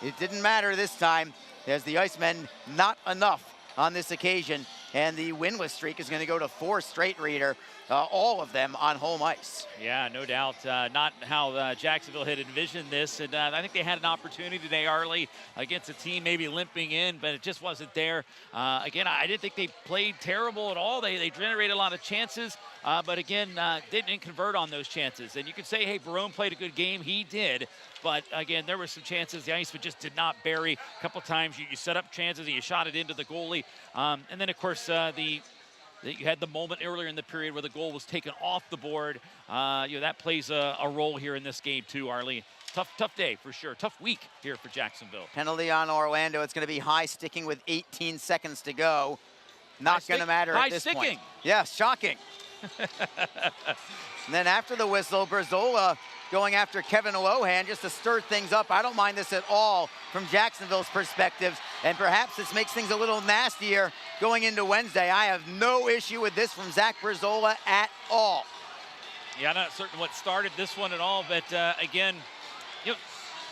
it didn't matter this time as the Icemen not enough on this occasion. And the winless streak is going to go to 4 straight, Reader, all of them on home ice. Yeah, no doubt. Not how Jacksonville had envisioned this. And I think they had an opportunity today, Arlie, against a team maybe limping in, but it just wasn't there. Again, I didn't think they played terrible at all. They generated a lot of chances, but again, didn't convert on those chances. And you could say, hey, Barone played a good game. He did. But again, there were some chances the Icemen just did not bury. A couple times you set up chances and you shot it into the goalie. And then, of course, you had the moment earlier in the period where the goal was taken off the board. That plays a role here in this game too, Arlie. Tough day for sure. Tough week here for Jacksonville. Penalty on Orlando. It's going to be high sticking with 18 seconds to go. Not going to matter at this point. Yeah, shocking. And then after the whistle, Berzola going after Kevin Lohan just to stir things up. I don't mind this at all from Jacksonville's perspective, and perhaps this makes things a little nastier going into Wednesday. I have no issue with this from Zach Berzola at all. Yeah, I'm not certain what started this one at all, but again,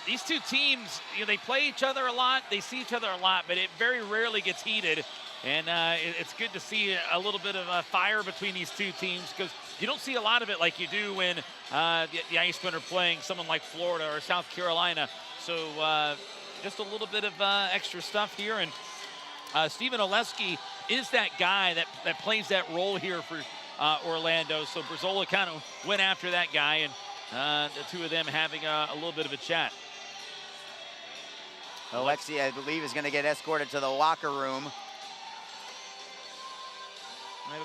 these two teams, they play each other a lot, they see each other a lot, but it very rarely gets heated. And it's good to see a little bit of a fire between these two teams because you don't see a lot of it like you do when the Icemen are playing someone like Florida or South Carolina. So just a little bit of extra stuff here. And Stephen Oleski is that guy that plays that role here for Orlando. So Berzola kind of went after that guy, and the two of them having a little bit of a chat. Alexi, I believe, is going to get escorted to the locker room.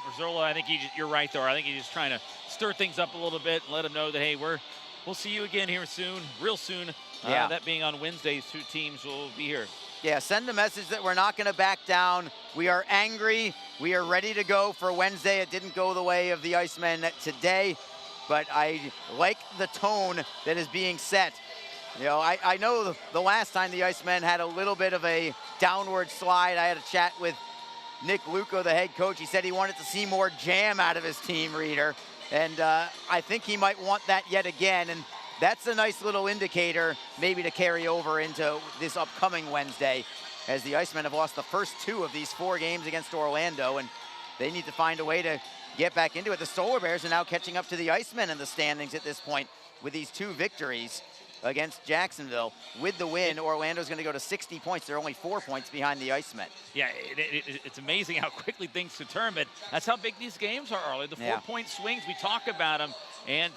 Berzola, I think you're right, though. I think he's just trying to stir things up a little bit and let them know that, hey, we'll see you again here soon, real soon. Yeah. That being on Wednesdays, 2 teams will be here. Yeah, send a message that we're not going to back down. We are angry. We are ready to go for Wednesday. It didn't go the way of the Icemen today, but I like the tone that is being set. I know the last time the Icemen had a little bit of a downward slide. I had a chat with Nick Luco, the head coach. He said he wanted to see more jam out of his team, Reader. And I think he might want that yet again. And that's a nice little indicator maybe to carry over into this upcoming Wednesday, as the Icemen have lost the first 2 of these 4 games against Orlando, and they need to find a way to get back into it. The Solar Bears are now catching up to the Icemen in the standings at this point with these 2 victories against Jacksonville. With the win, Orlando's going to go to 60 points. They're only 4 points behind the Icemen. Yeah, it's amazing how quickly things can turn, but that's how big these games are, Arlie. The 4-point swings, we talk about them. And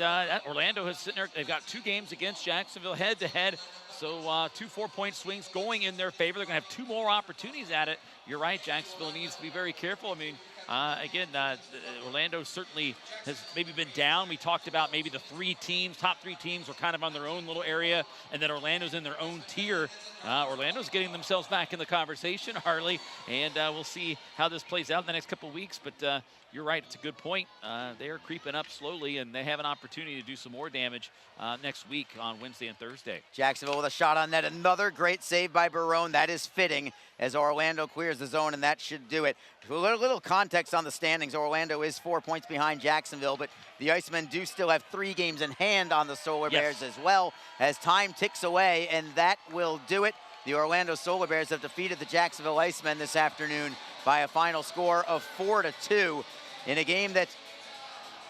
Orlando is sitting there. They've got 2 games against Jacksonville head-to-head. So 2 4-point swings going in their favor. They're going to have 2 more opportunities at it. You're right, Jacksonville needs to be very careful. I mean, Again, Orlando certainly has maybe been down. We talked about maybe the top three teams were kind of on their own little area, and then Orlando's in their own tier. Orlando's getting themselves back in the conversation, Harley, and we'll see how this plays out in the next couple of weeks. But you're right, it's a good point. They are creeping up slowly, and they have an opportunity to do some more damage next week on Wednesday and Thursday. Jacksonville with a shot on net. Another great save by Barone. That is fitting as Orlando clears the zone, and that should do it. A little context on the standings. Orlando is 4 points behind Jacksonville, but the Icemen do still have 3 games in hand on the Solar Bears as well as time ticks away, and that will do it. The Orlando Solar Bears have defeated the Jacksonville Icemen this afternoon by a final score of 4-2 in a game that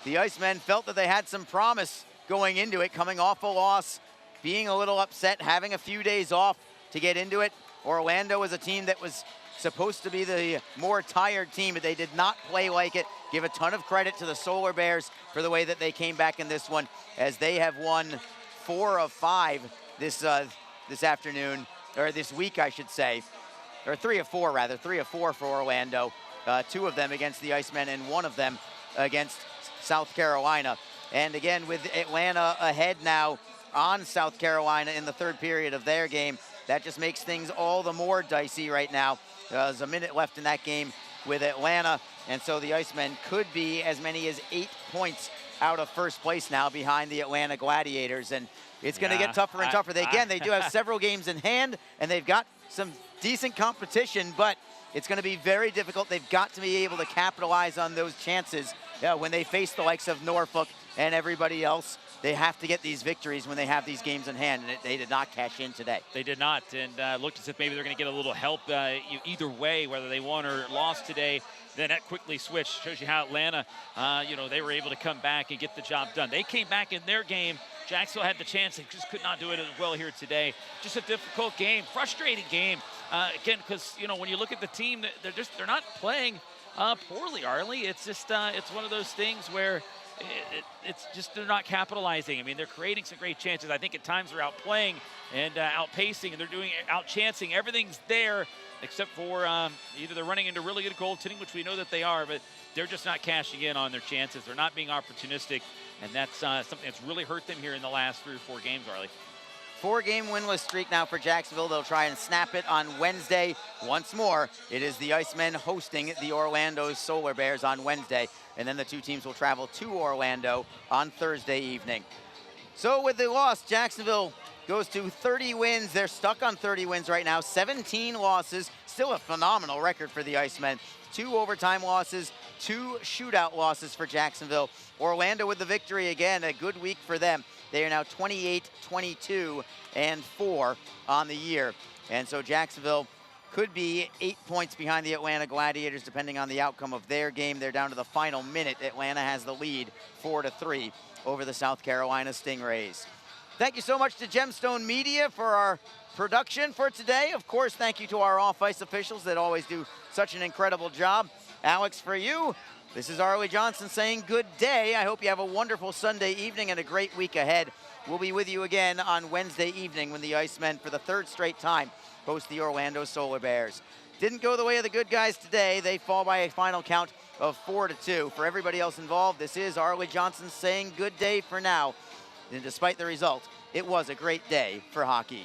the Icemen felt that they had some promise going into it, coming off a loss, being a little upset, having a few days off to get into it. Orlando was a team that was supposed to be the more tired team, but they did not play like it. Give a ton of credit to the Solar Bears for the way that they came back in this one, as they have won 4 of 5 this afternoon, or this week, I should say, or 3 of 4 rather, 3 of 4 for Orlando. 2 of them against the Icemen and 1 of them against South Carolina. And again, with Atlanta ahead now on South Carolina in the third period of their game, that just makes things all the more dicey right now. There's a minute left in that game with Atlanta, and so the Icemen could be as many as 8 points out of first place now behind the Atlanta Gladiators, and it's going to get tougher and tougher. They do have several games in hand, and they've got some decent competition, but it's going to be very difficult. They've got to be able to capitalize on those chances when they face the likes of Norfolk and everybody else. They have to get these victories when they have these games in hand, and they did not cash in today. They did not, and looked as if maybe they're going to get a little help either way, whether they won or lost today. Then that quickly switched. Shows you how Atlanta, they were able to come back and get the job done. They came back in their game. Jacksonville had the chance. They just could not do it as well here today. Just a difficult game, frustrating game. Again, because, when you look at the team, they're not playing poorly, Arlie. It's just, it's one of those things where it's just they're not capitalizing. I mean, they're creating some great chances. I think at times they're outplaying and outpacing, and they're doing outchancing. Everything's there except for either they're running into really good goaltending, which we know that they are, but they're just not cashing in on their chances. They're not being opportunistic, and that's something that's really hurt them here in the last 3 or 4 games, Arlie. 4-game winless streak now for Jacksonville. They'll try and snap it on Wednesday. Once more, it is the Icemen hosting the Orlando Solar Bears on Wednesday, and then the 2 teams will travel to Orlando on Thursday evening. So with the loss, Jacksonville goes to 30 wins. They're stuck on 30 wins right now, 17 losses. Still a phenomenal record for the Icemen. 2 overtime losses, 2 shootout losses for Jacksonville. Orlando with the victory again, a good week for them. They are now 28, 22, and 4 on the year. And so Jacksonville could be 8 points behind the Atlanta Gladiators, depending on the outcome of their game. They're down to the final minute. Atlanta has the lead 4-3 over the South Carolina Stingrays. Thank you so much to Gemstone Media for our production for today. Of course, thank you to our off-ice officials that always do such an incredible job. Alex, for you, this is Arlie Johnson saying good day. I hope you have a wonderful Sunday evening and a great week ahead. We'll be with you again on Wednesday evening when the Icemen, for the 3rd straight time, host the Orlando Solar Bears. Didn't go the way of the good guys today. They fall by a final count of 4-2. For everybody else involved, this is Arlie Johnson saying good day for now. And despite the result, it was a great day for hockey.